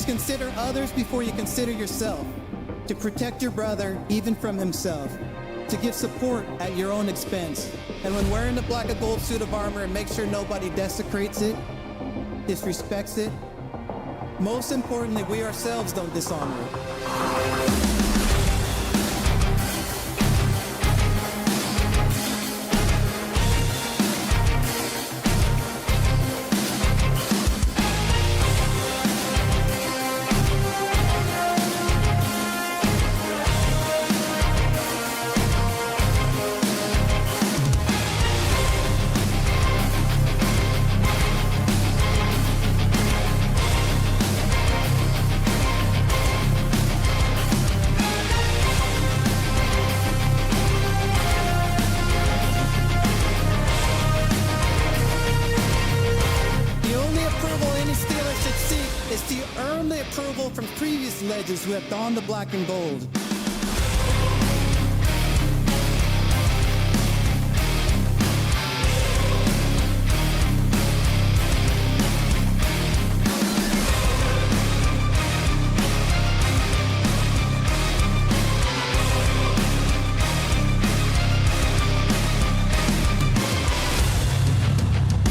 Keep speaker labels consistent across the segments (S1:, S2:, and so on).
S1: consider others before you consider yourself. To protect your brother, even from himself. To give support at your own expense. And when wearing the black and gold suit of armor, make sure nobody desecrates it, disrespects it. Most importantly, we ourselves don't dishonor it. From previous legends who have donned the black and gold.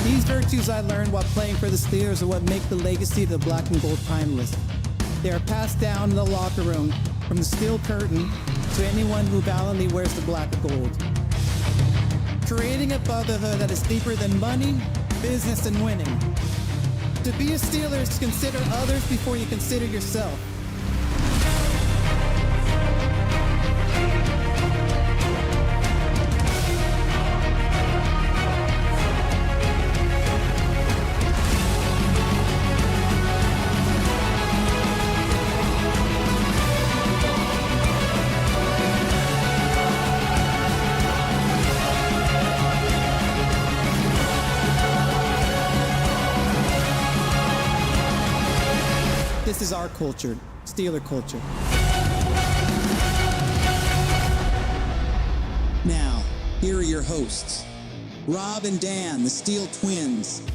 S1: These virtues I learned while playing for the Steelers are what make the legacy of the black and gold timeless. They are passed down in the locker room from the steel curtain to anyone who valiantly wears the black and gold. Creating a brotherhood that is deeper than money, business, and winning. To be a Steeler is to consider others before you consider yourself. This is our culture, Steeler culture.
S2: Now, here are your hosts, Rob and Dan, the SteelTwins.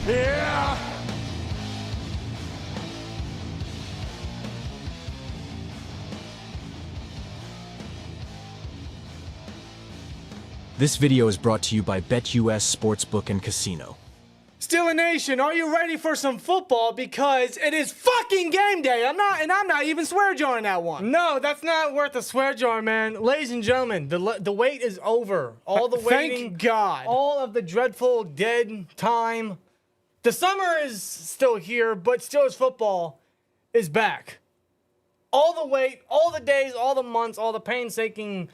S3: Yeah!
S4: This video is brought to you by BetUS Sportsbook and Casino.
S3: Steelers Nation, are you ready for some football? Because it is fucking game day. I'm not even swear jarring that one. No, that's not worth a swear jar, man. Ladies and gentlemen, the wait is over. All the waiting. Thank God. All of the dreadful dead time. The summer is still here, but Steelers football is back. All the wait, all the days, all the months, all the painstaking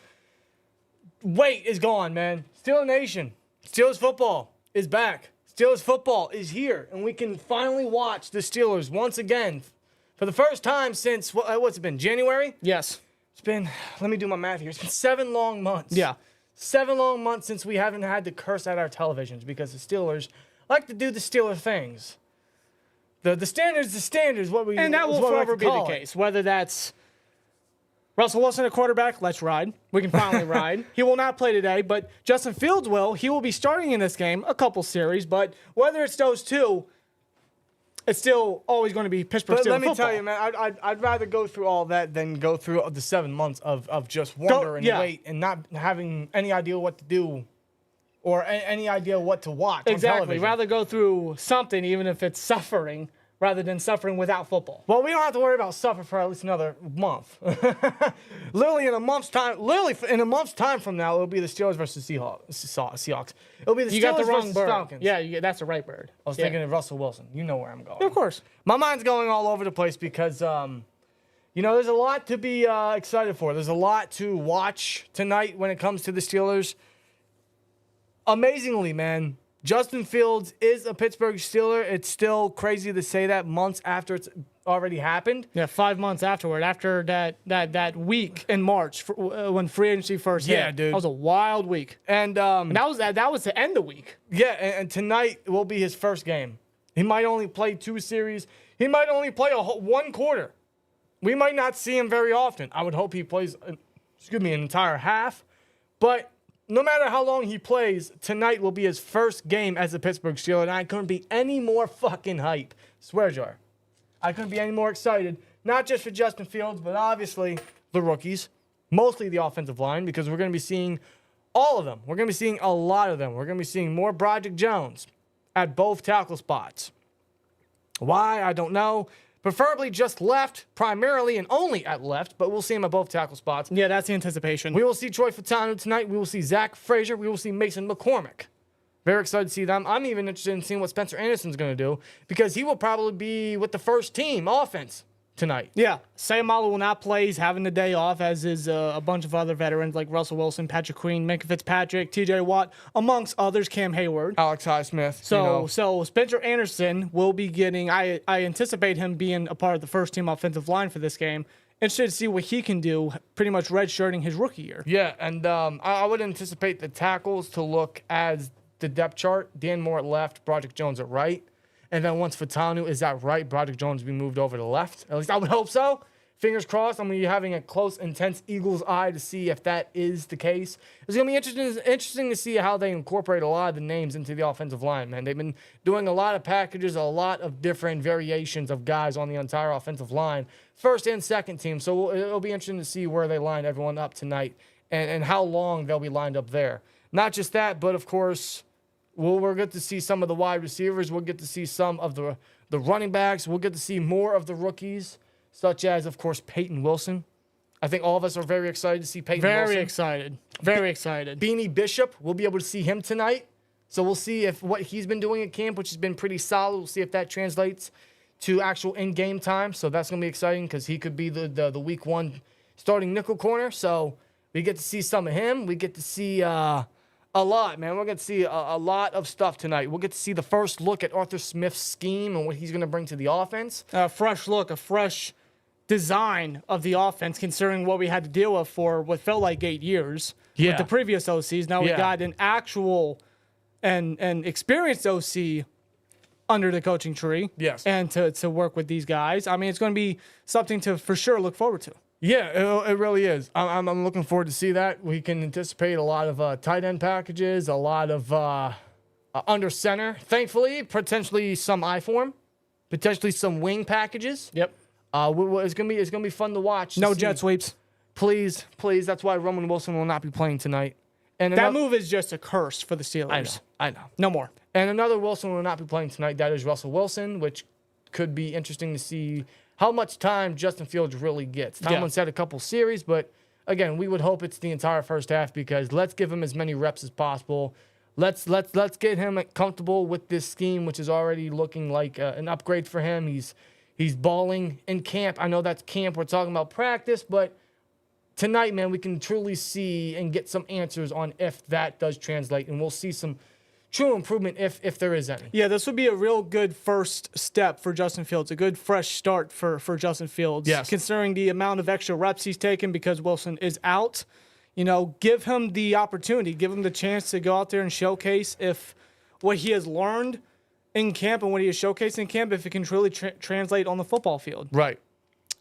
S3: wait is gone, man. Steelers Nation, Steelers football is back. Steelers football is here, and we can finally watch the Steelers once again for the first time since, what's it been, January?
S5: Yes.
S3: It's been, let me do my math here. It's been 7 long months.
S5: Yeah.
S3: 7 long months since we haven't had to curse at our televisions because the Steelers like to do the Steeler things. The standards, what we
S5: and that will forever be the case. Whether that's Russell Wilson, a quarterback, let's ride. We can finally ride. He will not play today, but Justin Fields will. He will be starting in this game, a couple series, but whether it's those two, it's still always going to be Pittsburgh Steelers football.
S3: But let me tell you, man, I'd rather go through all that than go through the 7 months of just wonder and wait and not having any idea what to do or any idea what to watch on television.
S5: Rather go through something, even if it's suffering, rather than suffering without football.
S3: Well, we don't have to worry about suffering for at least another month. Literally in a month's time from now, it'll be the Steelers versus Seahawks. It'll be the Steelers versus Falcons.
S5: Yeah, that's the right bird.
S3: I was thinking of Russell Wilson. You know where I'm going.
S5: Of course.
S3: My mind's going all over the place because, there's a lot to be excited for. There's a lot to watch tonight when it comes to the Steelers. Amazingly, man, Justin Fields is a Pittsburgh Steeler. It's still crazy to say that months after it's already happened.
S5: Yeah, 5 months afterward, after that week in March when free agency first hit.
S3: Yeah, dude.
S5: That was a wild week.
S3: And
S5: that was to end the week.
S3: Yeah, and tonight will be his first game. He might only play 2 series. He might only play one quarter. We might not see him very often. I would hope he plays, an entire half. But
S5: no matter how long he plays, tonight will be his first game as a Pittsburgh Steeler, and I couldn't be any more fucking hype. Swear jar. I couldn't be any more excited, not just for Justin Fields, but obviously the rookies, mostly the offensive line, because we're going to be seeing all of them. We're going to be seeing a lot of them. We're going to be seeing more Broderick Jones at both tackle spots. Why? I don't know. Preferably just left, primarily and only at left, but we'll see him at both tackle spots.
S3: Yeah, that's the anticipation.
S5: We will see Troy Fautanu tonight. We will see Zach Frazier. We will see Mason McCormick. Very excited to see them. I'm even interested in seeing what Spencer Anderson's going to do because he will probably be with the first team offense tonight.
S3: Yeah, Sayamalu will not play. He's having the day off, as is a bunch of other veterans like Russell Wilson, Patrick Queen, Minka Fitzpatrick, T.J. Watt, amongst others, Cam Hayward.
S5: Alex Highsmith.
S3: So Spencer Anderson will be getting, I anticipate him being a part of the first team offensive line for this game. Interested to see what he can do, pretty much redshirting his rookie year.
S5: Yeah, and I would anticipate the tackles to look as the depth chart. Dan Moore at left, Broderick Jones at right. And then once Fautanu is at right, Broderick Jones will be moved over to left. At least I would hope so. Fingers crossed. I'm going to be having a close, intense eagle's eye to see if that is the case. It's going to be interesting to see how they incorporate a lot of the names into the offensive line, man. They've been doing a lot of packages, a lot of different variations of guys on the entire offensive line, first and second team. So it'll be interesting to see where they line everyone up tonight and how long they'll be lined up there. Not just that, but of course, we'll get to see some of the wide receivers. We'll get to see some of the running backs. We'll get to see more of the rookies, such as, of course, Peyton Wilson. I think all of us are very excited to see Peyton Wilson.
S3: Very excited. Very excited.
S5: Beanie Bishop, we'll be able to see him tonight. So we'll see if what he's been doing at camp, which has been pretty solid, we'll see if that translates to actual in-game time. So that's going to be exciting because he could be the week one starting nickel corner. So we get to see some of him. We get to see a lot, man. We're going to see a lot of stuff tonight. We'll get to see the first look at Arthur Smith's scheme and what he's going to bring to the offense.
S3: A fresh look, a fresh design of the offense, considering what we had to deal with for what felt like 8 years with the previous OCs. Now we got an actual and experienced OC under the coaching tree.
S5: Yes.
S3: And to work with these guys. I mean, it's going to be something to for sure look forward to.
S5: Yeah, it really is. I'm looking forward to see that. We can anticipate a lot of tight end packages, a lot of under center. Thankfully, potentially some I form, potentially some wing packages.
S3: Yep.
S5: It's gonna be fun to watch.
S3: No jet sweeps.
S5: Please. That's why Roman Wilson will not be playing tonight. And
S3: that move is just a curse for the Steelers.
S5: I know.
S3: No more.
S5: And another Wilson will not be playing tonight. That is Russell Wilson, which could be interesting to see how much time Justin Fields really gets. Tomlin said a couple series, but again, we would hope it's the entire first half because let's give him as many reps as possible. Let's get him comfortable with this scheme, which is already looking like an upgrade for him. He's balling in camp. I know that's camp. We're talking about practice, but tonight, man, we can truly see and get some answers on if that does translate, and we'll see some true improvement if there is any. Yeah,
S3: this would be a real good first step for Justin Fields, a good fresh start for Justin Fields.
S5: Yes.
S3: Considering the amount of extra reps he's taken because Wilson is out, give him the opportunity, give him the chance to go out there and showcase if what he has learned in camp and what he has showcased in camp, if it can truly translate on the football field.
S5: Right.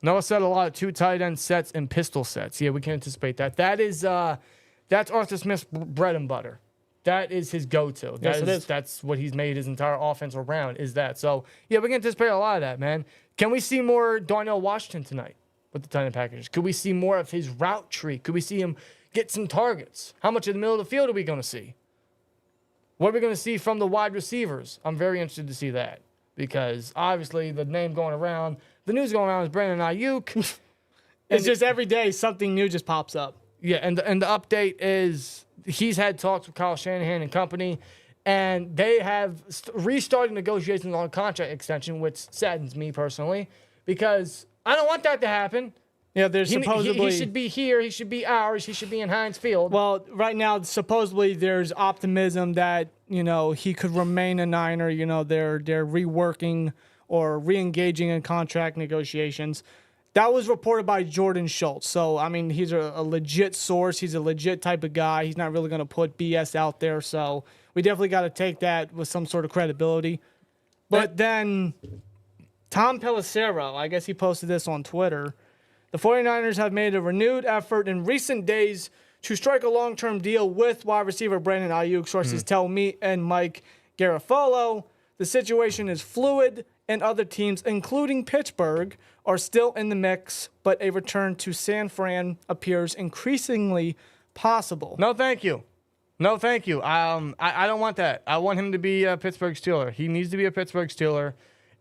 S5: Noah said a lot of 2 tight end sets and pistol sets. Yeah, we can anticipate that. That's Arthur Smith's bread and butter. That is his go-to.
S3: Yes, it is.
S5: That's what he's made his entire offense around, is that. So, yeah, we can anticipate a lot of that, man. Can we see more Darnell Washington tonight with the tight end packages? Could we see more of his route tree? Could we see him get some targets? How much in the middle of the field are we going to see? What are we going to see from the wide receivers? I'm very interested to see that because, obviously, the name going around, the news going around is Brandon Ayuk.
S3: It's just every day something new just pops up.
S5: Yeah, and the update is he's had talks with Kyle Shanahan and company, and they have restarted negotiations on a contract extension, which saddens me personally because I don't want that to happen.
S3: Yeah, there's supposedly...
S5: He should be here. He should be ours. He should be in Heinz Field.
S3: Well, right now, supposedly there's optimism that, he could remain a Niner. They're reworking or re-engaging in contract negotiations. That was reported by Jordan Schultz. So, I mean, he's a legit source. He's a legit type of guy. He's not really going to put BS out there. So, we definitely got to take that with some sort of credibility. But then, Tom Pelissero, I guess he posted this on Twitter. The 49ers have made a renewed effort in recent days
S5: to strike a long-term deal with wide receiver Brandon Ayuk, sources tell me and Mike Garafolo. The situation is fluid, and other teams, including Pittsburgh, are still in the mix, but a return to San Fran appears increasingly possible.
S3: No, thank you. No, thank you. I don't want that. I want him to be a Pittsburgh Steeler. He needs to be a Pittsburgh Steeler,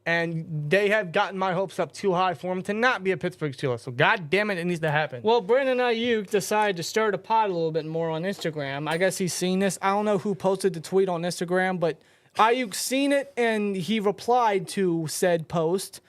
S3: and they have gotten my hopes up too high for him to not be a Pittsburgh Steeler. So, God damn it, it needs to happen.
S5: Well, Brandon Ayuk decided to stir the pot a little bit more on Instagram. I guess he's seen this. I don't know who posted the tweet on Instagram, but Ayuk seen it, and he replied to said post.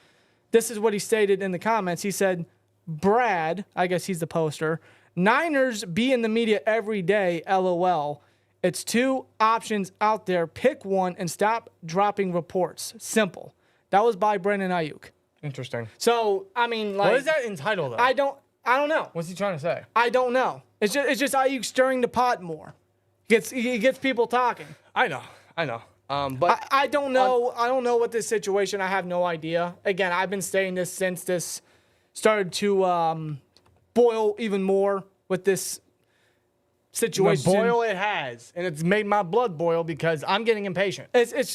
S5: This is what he stated in the comments. He said, Brad, I guess he's the poster, Niners be in the media every day, LOL. It's 2 options out there. Pick one and stop dropping reports. Simple. That was by Brandon Ayuk.
S3: Interesting.
S5: So, I mean, like,
S3: What is that entitled, though?
S5: I don't know.
S3: What's he trying to say?
S5: I don't know. It's just Ayuk stirring the pot more. He gets people talking.
S3: I know. But
S5: I don't know. I don't know what this situation. I have no idea. Again, I've been saying this since this started to boil even more with this situation.
S3: boil it has, and it's made my blood boil because I'm getting impatient.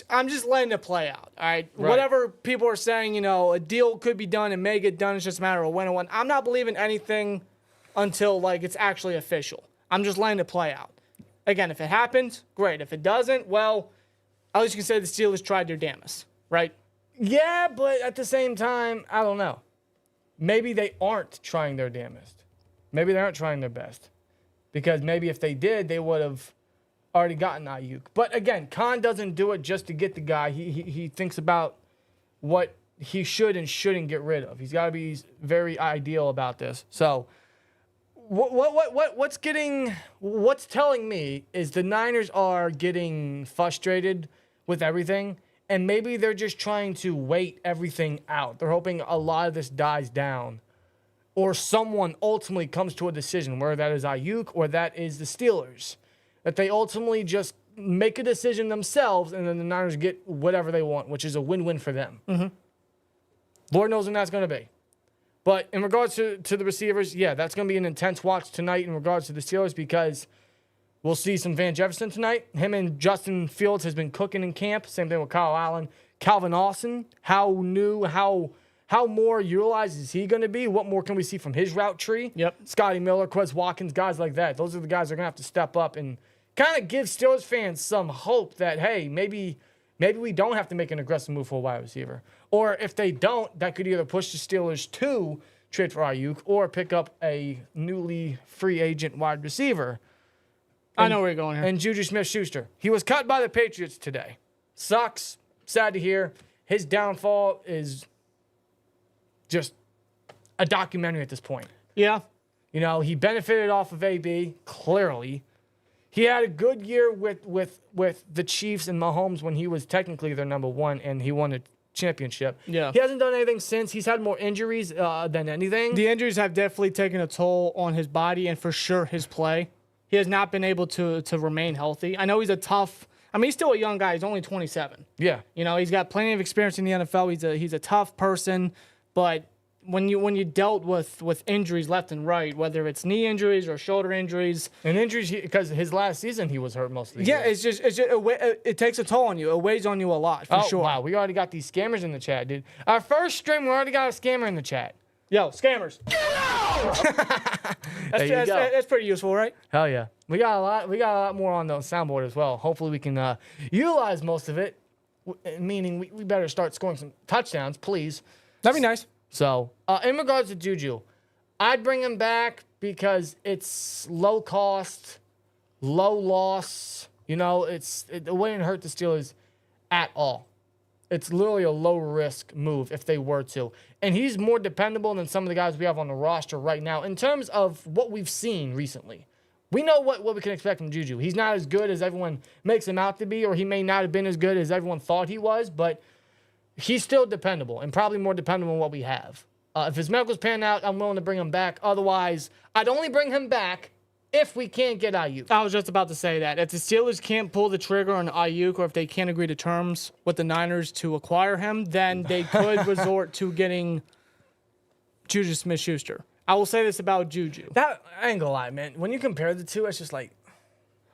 S5: I'm just letting it play out. All right. Whatever people are saying, a deal could be done and may get done. It's just a matter of when and when. I'm not believing anything until it's actually official. I'm just letting it play out. Again, if it happens, great. If it doesn't, well, at least you can say the Steelers tried their damnedest, right?
S3: Yeah, but at the same time, I don't know. Maybe they aren't trying their damnedest. Maybe they aren't trying their best. Because maybe if they did, they would have already gotten Ayuk. But again, Khan doesn't do it just to get the guy. He thinks about what he should and shouldn't get rid of. He's got to be very ideal about this. So what's telling me is the Niners are getting frustrated with everything, and maybe they're just trying to wait everything out. They're hoping a lot of this dies down, or someone ultimately comes to a decision, whether that is Ayuk or that is the Steelers, that they ultimately just make a decision themselves, and then the Niners get whatever they want, which is a win-win for them. Mm-hmm. Lord knows when that's going to be. But in regards to the receivers, yeah, that's going to be an intense watch tonight in regards to the Steelers, because we'll see some Van Jefferson tonight. Him and Justin Fields has been cooking in camp. Same thing with Kyle Allen. Calvin Austin, how more utilized is he going to be? What more can we see from his route tree?
S5: Yep.
S3: Scotty Miller, Quez Watkins, guys like that. Those are the guys that are going to have to step up and kind of give Steelers fans some hope that, hey, maybe we don't have to make an aggressive move for a wide receiver. Or if they don't, that could either push the Steelers to trade for Ayuk or pick up a newly free agent wide receiver.
S5: I know where you're going here.
S3: And Juju Smith-Schuster. He was cut by the Patriots today. Sucks. Sad to hear. His downfall is just a documentary at this point.
S5: Yeah.
S3: He benefited off of AB, clearly. He had a good year with the Chiefs and Mahomes when he was technically their number one, and he won a championship.
S5: Yeah.
S3: He hasn't done anything since. He's had more injuries than anything.
S5: The injuries have definitely taken a toll on his body and for sure his play. He has not been able to remain healthy. I know he's he's still a young guy. He's only 27.
S3: Yeah.
S5: He's got plenty of experience in the NFL. He's a tough person, but when you dealt with injuries left and right, whether it's knee injuries or shoulder injuries,
S3: and injuries because his last season he was hurt most of the year.
S5: It takes a toll on you. It weighs on you a lot for sure.
S3: Wow, we already got these scammers in the chat, dude. Our first stream, we already got a scammer in the chat.
S5: Yo, scammers. That's pretty useful, right?
S3: Hell yeah. We got a lot more on the soundboard as well. Hopefully we can utilize most of it, meaning we better start scoring some touchdowns, please.
S5: That'd be nice.
S3: So, in regards to Juju, I'd bring him back because it's low cost, low loss. It wouldn't hurt the Steelers at all. It's literally a low-risk move if they were to. And he's more dependable than some of the guys we have on the roster right now in terms of what we've seen recently. We know what we can expect from Juju. He's not as good as everyone makes him out to be, or he may not have been as good as everyone thought he was, but he's still dependable and probably more dependable than what we have. If his medical's pan out, I'm willing to bring him back. Otherwise, I'd only bring him back if we can't get Ayuk.
S5: I was just about to say that. If the Steelers can't pull the trigger on Ayuk, or if they can't agree to terms with the Niners to acquire him, then they could resort to getting Juju Smith-Schuster. I will say this about Juju.
S3: That I ain't gonna lie, man. When you compare the two, it's just like,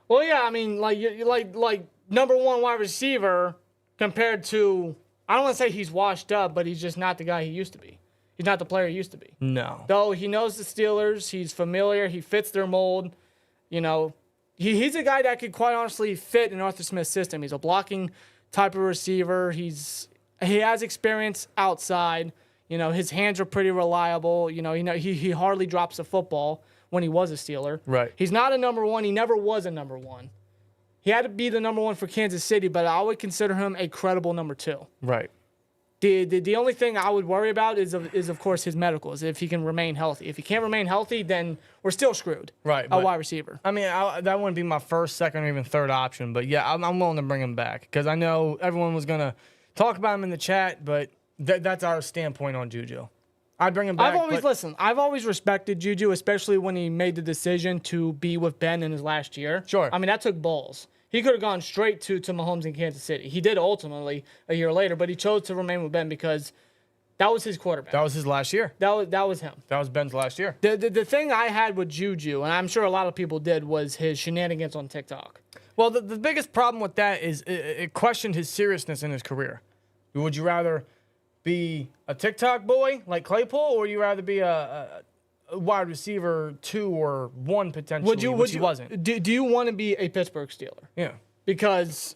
S5: Well, yeah, I mean, like you like number one wide receiver compared to, I don't want to say he's washed up, but he's just not the guy he used to be. He's not the player he used to be.
S3: no.
S5: Though he knows the Steelers, he's familiar, he fits their mold. You know, he's a guy that could quite honestly fit in Arthur Smith's system. He's a blocking type of receiver. He has experience outside. You know, his hands are pretty reliable. You know, he hardly drops a football when he was a Steeler.
S3: Right.
S5: He's not a number one. He never was a number one. He had to be the number one for Kansas City, but I would consider him a credible number two.
S3: Right.
S5: The only thing I would worry about is of course his medicals, if he can remain healthy. If he can't remain healthy, then we're still screwed.
S3: Right.
S5: A wide receiver.
S3: I mean, that wouldn't be my first, second, or even third option. But yeah, I'm willing to bring him back because I know everyone was gonna talk about him in the chat, but that's our standpoint on Juju. I'd bring him back.
S5: I've always respected Juju, especially when he made the decision to be with Ben in his last year.
S3: Sure.
S5: I mean, that took balls. He could have gone straight to Mahomes in Kansas City. He did ultimately a year later, but he chose to remain with Ben because that was his quarterback.
S3: That was his last year.
S5: That was him.
S3: That was Ben's last year.
S5: The thing I had with Juju, and I'm sure a lot of people did, was his shenanigans on TikTok.
S3: Well, the biggest problem with that is it questioned his seriousness in his career. Would you rather be a TikTok boy like Claypool, or would you rather be a wide receiver 2 or 1 potentially, which he wasn't?
S5: Do you want to be a Pittsburgh Steeler?
S3: Yeah.
S5: Because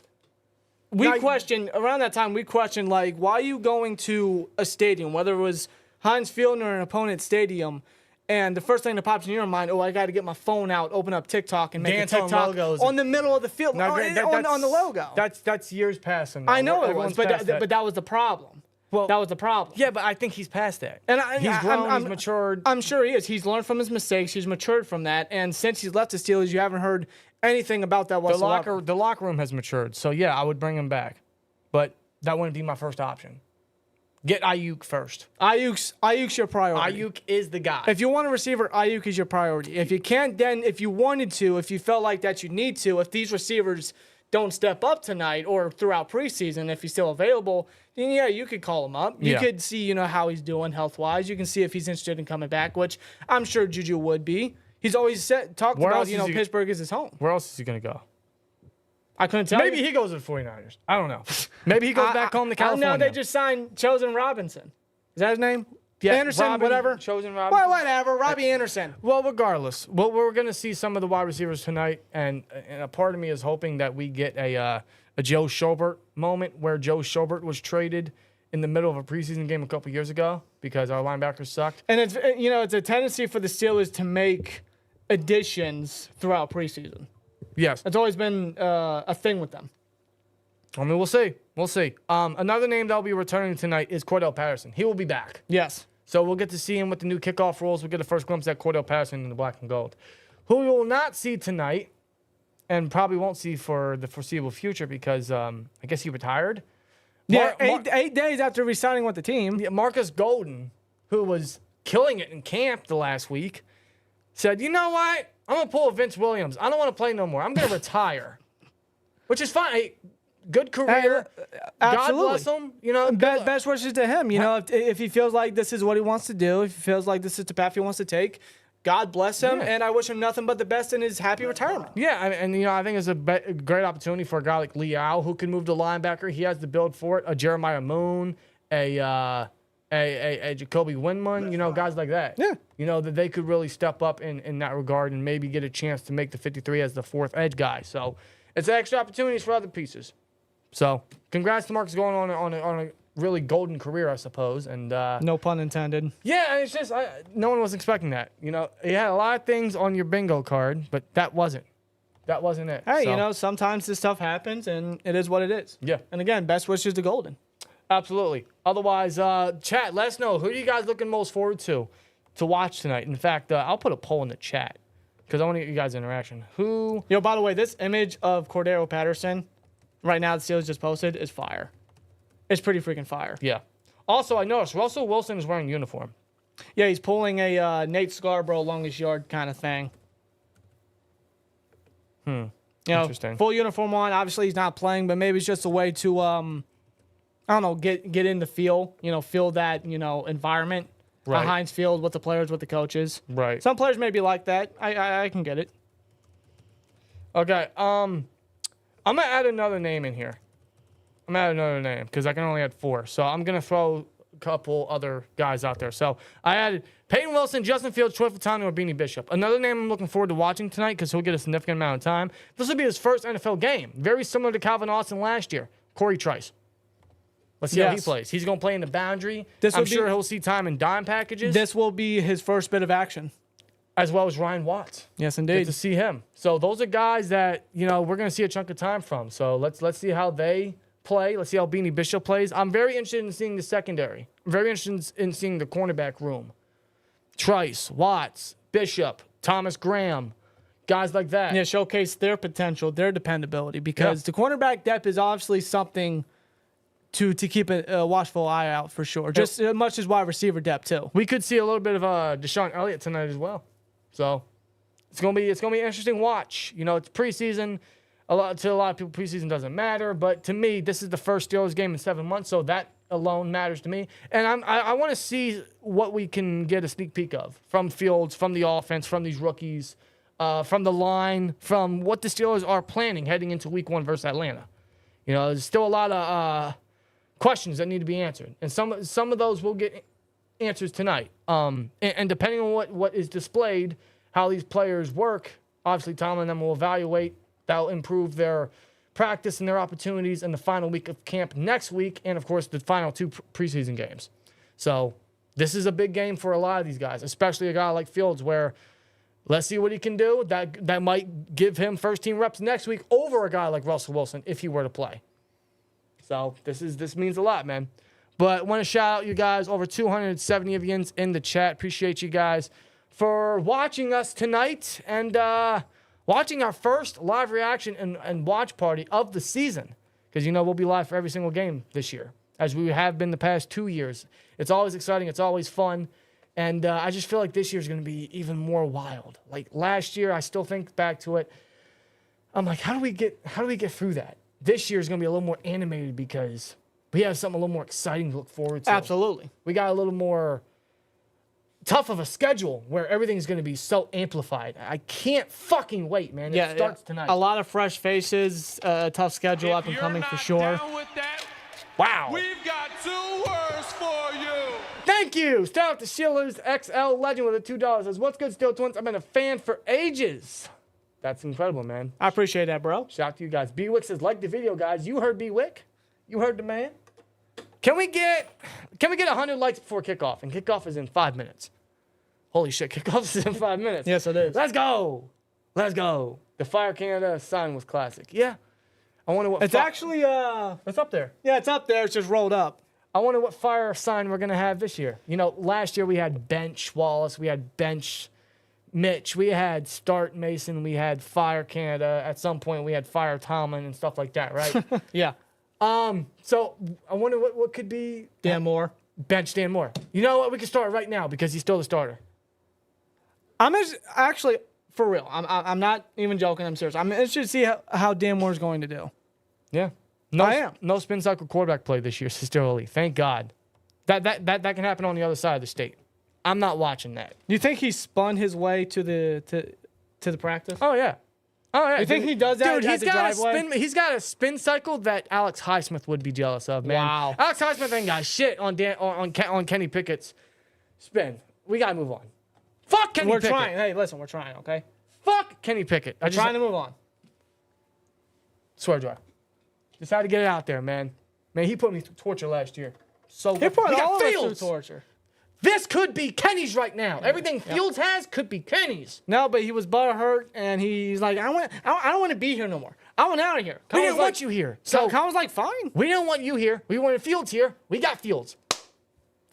S5: around that time, we questioned, like, why are you going to a stadium, whether it was Heinz Field or an opponent's stadium, and the first thing that pops in your mind, I got to get my phone out, open up TikTok, and make
S3: Dance
S5: a TikTok
S3: on logos.
S5: on the middle of the field,
S3: Now,
S5: on the logo.
S3: That's years passing.
S5: I know it was, but that was the problem.
S3: Well,
S5: that was the problem.
S3: Yeah, but I think he's past that.
S5: And
S3: he's grown, he's matured.
S5: I'm sure he is. He's learned from his mistakes. He's matured from that. And since he's left the Steelers, you haven't heard anything about that whatsoever.
S3: The locker room has matured. So, yeah, I would bring him back. But that wouldn't be my first option. Get Ayuk first.
S5: Ayuk's your priority.
S3: Ayuk is the guy.
S5: If you want a receiver, Ayuk is your priority. If you can't, then if you wanted to, if you felt like that you need to, if these receivers don't step up tonight or throughout preseason, if he's still available, then yeah, you could call him up. You could see, how he's doing health-wise. You can see if he's interested in coming back, which I'm sure Juju would be. He's always talked about, Pittsburgh is his home.
S3: Where else is he going to go?
S5: I couldn't tell
S3: Maybe he goes to the 49ers. I don't know. Maybe he goes back home to California.
S5: No, they just signed Chosen Robinson. Is that his name?
S3: Yeah,
S5: Anderson, whatever.
S3: Chosen Robinson.
S5: Well, whatever. Robbie Anderson.
S3: Well, regardless, we're going to see some of the wide receivers tonight, and a part of me is hoping that we get a Joe Schobert moment where Joe Schobert was traded in the middle of a preseason game a couple years ago because our linebackers sucked.
S5: And it's a tendency for the Steelers to make additions throughout preseason.
S3: Yes.
S5: It's always been a thing with them.
S3: I mean, we'll see. We'll see. Another name that'll be returning tonight is Cordell Patterson. He will be back.
S5: Yes.
S3: So we'll get to see him with the new kickoff rules. We'll get a first glimpse at Cordell Patterson in the black and gold. Who we will not see tonight, and probably won't see for the foreseeable future because I guess he retired.
S5: Yeah, 8 days after re-signing with the team.
S3: Yeah, Marcus Golden, who was killing it in camp the last week, said, you know what? I'm going to pull a Vince Williams. I don't want to play no more. I'm going to retire. Which is fine. Hey, good career.
S5: Absolutely.
S3: God bless him.
S5: Best wishes to him. If he feels like this is what he wants to do, if he feels like this is the path he wants to take, God bless him, and I wish him nothing but the best in his happy retirement.
S3: Yeah, and I think it's a great opportunity for a guy like Liao who can move to linebacker. He has the build for it. A Jeremiah Moon, a Jacoby Windman, guys like that.
S5: Yeah.
S3: That they could really step up in that regard and maybe get a chance to make the 53 as the fourth edge guy. So it's extra opportunities for other pieces. So congrats to Marcus going on a really golden career, I suppose. And
S5: no pun intended.
S3: Yeah, it's just no one was expecting that. You had a lot of things on your bingo card, but that wasn't it.
S5: Hey, sometimes this stuff happens, and it is what it is.
S3: Yeah.
S5: And again, best wishes to Golden.
S3: Absolutely. Otherwise, chat, let us know. Who are you guys looking most forward to watch tonight? In fact, I'll put a poll in the chat because I want to get you guys' interaction. Who?
S5: By the way, this image of Cordero Patterson right now the Steelers just posted is fire. It's pretty freaking fire.
S3: Yeah. Also, I noticed Russell Wilson is wearing uniform.
S5: Yeah, he's pulling a Nate Scarborough longest yard kind of thing.
S3: Interesting.
S5: Full uniform on. Obviously, he's not playing, but maybe it's just a way to, I don't know, get in the feel, feel that, environment. Right. Heinz Field with the players, with the coaches.
S3: Right.
S5: Some players may be like that. I can get it.
S3: Okay. I'm gonna add another name in here. I'm gonna add another name because I can only add 4. So I'm gonna throw a couple other guys out there. So I added Peyton Wilson, Justin Fields, Troy Fautanu, or Beanie Bishop. Another name I'm looking forward to watching tonight because he'll get a significant amount of time. This will be his first NFL game. Very similar to Calvin Austin last year. Corey Trice. Let's see how he plays. He's gonna play in the boundary. I'm sure he'll see time in dime packages.
S5: This will be his first bit of action.
S3: As well as Ryan Watts.
S5: Yes, indeed.
S3: Get to see him. So those are guys that, we're going to see a chunk of time from. So let's see how they play. Let's see how Beanie Bishop plays. I'm very interested in seeing the secondary. I'm very interested in seeing the cornerback room. Trice, Watts, Bishop, Thomas Graham, guys like that.
S5: Yeah, showcase their potential, their dependability, because the cornerback depth is obviously something to keep a watchful eye out for sure. Just as much as wide receiver depth too.
S3: We could see a little bit of Deshaun Elliott tonight as well. So it's gonna be an interesting watch. It's preseason. To a lot of people, preseason doesn't matter, but to me, this is the first Steelers game in 7 months, so that alone matters to me. And I want to see what we can get a sneak peek of from Fields, from the offense, from these rookies, from the line, from what the Steelers are planning heading into Week 1 versus Atlanta. There's still a lot of questions that need to be answered, and some of those will get answers tonight. And depending on what is displayed, how these players work, obviously Tomlin and them will evaluate. That'll improve their practice and their opportunities in the final week of camp next week, and of course the final 2 preseason games. So this is a big game for a lot of these guys, especially a guy like Fields, where let's see what he can do. That might give him first team reps next week over a guy like Russell Wilson if he were to play. So this means a lot, man. But I want to shout out you guys, over 270 of you in the chat. Appreciate you guys for watching us tonight and watching our first live reaction and watch party of the season. Because, we'll be live for every single game this year, as we have been the past 2 years. It's always exciting. It's always fun. And I just feel like this year's going to be even more wild. Like last year, I still think back to it. I'm like, how do we get through that? This year's going to be a little more animated because we have something a little more exciting to look forward to.
S5: Absolutely.
S3: We got a little more tough of a schedule where everything's going to be so amplified. I can't fucking wait, man. It starts tonight.
S5: A lot of fresh faces, tough schedule up and coming for sure.
S3: Wow.
S6: We've got 2 words for you.
S3: Thank you. Shout out to Steelers XL Legend with the $2. Says, what's good, Steel Twins? I've been a fan for ages. That's incredible, man.
S5: I appreciate that, bro.
S3: Shout out to you guys. B-Wick says, like the video, guys. You heard B-Wick. You heard the man. Can we get 100 likes before kickoff? And kickoff is in 5 minutes. Holy shit, kickoff is in 5 minutes.
S5: Yes, it is.
S3: Let's go. Let's go. The Fire Canada sign was classic. Yeah. I wonder what...
S5: It's actually...
S3: It's up there.
S5: Yeah, it's up there. It's just rolled up.
S3: I wonder what Fire sign we're going to have this year. Last year we had Bench Wallace. We had Bench Mitch. We had Start Mason. We had Fire Canada. At some point we had Fire Tomlin and stuff like that, right?
S5: Yeah.
S3: So I wonder what could be...
S5: Dan Moore.
S3: Bench Dan Moore. You know what? We can start right now because he's still the starter.
S5: I'm actually, for real, I'm not even joking. I'm serious. I'm interested to see how Dan Moore's going to do.
S3: Yeah. I am. No spin cycle quarterback play this year, Sister Lee. Thank God. That can happen on the other side of the state. I'm not watching that.
S5: You think he spun his way to the practice?
S3: Oh, yeah. Oh, yeah.
S5: You think he does that?
S3: Dude, he's got a spin cycle that Alex Highsmith would be jealous of, man.
S5: Wow.
S3: Alex Highsmith ain't got shit on Kenny Pickett's spin. We got to move on. Fuck Kenny Pickett.
S5: We're trying. Hey, listen, we're trying, okay?
S3: Fuck Kenny Pickett.
S5: I'm trying to move on.
S3: Swear jar. Just had to get it out there, man. Man, he put me through torture last year. So
S5: He put all of us through
S3: Fields.
S5: torture.
S3: This could be Kenny's right now. Everything Fields has could be Kenny's.
S5: No, but he was butthurt, and he's like, I don't want to be here no more. I want out of here.
S3: We didn't want you here. So
S5: Colin was like, fine.
S3: we didn't want you here. We wanted Fields here. We got Fields.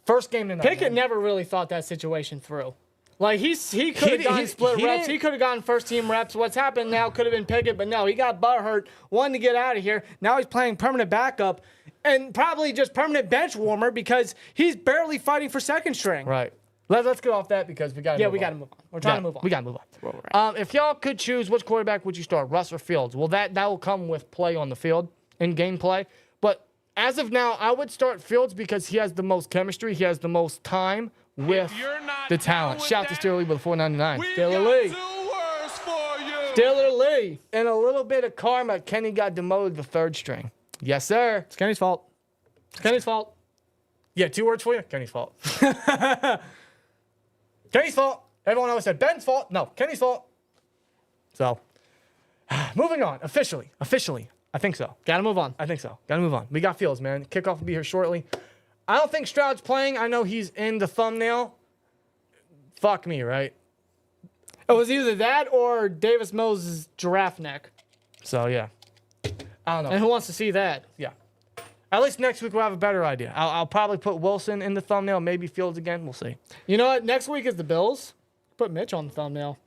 S3: First game tonight.
S5: Pickett never really thought that situation through. Like, he could have gotten split reps. He could have gotten first-team reps. What's happened now could have been Pickett, but no, he got butthurt, wanted to get out of here. Now he's playing permanent backup and probably just permanent bench warmer because he's barely fighting for second string.
S3: Right. Let's get off that because we got to move on.
S5: We got to move on. We're trying to move on.
S3: We got to move on. If y'all could choose, which quarterback would you start, Russ or Fields? Well, that will come with play on the field, in game play. But as of now, I would start Fields because he has the most chemistry. He has the most time
S5: with the talent. Shout to Steeler Lee with $4.99. Steeler Lee.
S6: 2 words for you.
S5: Steeler Lee. And a little bit of karma, Kenny got demoted to 3rd string. Yes, sir.
S3: It's Kenny's fault. It's Kenny's fault.
S5: Yeah, 2 words for you. Kenny's fault. Kenny's fault. Everyone always said Ben's fault. No, Kenny's fault. So, moving on. Officially. I think so.
S3: Gotta move on.
S5: I think so. Gotta move on. We got Fields, man. Kickoff will be here shortly. I don't think Stroud's playing. I know he's in the thumbnail. Fuck me, right?
S3: It was either that or Davis Mills' giraffe neck.
S5: So, yeah. I don't know.
S3: And who wants to see that?
S5: Yeah. At least next week we'll have a better idea. I'll probably put Wilson in the thumbnail, maybe Fields again. We'll see.
S3: You know what? Next week is the Bills. Put Mitch on the thumbnail.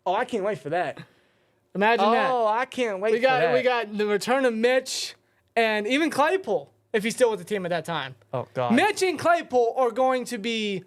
S5: Oh, I can't wait for that.
S3: Imagine that.
S5: Oh, I can't wait for that.
S3: We got the return of Mitch and even Claypool, if he's still with the team at that time.
S5: Oh, God.
S3: Mitch and Claypool are going to be...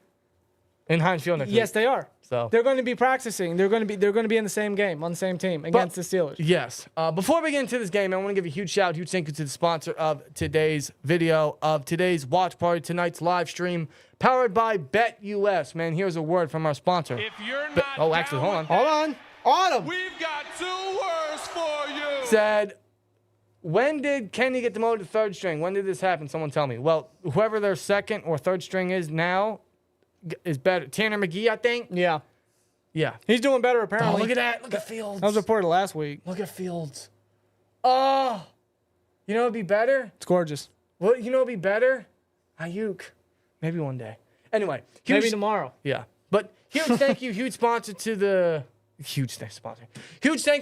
S5: In Heinz Field next week.
S3: Yes, they are.
S5: So
S3: they're going to be practicing. They're going to be in the same game, on the same team against the Steelers.
S5: Yes. Before we get into this game, I want to give a huge shout out, huge thank you to the sponsor of today's video, of today's watch party, tonight's live stream, powered by BetUS. Man, here's a word from our sponsor.
S6: If you're not
S5: Oh, actually, hold on.
S3: Hold on. Autumn.
S6: We've got 2 words for you.
S5: Said, when did Kenny get demoted to 3rd string? When did this happen? Someone tell me. Well, whoever their 2nd or 3rd string is now is better. Tanner McGee, I think.
S3: Yeah.
S5: Yeah.
S3: He's doing better, apparently.
S5: Oh, look at that. Look at Fields.
S3: That was reported last week.
S5: Look at Fields. Oh. You know what would be better?
S3: It's gorgeous.
S5: Well, you know what would be better? Ayuk. Maybe one day. Anyway.
S3: Maybe tomorrow.
S5: Yeah. But huge thank you, huge sponsor to the... Huge thank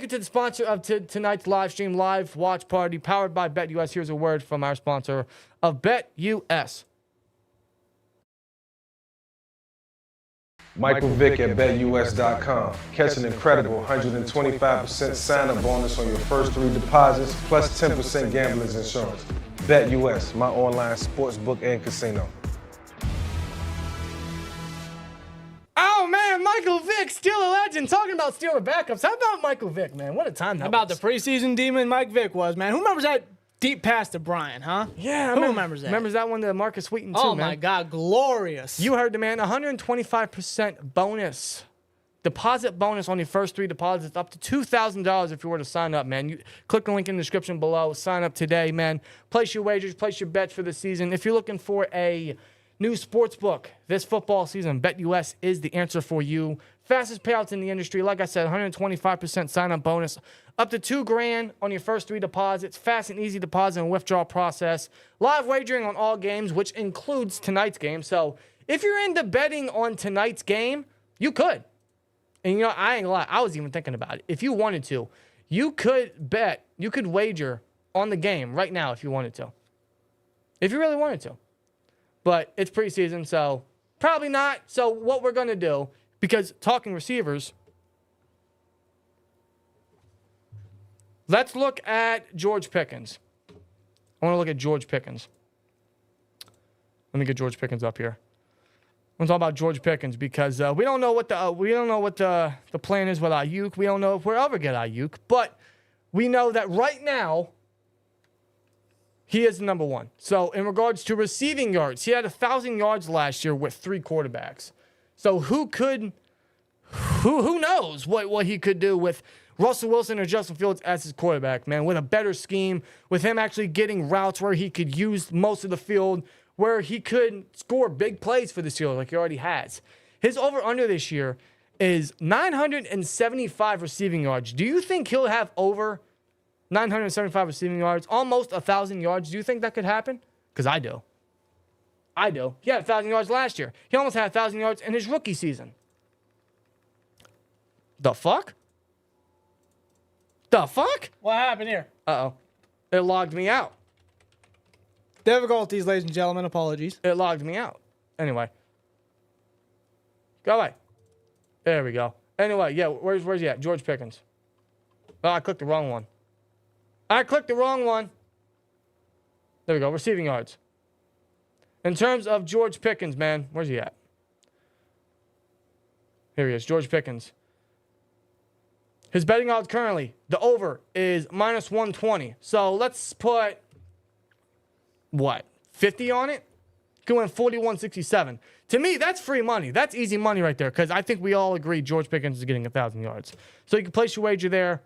S5: you to the sponsor of tonight's live stream, live watch party, powered by BetUS. Here's a word from our sponsor of BetUS.
S7: Michael Vick at BetUS.com. Catch an incredible 125% sign-up bonus on your first 3 deposits, plus 10% gambler's insurance. BetUS, my online sportsbook and casino.
S5: Oh, man, Michael Vick, Steeler legend, talking about Steeler backups. How about Michael Vick, man? What a time that
S3: How about
S5: was.
S3: the preseason demon Mike Vick was, man? Who remembers that deep pass to Brian, huh?
S5: Yeah,
S3: Who remembers that?
S5: Remembers that one to Marcus Wheaton, too,
S3: Oh,
S5: man.
S3: my God. Glorious.
S5: You heard the man, 125% bonus. Deposit bonus on your first 3 deposits, up to $2,000 if you were to sign up, man. You click the link in the description below. Sign up today, man. Place your wagers, place your bets for the season. If you're looking for a new sports book this football season, BetUS is the answer for you. Fastest payouts in the industry. Like I said, 125% sign-up bonus. Up to $2,000 on your first 3 deposits. Fast and easy deposit and withdrawal process. Live wagering on all games, which includes tonight's game. So if you're into betting on tonight's game, you could. And, you know, I ain't gonna lie. I was even thinking about it. If you wanted to, you could bet, you could wager on the game right now if you wanted to. If you really wanted to. But it's preseason, so probably not. So what we're going to do, because talking receivers, let's look at George Pickens. I want to look at George Pickens. Let me get George Pickens up here. I'm talking about George Pickens because we don't know what the plan is with Ayuk. We don't know if we'll ever get Ayuk, but we know that right now he is number 1. So in regards to receiving yards, he had 1,000 yards last year with 3 quarterbacks. So who knows what he could do with Russell Wilson or Justin Fields as his quarterback, man, with a better scheme, with him actually getting routes where he could use most of the field, where he could score big plays for the Steelers like he already has. His over-under this year is 975 receiving yards. Do you think he'll have over 975 receiving yards, almost 1,000 yards? Do you think that could happen? Because I do. He had 1,000 yards last year. He almost had 1,000 yards in his rookie season. The fuck?
S3: What happened here?
S5: Uh-oh. It logged me out.
S3: Difficulties, ladies and gentlemen. Apologies.
S5: It logged me out. Anyway. Go away. There we go. Anyway, yeah, where's he at? George Pickens. Oh, I clicked the wrong one. There we go. Receiving yards. In terms of George Pickens, man, where's he at? Here he is, George Pickens. His betting odds currently, the over is -120. So let's put, what, 50 on it? He went 41-67. To me, that's free money. That's easy money right there because I think we all agree George Pickens is getting 1,000 yards. So you can place your wager there,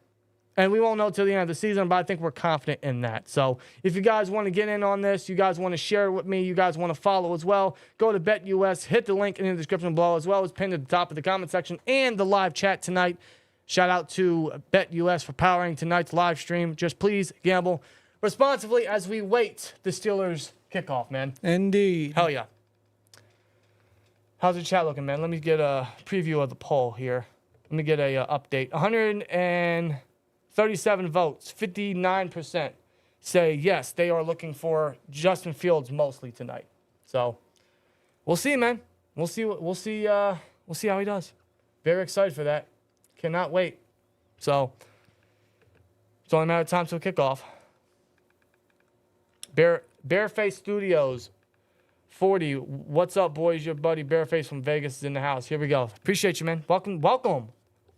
S5: and we won't know till the end of the season, but I think we're confident in that. So if you guys want to get in on this, you guys want to share it with me, you guys want to follow as well, go to BetUS, hit the link in the description below, as well as pinned at the top of the comment section and the live chat tonight. Shout out to BetUS for powering tonight's live stream. Just please gamble responsibly as we wait the Steelers kickoff, man.
S3: Indeed.
S5: Hell yeah. How's the chat looking, man? Let me get a preview of the poll here. Let me get a update. 137 votes, 59% say yes, they are looking for Justin Fields mostly tonight. So we'll see, man. We'll see how he does. Very excited for that. Cannot wait. So it's only a matter of time till kickoff. Bareface Studios 40. What's up, boys? Your buddy Bareface from Vegas is in the house. Here we go. Appreciate you, man. Welcome. What do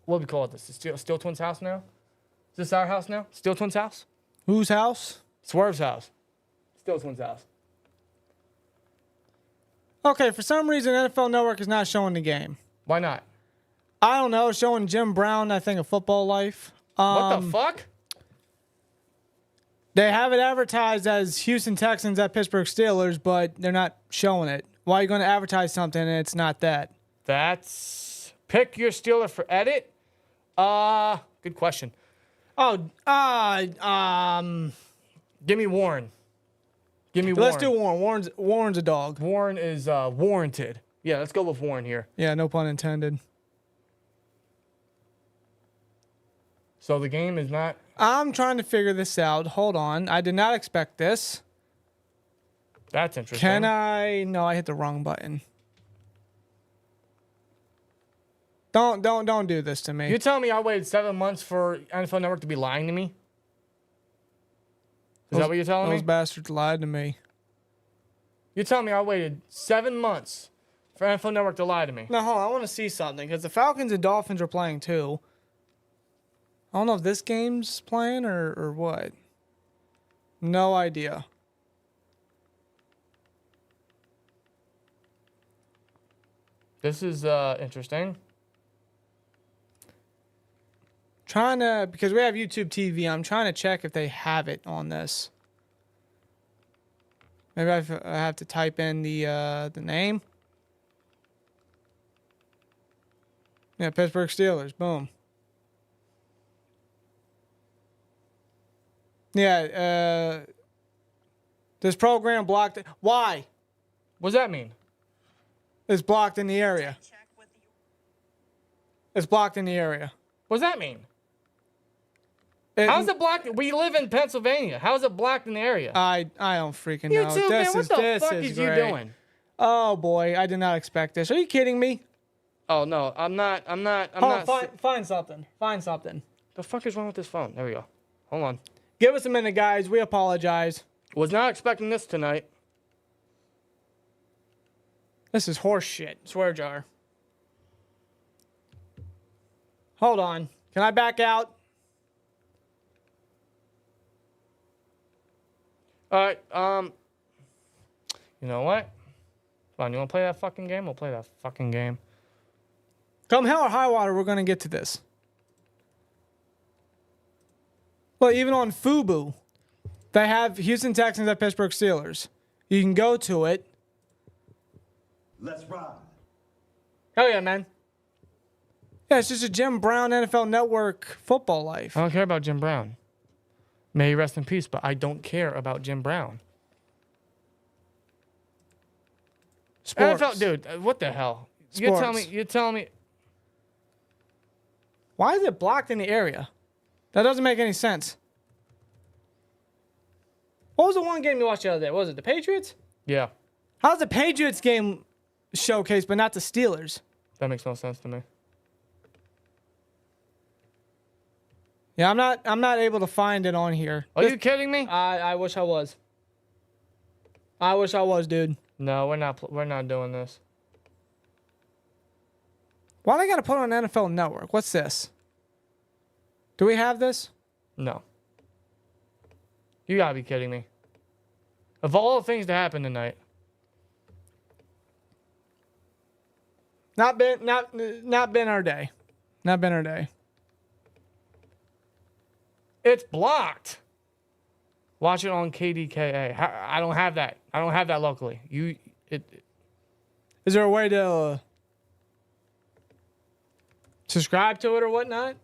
S5: we call this? Steel Twins house now? Is this our house now? Steel Twins house?
S3: Whose house?
S5: Swerve's house. Steel Twins house.
S3: Okay, for some reason, NFL Network is not showing the game.
S5: Why not?
S3: I don't know. It's showing Jim Brown, I think, a Football Life.
S5: What the fuck?
S3: They have it advertised as Houston Texans at Pittsburgh Steelers, but they're not showing it. Why are you going to advertise something and it's not that?
S5: That's pick your Steeler for edit. Good question.
S3: Oh,
S5: Give me Warren.
S3: Let's do Warren. Warren's a dog.
S5: Warren is warranted. Yeah, let's go with Warren here.
S3: Yeah, no pun intended.
S5: So the game is not.
S3: I'm trying to figure this out. Hold on. I did not expect this.
S5: That's interesting.
S3: Can I? No, I hit the wrong button. Don't do this to me.
S5: You telling me I waited 7 months for NFL Network to be lying to me? Is that what you're telling me?
S3: Those bastards lied to me.
S5: You're telling me I waited 7 months for NFL Network to lie to me?
S3: No, hold on. I want to see something because the Falcons and Dolphins are playing too. I don't know if this game's playing or what. No idea.
S5: This is interesting.
S3: Because we have YouTube TV, I'm trying to check if they have it on this. Maybe I have to type in the name. Yeah, Pittsburgh Steelers. Boom. Yeah, this program blocked. Why?
S5: What does that mean?
S3: It's blocked in the area. It's blocked in the area.
S5: What does that mean? How's it blocked? We live in Pennsylvania. How is it blocked in the area?
S3: I don't freaking know.
S5: YouTube, man, what the fuck is you doing?
S3: Oh boy, I did not expect this. Are you kidding me?
S5: Oh no, I'm not.
S3: Find something. Find something.
S5: The fuck is wrong with this phone? There we go. Hold on.
S3: Give us a minute, guys. We apologize.
S5: Was not expecting this tonight.
S3: This is horse shit. Swear jar. Hold on. Can I back out?
S5: All right. You know what? Fine. You want to play that fucking game? We'll play that fucking game.
S3: Come hell or high water, we're going to get to this. Well, even on Fubu, they have Houston Texans at Pittsburgh Steelers. You can go to it.
S8: Let's ride.
S5: Hell yeah, man.
S3: Yeah, it's just a Jim Brown NFL Network Football Life.
S5: I don't care about Jim Brown. May he rest in peace, but I don't care about Jim Brown.
S3: Sports.
S5: NFL, dude, what the hell?
S3: Sports.
S5: You're telling me.
S3: Why is it blocked in the area? That doesn't make any sense. What was the one game you watched the other day? What was it the Patriots?
S5: Yeah,
S3: How's the Patriots game showcased, but not the Steelers?
S5: that makes no sense to me.
S3: Yeah, I'm not able to find it on here.
S5: Are you kidding me?
S3: I wish I was. I wish I was, dude.
S5: No, we're not doing this.
S3: Why do I gotta put on NFL Network? What's this? Do we have this?
S5: No. You gotta be kidding me. Of all the things to happen tonight, Not been our day. Not been our day.
S3: It's blocked. Watch it on KDKA. I don't have that. I don't have that locally.
S5: Is there a way to subscribe to it or whatnot?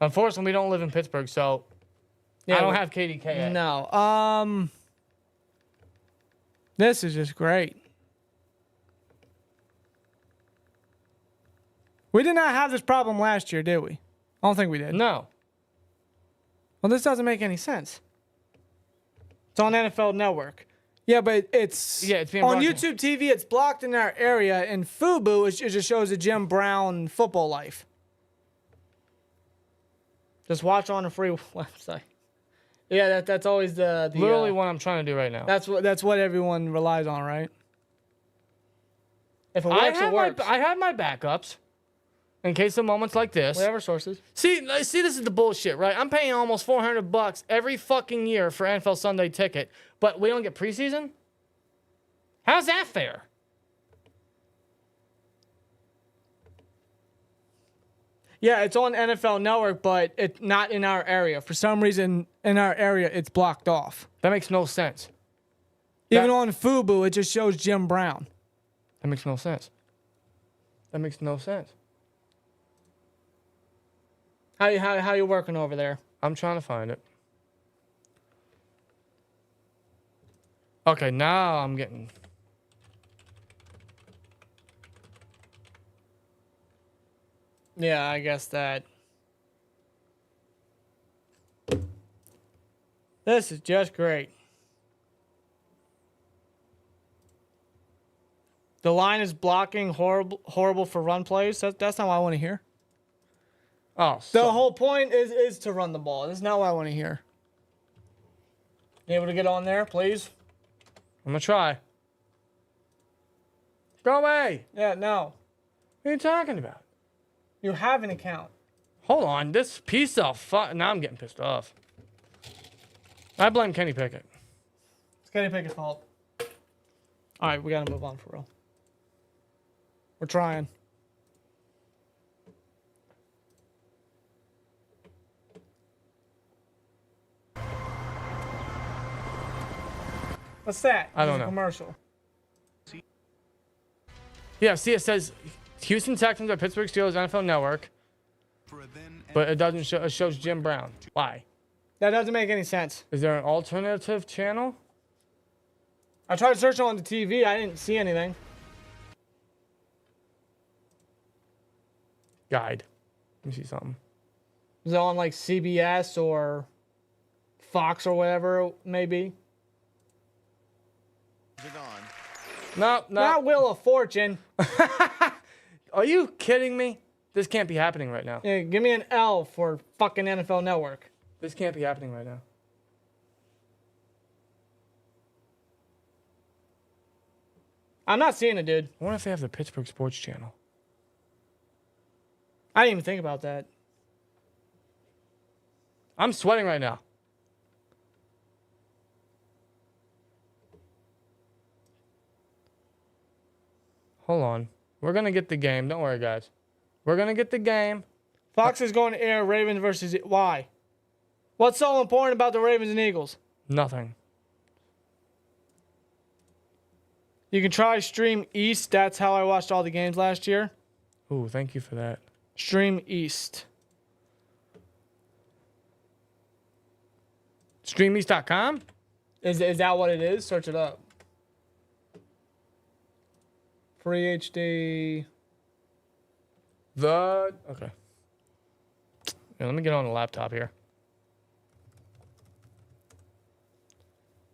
S3: Unfortunately, we don't live in Pittsburgh, so I don't have KDKA.
S5: No. This is just great. We did not have this problem last year, did we? I don't think we did.
S3: No.
S5: Well, this doesn't make any sense. It's on NFL Network. Yeah, but it's
S3: being
S5: on
S3: broadcast.
S5: YouTube TV. It's blocked in our area. In Fubu, it just shows a Jim Brown football life. Just watch on a free website. Yeah, that's always the
S3: Literally what I'm trying to do right now.
S5: That's what everyone relies on, right? If it works, it works.
S3: I have my backups in case of moments like this.
S5: We have our sources.
S3: See, this is the bullshit, right? I'm paying almost $400 every fucking year for NFL Sunday ticket, but we don't get preseason? How's that fair?
S5: Yeah, it's on NFL Network, but it's not in our area. For some reason, in our area, it's blocked off.
S3: That makes no sense.
S5: Even on Fubu, it just shows Jim Brown.
S3: That makes no sense. That makes no sense.
S5: How you working over there?
S3: I'm trying to find it. Okay, now I'm getting...
S5: Yeah, I guess that. This is just great. The line is blocking horrible for run plays. That's not what I want to hear.
S3: Oh,
S5: The whole point is to run the ball. That's not what I want to hear. You able to get on there, please?
S3: I'm going to try. Go away.
S5: Yeah, no.
S3: What are you talking about?
S5: You have an account.
S3: Hold on. This piece of fuck. Now I'm getting pissed off. I blame Kenny Pickett.
S5: It's Kenny Pickett's fault. All right, we got to move on for real. We're trying. What's that?
S3: I don't
S5: It's a
S3: know.
S5: Commercial.
S3: Yeah, see, it says Houston Texans at Pittsburgh Steelers NFL Network, but it doesn't show. It shows Jim Brown. Why?
S5: That doesn't make any sense.
S3: Is there an alternative channel?
S5: I tried searching on the TV. I didn't see anything.
S3: Guide. Let me see something.
S5: Is it on like CBS or Fox or whatever it may be?
S3: No, no.
S5: Not Wheel of Fortune.
S3: Are you kidding me? This can't be happening right now.
S5: Yeah, give me an L for fucking NFL Network.
S3: This can't be happening right now.
S5: I'm not seeing it, dude.
S3: I wonder if they have the Pittsburgh Sports Channel.
S5: I didn't even think about that.
S3: I'm sweating right now. Hold on. We're going to get the game. Don't worry, guys. We're going to get the game.
S5: Fox is going to air Ravens versus... Why? What's so important about the Ravens and Eagles?
S3: Nothing.
S5: You can try Stream East. That's how I watched all the games last year.
S3: Ooh, thank you for that.
S5: Stream East.
S3: StreamEast.com?
S5: Is that what it is? Search it up. Free HD.
S3: Okay. Yeah, let me get on the laptop here.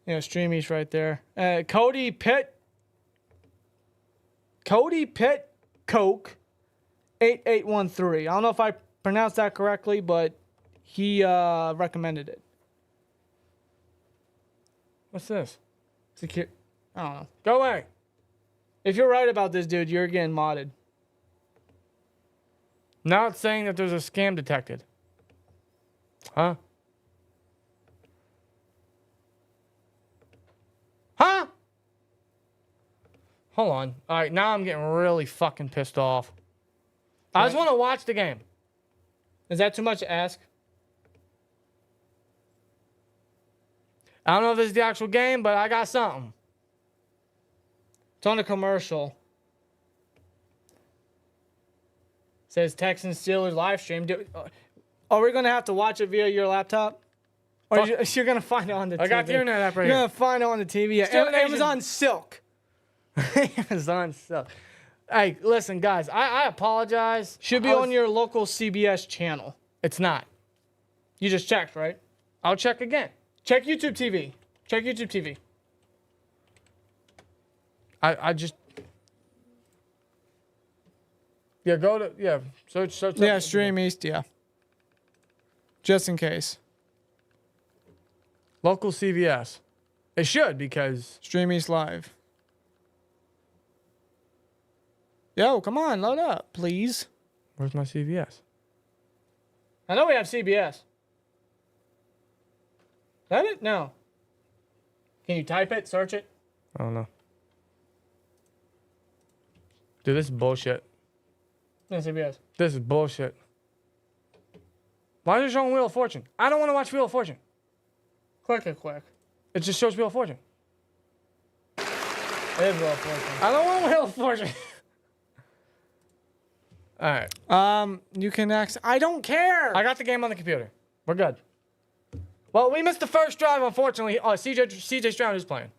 S5: Yeah, Stream East right there. Cody Pitt Coke 8813. I don't know if I pronounced that correctly, but he recommended it.
S3: What's this?
S5: Secure. I don't know.
S3: Go away.
S5: If you're right about this, dude, you're getting modded.
S3: Now it's saying that there's a scam detected. Huh? Huh?
S5: Hold on. All right, now I'm getting really fucking pissed off. I just want to watch the game.
S3: Is that too much to ask?
S5: I don't know if this is the actual game, but I got something.
S3: It's on a commercial. Says Texans Steelers live stream. Are we gonna have to watch it via your laptop? Or you're gonna find it on the TV?
S5: I got the internet app right
S3: You're
S5: here.
S3: gonna find it on the TV.
S5: Steel Nation.
S3: Amazon Silk.
S5: Amazon stuff. Hey, listen, guys. I apologize.
S3: Should be on your local CBS channel.
S5: It's not.
S3: You just checked, right?
S5: I'll check again.
S3: Check YouTube TV. Check YouTube TV.
S5: I just. Yeah, go to search.
S3: Yeah, Stream East. Yeah. Just in case.
S5: Local CVS. It should because
S3: Stream East Live. Yo, come on, load up, please.
S5: where's my CVS?
S3: I know we have CBS. That it? No. Can you type it? Search it?
S5: I don't know. Dude, this is bullshit.
S3: No, CBS.
S5: This is bullshit. Why is it showing Wheel of Fortune? I don't want to watch Wheel of Fortune.
S3: Click it quick.
S5: It just shows Wheel of Fortune.
S3: It is Wheel of Fortune.
S5: I don't want Wheel of Fortune. All right.
S3: You can access. I don't care.
S5: I got the game on the computer. We're good. Well, we missed the first drive, unfortunately. Oh, CJ Stroud is playing.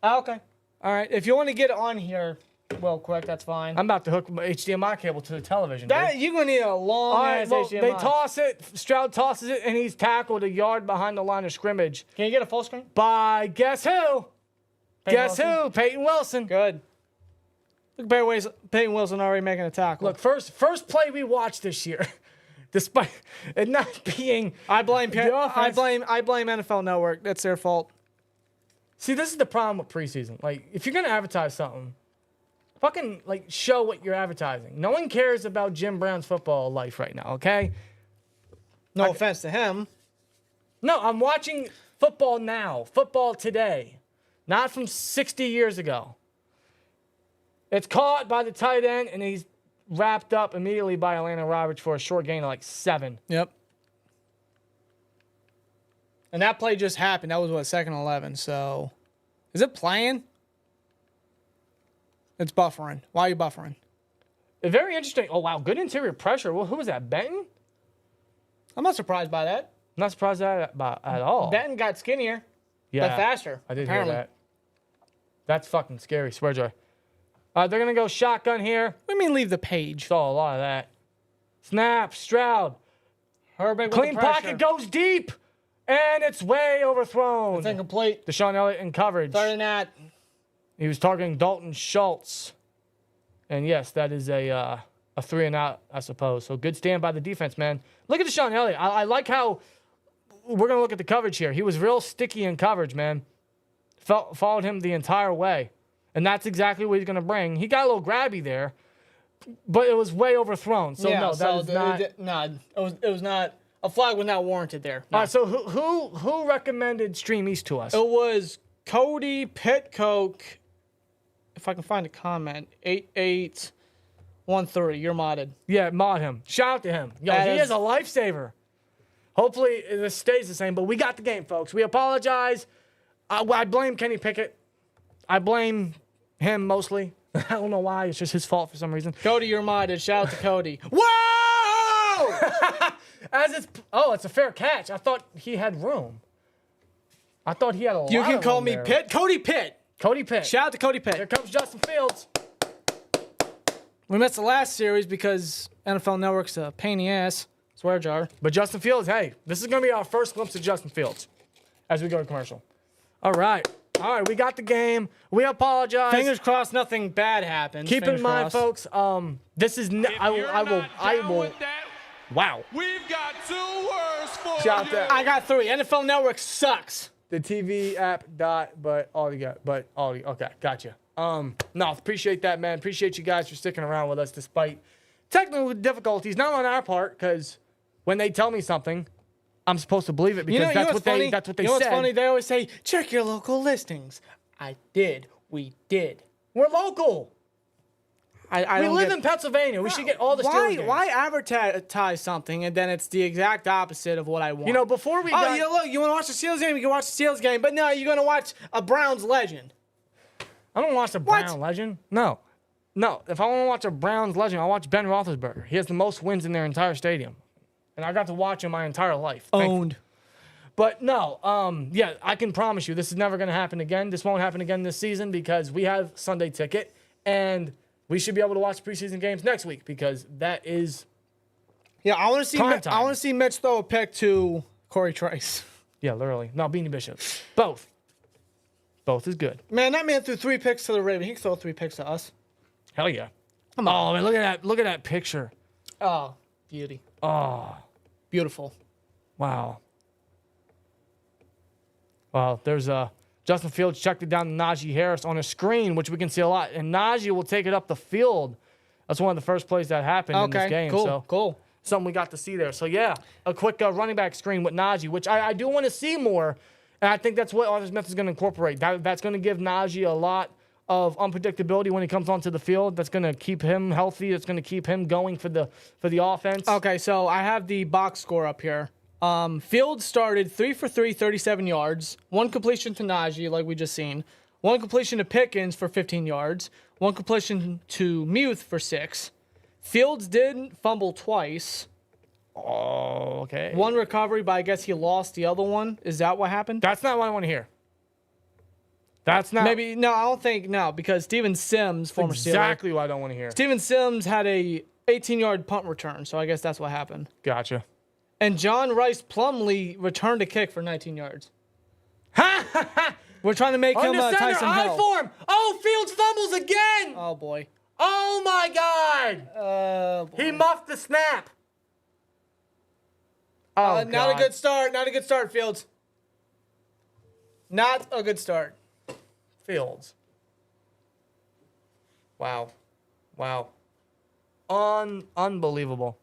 S3: Okay. All right. If you want to get on here real quick, that's fine.
S5: I'm about to hook my HDMI cable to the television.
S3: That you're gonna need a long
S5: All right,
S3: ass
S5: well,
S3: HDMI.
S5: they toss it. Stroud tosses it, and he's tackled a yard behind the line of scrimmage
S3: Can you get a full screen?
S5: by guess who? Guess who? Peyton Wilson.
S3: Good. Look, Peyton Wilson already making a tackle.
S5: Look, first play we watched this year, despite it not being.
S3: I blame
S5: the offense.
S3: I blame NFL Network. That's their fault.
S5: See, this is the problem with preseason. Like, if you're gonna advertise something, fucking show what you're advertising. No one cares about Jim Brown's football life right now. Okay.
S3: No offense to him.
S5: No, I'm watching football now. Football today, not from 60 years ago. It's caught by the tight end, and he's wrapped up immediately by Atlanta Roberts for a short gain of 7.
S3: Yep. And that play just happened. That was what, 2nd and 11. So, is it playing? It's buffering. Why are you buffering?
S5: Very interesting. Oh, wow. Good interior pressure. Well, who was that? Benton?
S3: I'm not surprised by that.
S5: Not surprised at all.
S3: Benton got skinnier, but faster.
S5: I did
S3: apparently.
S5: hear that. That's fucking scary. Swear joy. They're going to go shotgun here.
S3: What do you mean leave the page?
S5: Saw a lot of that. Snap. Stroud.
S3: Herbig with
S5: Clean
S3: the pressure.
S5: pocket. Goes deep. And it's way overthrown.
S3: It's incomplete.
S5: Deshaun Elliott in coverage.
S3: Third and that.
S5: He was targeting Dalton Schultz. And yes, that is a 3 and out, I suppose. So good stand by the defense, man. Look at Deshaun Elliott. I like how we're going to look at the coverage here. He was real sticky in coverage, man. Followed him the entire way. And that's exactly what he's going to bring. He got a little grabby there, but it was way overthrown. So, no, that is not.
S3: It was not. A flag was not warranted there. No.
S5: All right, so who recommended Stream East to us?
S3: It was Cody Pitcock. If I can find a comment, 8813. You're modded.
S5: Yeah, mod him. Shout out to him. Yo, he is a lifesaver. Hopefully this stays the same, but we got the game, folks. We apologize. I blame Kenny Pickett. I blame him mostly. I don't know why. It's just his fault for some reason.
S3: Cody, you're modded. Shout out to Cody.
S5: Whoa! It's a fair catch. I thought he had room. I thought he had a lot.
S3: You can call
S5: room
S3: me
S5: there.
S3: Pitt. Cody Pitt.
S5: Cody Pitt.
S3: Shout out to Cody Pitt.
S5: Here comes Justin Fields.
S3: We missed the last series because NFL Network's a pain in the ass. Swear jar.
S5: But Justin Fields, hey, this is going to be our first glimpse of Justin Fields as we go to commercial. All right, we got the game. We apologize.
S3: Fingers crossed nothing bad happens.
S5: Keep in mind,
S3: folks.
S5: this is I will. Wow.
S6: We've got 2 words for
S5: Shout
S6: you.
S5: out.
S3: I got 3. NFL Network sucks.
S5: The TV app okay, gotcha. No, appreciate that, man. Appreciate you guys for sticking around with us despite technical difficulties, not on our part, because when they tell me something, I'm supposed to believe it because that's what they said.
S3: You know what's funny? They always say, check your local listings. I did. We did.
S5: We're local.
S3: I
S5: We
S3: don't
S5: live
S3: get-
S5: in Pennsylvania. We should get all the Steelers games.
S3: Why advertise something and then it's the exact opposite of what I want?
S5: You know, before we
S3: oh,
S5: got...
S3: look, you want to watch the Steelers game? You can watch the Steelers game, but no, you're going to watch a Browns legend.
S5: I don't watch the Brown legend. No. No. If I want to watch a Browns legend, I'll watch Ben Roethlisberger. He has the most wins in their entire stadium. And I got to watch him my entire life.
S3: Owned.
S5: But no, yeah, I can promise you this is never going to happen again. This won't happen again this season because we have Sunday ticket. And we should be able to watch preseason games next week because that is...
S3: Yeah, I want to see.
S5: Prime time.
S3: I want to see Mitch throw a pick to Corey Trice.
S5: Yeah, literally. No, Beanie Bishop. Both. Both is good.
S3: Man, that man threw 3 picks to the Ravens. He can throw 3 picks to us.
S5: Hell yeah. Come on. Oh, man, look at that. Look at that picture.
S3: Oh, beauty.
S5: Oh,
S3: Beautiful.
S5: wow. Well, there's Justin Fields checked it down to Najee Harris on a screen, which we can see a lot. And Najee will take it up the field. That's one of the first plays that happened in this game.
S3: Cool.
S5: So
S3: Cool.
S5: something we got to see there. So, yeah, a quick running back screen with Najee, which I do want to see more. And I think that's what Arthur Smith is going to incorporate. That's going to give Najee a lot of unpredictability when he comes onto the field. That's going to keep him healthy. It's going to keep him going for the offense.
S3: Okay, so I have the box score up here. Fields started 3 for 3, 37 yards. 1 completion to Najee, like we just seen. 1 completion to Pickens for 15 yards. 1 completion to Muth for 6. Fields did fumble twice.
S5: Oh, okay.
S3: 1 recovery, but I guess he lost the other one. Is that what happened?
S5: That's not what I want to hear. That's not
S3: Maybe no. I don't think no because Steven Sims, former
S5: exactly what I don't want to hear.
S3: Steven Sims had a 18-yard punt return, so I guess that's what happened.
S5: Gotcha.
S3: And John Rice Plumlee returned a kick for 19 yards. We're trying to make him
S5: Under center,
S3: Tyson
S5: eye
S3: Hill.
S5: form. Oh, Fields fumbles again.
S3: Oh boy.
S5: Oh my God. He muffed the snap. Oh,
S3: not a good start. Not a good start, Fields. Not a good start.
S5: Fields. Wow. Wow. Unbelievable.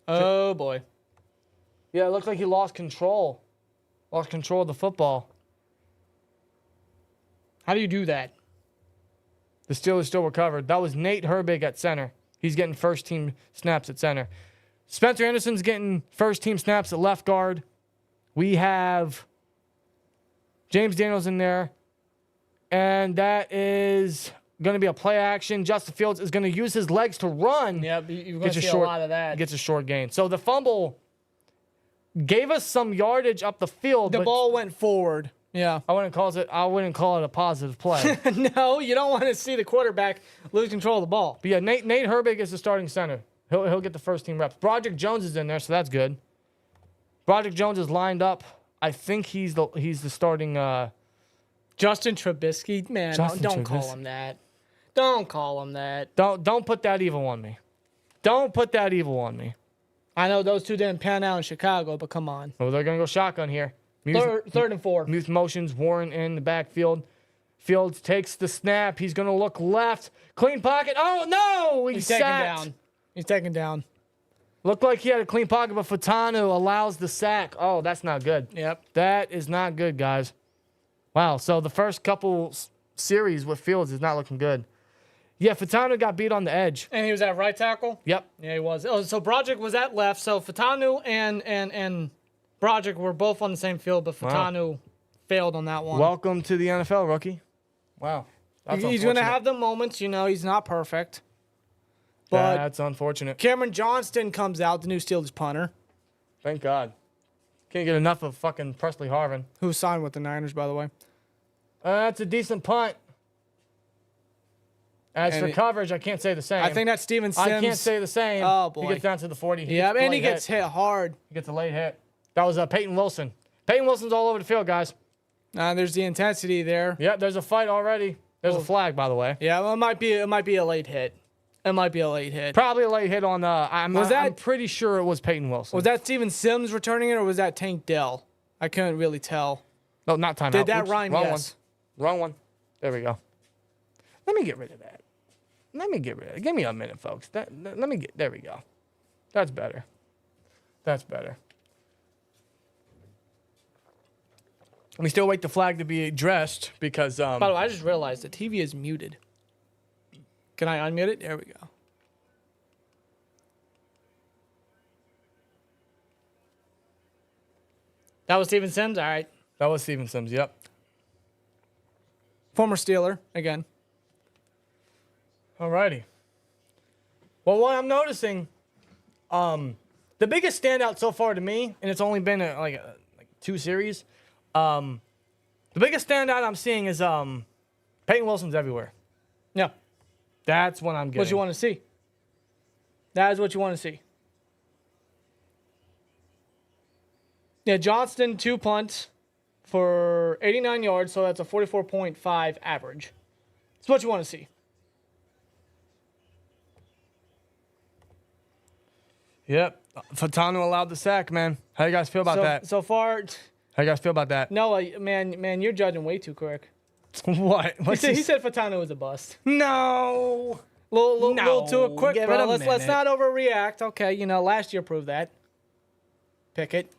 S3: Oh boy.
S5: Yeah, it looks like he lost control. Lost control of the football.
S3: How do you do that?
S5: The Steelers still recovered. That was Nate Herbig at center. He's getting first-team snaps at center. Spencer Anderson's getting first-team snaps at left guard. We have James Daniels in there. And that is going to be a play action. Justin Fields is going to use his legs to run.
S3: Yeah, you're going to see a lot of that.
S5: Gets a short gain. So the fumble gave us some yardage up the field.
S3: The ball went forward. Yeah.
S5: I wouldn't call it a positive play.
S3: No, you don't want to see the quarterback lose control of the ball.
S5: But yeah, Nate Herbig is the starting center. He'll get the first team reps. Broderick Jones is in there, so that's good. Broderick Jones is lined up. I think he's the starting.
S3: Justin Trubisky, man, don't call him that. Don't call him that.
S5: Don't put that evil on me. Don't put that evil on me.
S3: I know those two didn't pan out in Chicago, but come on.
S5: Oh, they're gonna go shotgun here.
S3: Third and 4.
S5: Muth motions Warren in the backfield. Fields takes the snap. He's gonna look left. Clean pocket. Oh no!
S3: He's taken down. He's taken down.
S5: Looked like he had a clean pocket, but Fatanu allows the sack. Oh, that's not good.
S3: Yep.
S5: That is not good, guys. Wow, so the first couple series with Fields is not looking good. Yeah, Fatanu got beat on the edge.
S3: And he was at right tackle?
S5: Yep.
S3: Yeah, he was. Oh, so Broderick was at left. So Fatanu and Broderick were both on the same field, but Fatanu failed on that one.
S5: Welcome to the NFL, rookie. Wow.
S3: He's going to have the moments. You know, he's not perfect. But
S5: that's unfortunate.
S3: Cameron Johnston comes out, the new Steelers punter.
S5: Thank God. Can't get enough of fucking Presley Harvin.
S3: Who signed with the Niners, by the way.
S5: That's a decent punt. As for coverage, I can't say the same.
S3: I think that's Steven Sims.
S5: I can't say the same.
S3: Oh, boy.
S5: He gets down to the 40.
S3: Yeah, and he gets hit hard.
S5: He gets a late hit. That was Peyton Wilson. Peyton Wilson's all over the field, guys.
S3: There's the intensity there.
S5: Yeah, there's a fight already. There's a flag, by the way.
S3: Yeah, well, it might be a late hit. It might be a late hit.
S5: Probably a late hit on. I'm pretty sure it was Peyton Wilson.
S3: Was that Steven Sims returning it, or was that Tank Dell? I couldn't really tell.
S5: No, not timeout.
S3: Did that rhyme? Yes.
S5: Wrong one. There we go. Let me get rid of that. Give me a minute, folks. There we go. That's better. That's better. We still wait the flag to be addressed because.
S3: By the way, I just realized the TV is muted.
S5: Can I unmute it? There we go. That was Steven Sims? All right.
S3: That was Steven Sims, yep.
S5: Former Steeler, again.
S3: Alrighty. Well, what I'm noticing, the biggest standout so far to me, and it's only been like 2 series, the biggest standout I'm seeing is Peyton Wilson's everywhere.
S5: Yeah.
S3: That's what I'm getting.
S5: What you want to see. That is what you want to see. Yeah, Johnston, 2 punts for 89 yards, so that's a 44.5 average. That's what you want to see.
S3: Yep. Fatano allowed the sack, man. How you guys feel about that?
S5: So far,
S3: How you guys feel about that?
S5: no, man, you're judging way too quick.
S3: What?
S5: He said Fatano was a bust.
S3: No.
S5: Little too quick,
S3: Give
S5: bro.
S3: it a
S5: Let's
S3: minute.
S5: not overreact. Okay, last year proved that. Pickett.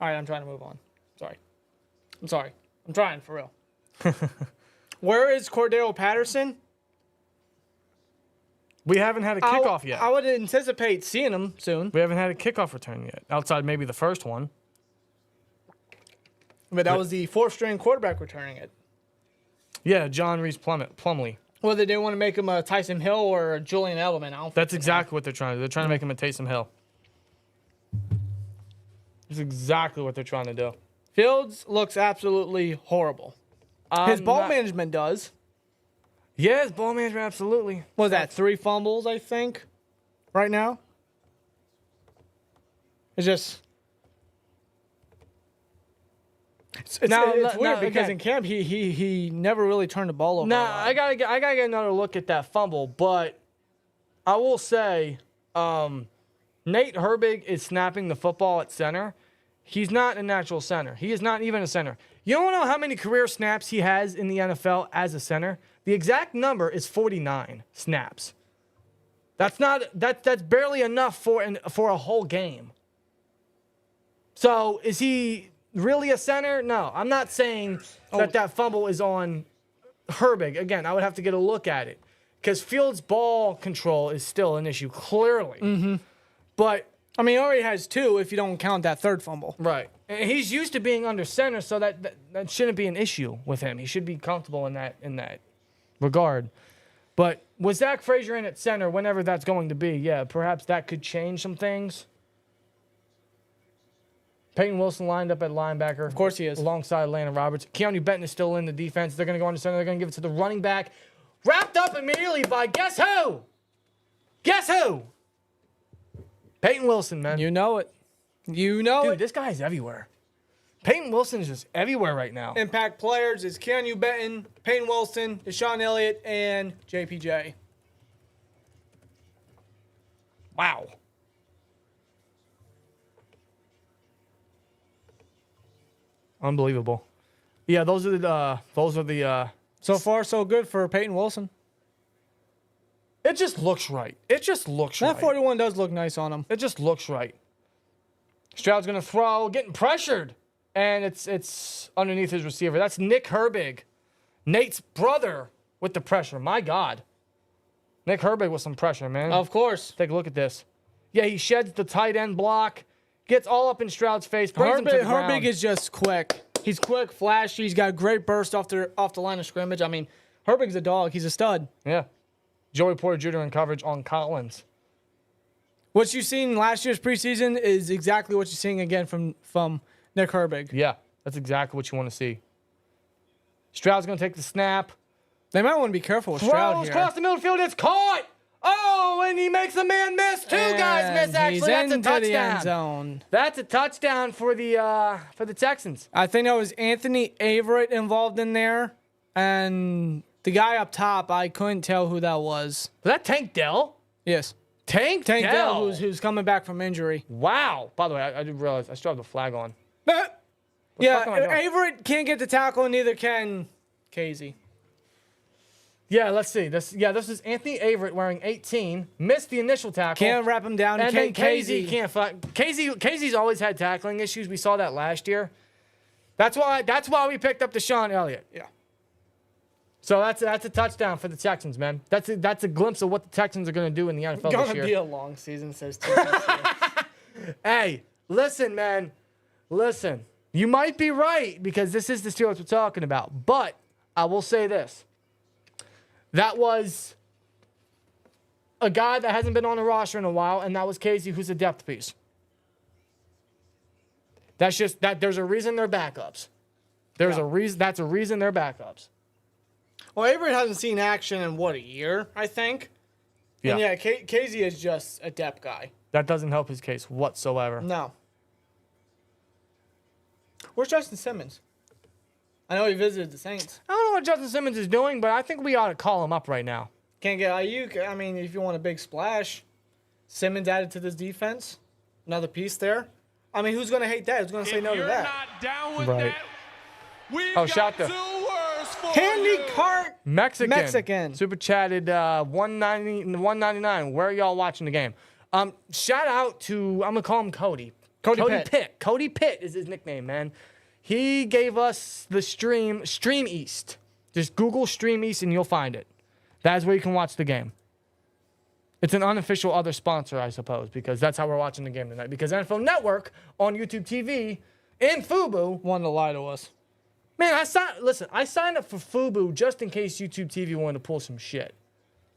S5: All right, I'm trying to move on. I'm sorry. I'm trying, for real. Where is Cordero Patterson?
S3: We haven't had a kickoff yet.
S5: I would anticipate seeing him soon.
S3: We haven't had a kickoff return yet, outside maybe the first one.
S5: But that was the 4th-string quarterback returning it.
S3: Yeah, John Reese Plumlee.
S5: Whether they want to make him a Tyson Hill or a Julian Edelman, I don't
S3: That's exactly what they're trying to do. They're trying to make him a Taysom Hill. That's exactly what they're trying to do.
S5: Fields looks absolutely horrible. His ball management does.
S3: Yeah, his ball management, absolutely.
S5: What was that, 3 fumbles, I think, right now? It's just... It's weird because in camp he never really turned the ball over.
S3: Nah, I gotta get another look at that fumble, but I will say, Nate Herbig is snapping the football at center. He's not a natural center. He is not even a center. You don't know how many career snaps he has in the NFL as a center? The exact number is 49 snaps. That's barely enough for a whole game. So is he really a center? No, I'm not saying that fumble is on Herbig. Again, I would have to get a look at it because Fields' ball control is still an issue, clearly. Mm-hmm. But
S5: I mean, he already has 2 if you don't count that 3rd fumble.
S3: right, and he's used to being under center, so that shouldn't be an issue with him. He should be comfortable in that regard. But with Zach Frazier in at center, whenever that's going to be, yeah, perhaps that could change some things. Peyton Wilson lined up at linebacker.
S5: Of course he is.
S3: Alongside Landon Roberts. Keanu Benton is still in the defense. They're going to go into center. They're going to give it to the running back. Wrapped up immediately by guess who? Guess who? Peyton Wilson, man.
S5: You know it. You know
S3: Dude,
S5: it.
S3: this guy's everywhere. Peyton Wilson is just everywhere right now.
S5: Impact players is Keanu Benton, Peyton Wilson, Deshaun Elliott, and JPJ.
S3: Wow. Unbelievable. Yeah, those are the
S5: So far, so good for Peyton Wilson.
S3: it just looks right. It just looks right.
S5: That 41 does look nice on him.
S3: It just looks right. Stroud's gonna throw, getting pressured, and it's underneath his receiver. That's Nick Herbig, Nate's brother, with the pressure. My God, Nick Herbig with some pressure, man.
S5: Of course.
S3: Take a look at this. Yeah, he sheds the tight end block, gets all up in Stroud's face, brings him to the ground.
S5: Herbig is just quick. He's quick, flashy. He's got a great burst off the line of scrimmage. I mean, Herbig's a dog. He's a stud.
S3: Yeah. Joey Porter Jr. in coverage on Collins.
S5: What you've seen last year's preseason is exactly what you're seeing again from Nick Herbig.
S3: Yeah, that's exactly what you want to see. Stroud's going to take the snap.
S5: They might want to be careful with Stroud
S3: Throws
S5: here.
S3: across the middle of the field. It's caught. Oh, and he makes a man miss. Two guys miss, actually.
S5: He's
S3: That's a
S5: into the end
S3: touchdown.
S5: zone.
S3: That's a touchdown for the Texans.
S5: I think that was Anthony Averett involved in there. And the guy up top, I couldn't tell who that was.
S3: Was that Tank Dell?
S5: Yes.
S3: Tank
S5: Dell, who's coming back from injury.
S3: Wow. By the way, I didn't realize I still have the flag on.
S5: Yeah,
S3: fuck am I doing?
S5: Averett can't get the tackle, and neither can Casey.
S3: Yeah, let's see. This is Anthony Averett wearing 18. Missed the initial tackle.
S5: Can't wrap him down.
S3: And then Casey
S5: Casey
S3: can't find. Casey's always had tackling issues. We saw that last year. That's why we picked up Deshaun Elliott.
S5: Yeah. So that's a touchdown for the Texans, man. That's a glimpse of what the Texans are going to do in the NFL this year.
S3: Gonna be a long season, says TPC.
S5: Hey, listen, man. Listen. You might be right because this is the Steelers we're talking about. But I will say this. That was a guy that hasn't been on the roster in a while, and that was Casey, who's a depth piece. That's just that. There's a reason they're backups. There's a reason. That's a reason they're backups.
S3: Well, Avery hasn't seen action in, what, a year, I think?
S5: Yeah.
S3: And yeah, Casey is just a depth guy.
S5: That doesn't help his case whatsoever.
S3: No. Where's Justin Simmons? I know he visited the Saints.
S5: I don't know what Justin Simmons is doing, but I think we ought to call him up right now.
S3: Can't get Ayuk. I mean, if you want a big splash, Simmons added to this defense. Another piece there. I mean, who's going to hate that? Who's going to say no to that?
S6: Not down with
S5: Right.
S6: that, we've
S5: Oh,
S6: got
S5: shout
S6: two
S5: out to
S6: words for
S3: Candy
S6: you.
S3: Cart
S5: Mexican. Super chatted $1.99. Where are y'all watching the game? Shout out to, I'm going to call him Cody.
S3: Cody Pitt.
S5: Cody Pitt is his nickname, man. He gave us the Stream East. Just Google Stream East and you'll find it. That's where you can watch the game. It's an unofficial other sponsor, I suppose, because that's how we're watching the game tonight. Because NFL Network on YouTube TV in FUBU
S3: wanted to lie to us.
S5: Man, I signed up for FUBU just in case YouTube TV wanted to pull some shit.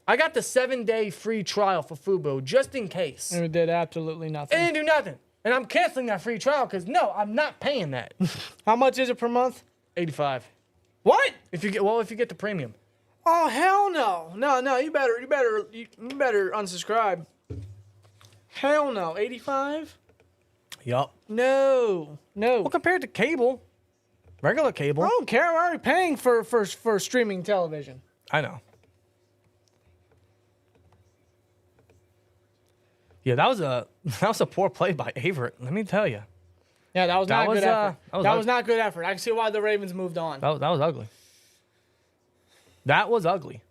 S5: I got the 7-day free trial for FUBU just in case.
S3: And it did absolutely nothing.
S5: It didn't do nothing. And I'm canceling that free trial because, no, I'm not paying that.
S3: How much is it per month?
S5: $85.
S3: What?
S5: If you get the premium.
S3: Oh, hell no. No, you better unsubscribe. Hell no. 85?
S5: Yup.
S3: No.
S5: Well, compared to cable, regular cable.
S3: I don't care. I'm already paying for streaming television.
S5: I know. Yeah, that was a poor play by Averett. Let me tell you.
S3: Yeah, that was not good effort.
S5: that
S3: was not good effort. I can see why the Ravens moved on.
S5: That was ugly. That was ugly.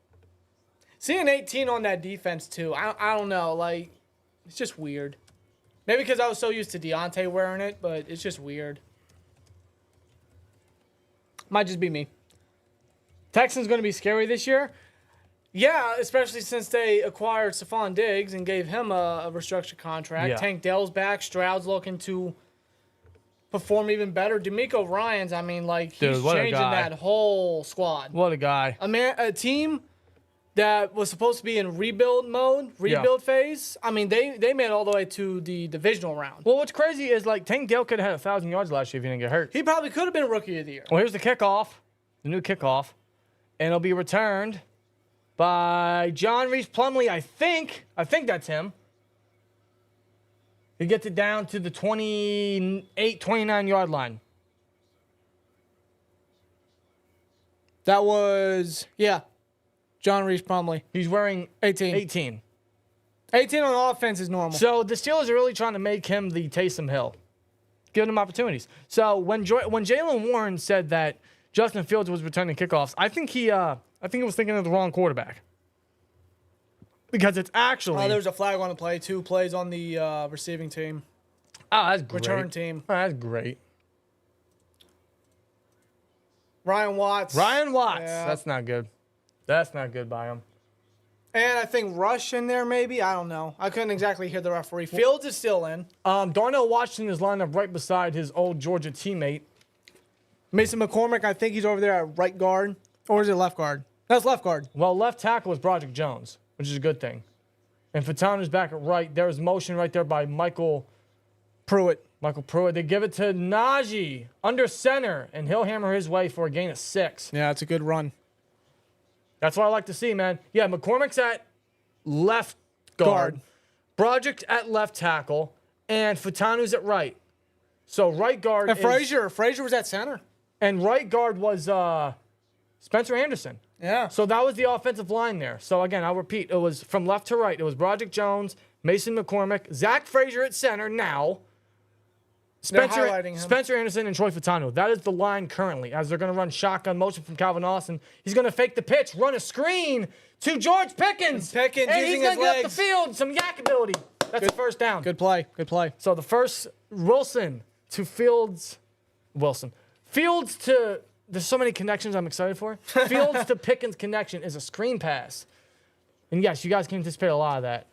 S3: Seeing 18 on that defense, too, I don't know. Like, it's just weird. Maybe because I was so used to Deontay wearing it, but it's just weird. Might just be me. Texans going to be scary this year? Yeah, especially since they acquired Stephon Diggs and gave him a restructured contract.
S5: Yeah.
S3: Tank Dell's back. Stroud's looking to perform even better. D'Amico Ryans, I mean, like, he's changing that whole squad.
S5: What a guy.
S3: A team that was supposed to be in rebuild phase. I mean, they made it all the way to the divisional round.
S5: Well, what's crazy is, like, Tank Dell could have had 1,000 yards last year if he didn't get hurt.
S3: He probably could have been Rookie of the Year.
S5: Well, here's the kickoff, the new kickoff, and it'll be returned by John Reese Plumlee, I think. I think that's him. He gets it down to the 28, 29-yard line.
S3: That was, John Reese Plumlee.
S5: He's wearing
S3: 18.
S5: 18.
S3: 18 on offense is normal.
S5: So the Steelers are really trying to make him the Taysom Hill, giving him opportunities. So when Jalen Warren said that Justin Fields was returning kickoffs, I think he was thinking of the wrong quarterback. Because it's actually...
S3: there was a flag on the play. 2 plays on the receiving team.
S5: Oh, that's great.
S3: Return team.
S5: Oh, that's great.
S3: Ryan Watts.
S5: Yeah. That's not good. That's not good by him.
S3: And I think Rush in there maybe. I don't know. I couldn't exactly hear the referee. Fields is still in.
S5: Darnell Washington is lined up right beside his old Georgia teammate.
S3: Mason McCormick, I think he's over there at right guard. Or is it left guard? That's left guard.
S5: Well, left tackle is Broderick Jones, which is a good thing. And Fatanu's back at right. There's motion right there by Michael Pruitt. They give it to Najee under center, and he'll hammer his way for a gain of 6.
S3: Yeah, it's a good run.
S5: That's what I like to see, man. Yeah, McCormick's at left guard. Broderick at left tackle, and Fatanu's at right. So right guard
S3: and Frazier was at center.
S5: And right guard was Spencer Anderson.
S3: Yeah.
S5: So that was the offensive line there. So again, I'll repeat. It was from left to right. It was Broderick Jones, Mason McCormick, Zach Frazier at center now. Spencer Anderson and Troy Fatanu. That is the line currently, as they're going to run shotgun motion from Calvin Austin. He's going to fake the pitch, run a screen to George Pickens.
S3: And
S5: he's going to get up the field. Some yak ability. That's a first down.
S3: Good play. So
S5: the first Fields to there's so many connections I'm excited for. Fields to Pickens connection is a screen pass. And yes, you guys can anticipate a lot of that.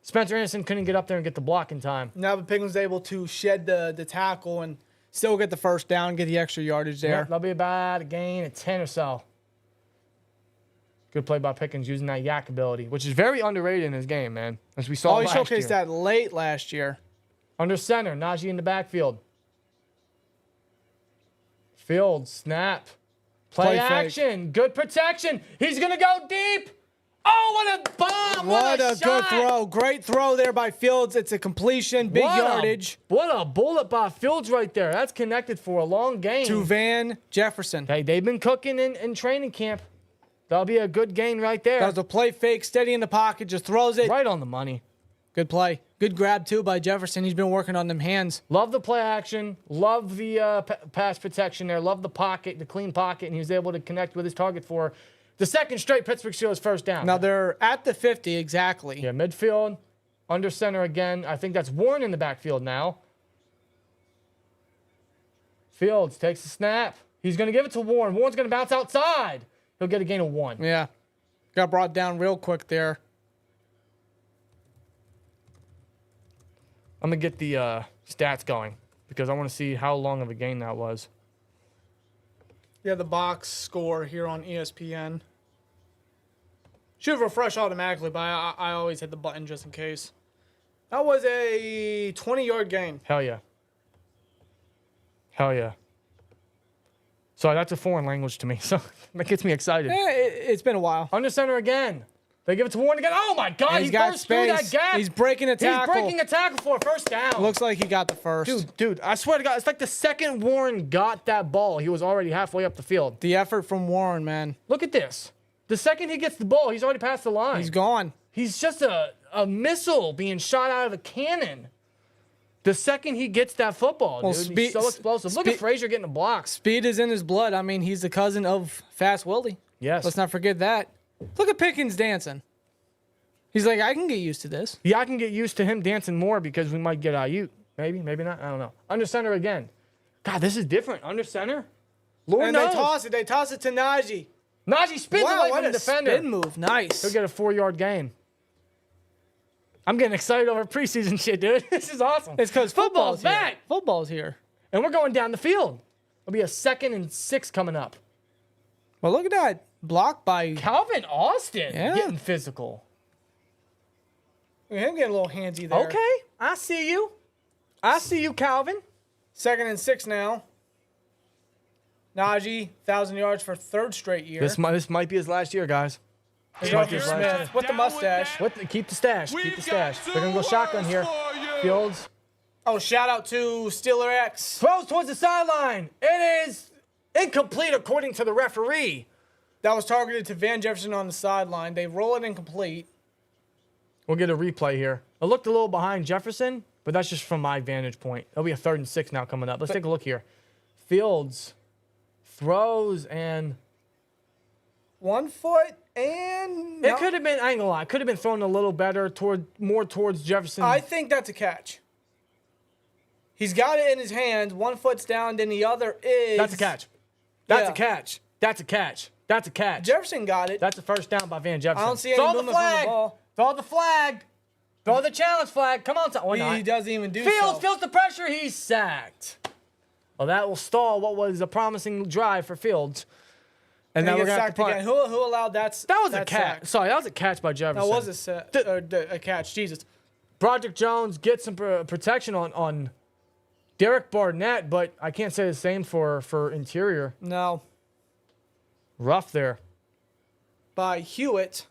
S5: Spencer Anderson couldn't get up there and get the block in time.
S3: Now, but Pickens was able to shed the tackle and still get the first down, get the extra yardage there.
S5: Yeah, that'll be about a gain of 10 or so. Good play by Pickens using that yak ability, which is very underrated in his game, man. As we saw last year.
S3: He showcased that late last year.
S5: Under center, Najee in the backfield. Field, snap. Play action. Fake. Good protection. He's going to go deep. Oh, what a bomb.
S3: What a
S5: shot.
S3: good throw. Great throw there by Fields. It's a completion. Big yardage.
S5: What a bullet by Fields right there. That's connected for a long game.
S3: To Van Jefferson.
S5: Hey, they've been cooking in training camp. That'll be a good gain right there.
S3: Does a play fake, steady in the pocket, just throws it.
S5: Right on the money.
S3: Good play. Good grab, too, by Jefferson. He's been working on them hands.
S5: Love the play action. Love the pass protection there. Love the pocket, the clean pocket, and he was able to connect with his target for the second straight Pittsburgh Steelers first down.
S3: Now they're at the 50 exactly.
S5: Yeah, midfield, under center again. I think that's Warren in the backfield now. Fields takes the snap. He's going to give it to Warren. Warren's going to bounce outside. He'll get a gain of 1.
S3: Yeah. Got brought down real quick there.
S5: I'm going to get the stats going because I want to see how long of a gain that was.
S3: Yeah, the box score here on ESPN. Should refresh automatically, but I always hit the button just in case. That was a 20-yard gain.
S5: Hell yeah. Hell yeah. Sorry, that's a foreign language to me, so that gets me excited.
S3: Yeah, it's been a while.
S5: Under center again. They give it to Warren again. Oh, my God. He burst through that gap.
S3: He's breaking a tackle.
S5: He's breaking a tackle for a first down.
S3: Looks like he got the first.
S5: Dude, I swear to God, it's like the second Warren got that ball, he was already halfway up the field.
S3: The effort from Warren, man.
S5: Look at this. The second he gets the ball, he's already past the line.
S3: He's gone.
S5: He's just a missile being shot out of a cannon. The second he gets that football, dude, he's so explosive. Look at Frazier getting the blocks.
S3: Speed is in his blood. I mean, he's the cousin of Fast Willie.
S5: Yes.
S3: Let's not forget that. Look at Pickens dancing. He's like, I can get used to this.
S5: Yeah, I can get used to him dancing more because we might get Ayuk. Maybe, maybe not. I don't know. Under center again. God, this is different. Under center. Lord knows.
S3: They toss it. They toss it to Najee.
S5: Najee spins away from the defender.
S3: Spin move. Nice.
S5: He'll get a 4-yard gain. I'm getting excited over preseason shit, dude. This is awesome.
S3: It's because football's
S5: back.
S3: Here. Football's here.
S5: And we're going down the field. It'll be a 2nd and 6 coming up.
S3: Well, look at that block by
S5: Calvin Austin getting physical.
S3: Look at him getting a little handsy there.
S5: Okay, I see you. I see you, Calvin.
S3: 2nd and 6 now. Najee, 1,000 yards for 3rd straight year.
S5: This might be his last year, guys.
S3: Smith with the mustache.
S5: Keep the stash. Keep the stash. They're going to go shotgun here. Fields.
S3: Oh, shout out to Steeler X.
S5: Throws towards the sideline. It is incomplete according to the referee.
S3: That was targeted to Van Jefferson on the sideline. They roll it incomplete.
S5: We'll get a replay here. I looked a little behind Jefferson, but that's just from my vantage point. It'll be a 3rd and 6 now coming up. Let's take a look here. Fields throws and
S3: 1 foot and
S5: it could have been. I ain't gonna lie. It could have been thrown a little better more towards Jefferson.
S3: I think that's a catch. He's got it in his hand. 1 foot's down, then the other is.
S5: That's a catch. That's a catch. That's a catch. That's a catch.
S3: Jefferson got it.
S5: That's a first down by Van Jefferson.
S3: I don't see any movement from the ball.
S5: Throw the flag. Throw the challenge flag. Come on,
S3: He doesn't even do
S5: Fields
S3: so.
S5: feels the pressure. He's sacked. Well, that will stall what was a promising drive for Fields. And then we're going to have to punt.
S3: Again. Who allowed that?
S5: That was a catch. Sorry, that was a catch by Jefferson.
S3: That was a catch. Jesus.
S5: Broderick Jones gets some protection on Derek Barnett, but I can't say the same for interior.
S3: No.
S5: Rough there.
S3: By Hewitt,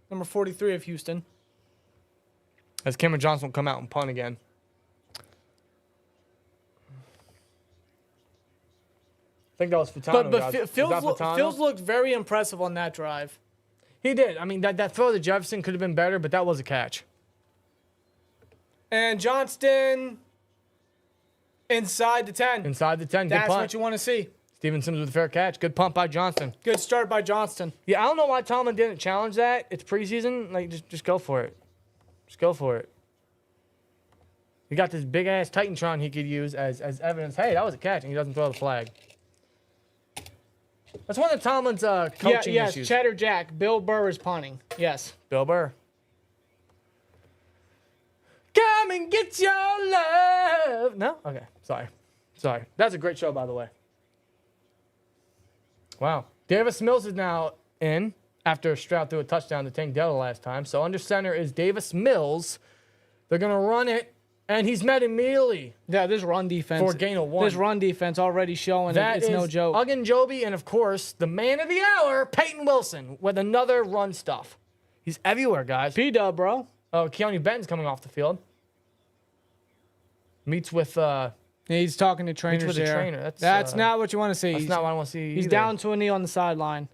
S3: number 43 of Houston.
S5: As Cameron Johnson will come out and punt again. I think that was Fatano.
S3: But Fields looked very impressive on that drive.
S5: He did. I mean, that throw to Jefferson could have been better, but that was a catch.
S3: And Johnston inside the 10.
S5: Inside the 10. Good
S3: That's
S5: punt.
S3: what you want to see.
S5: Steven Sims with a fair catch. Good punt by Johnston.
S3: Good start by Johnston.
S5: Yeah, I don't know why Tomlin didn't challenge that. It's preseason. Like, just go for it. Just go for it. He got this big-ass Titantron he could use as evidence. Hey, that was a catch, and he doesn't throw the flag. That's one of Tomlin's coaching
S3: yes,
S5: issues.
S3: Cheddar Jack. Bill Burr is punting. Yes.
S5: Bill Burr. Come and get your love. No? Okay. Sorry. That's a great show, by the way. Wow. Davis Mills is now in after Stroud threw a touchdown to Tank Dell last time. So under center is Davis Mills. They're going to run it, and he's met immediately.
S3: Yeah, this run defense.
S5: For a gain of 1.
S3: This run defense already showing it's no joke.
S5: Ogunjobi, and of course, the man of the hour, Peyton Wilson, with another run stuff. He's everywhere, guys.
S3: P-Dub, bro.
S5: Oh, Keanu Benton's coming off the field. Meets with
S3: He's talking to trainers
S5: with a
S3: there.
S5: trainer.
S3: That's not what you want to see.
S5: That's not what I want to see.
S3: He's
S5: either.
S3: down to a knee on the sideline.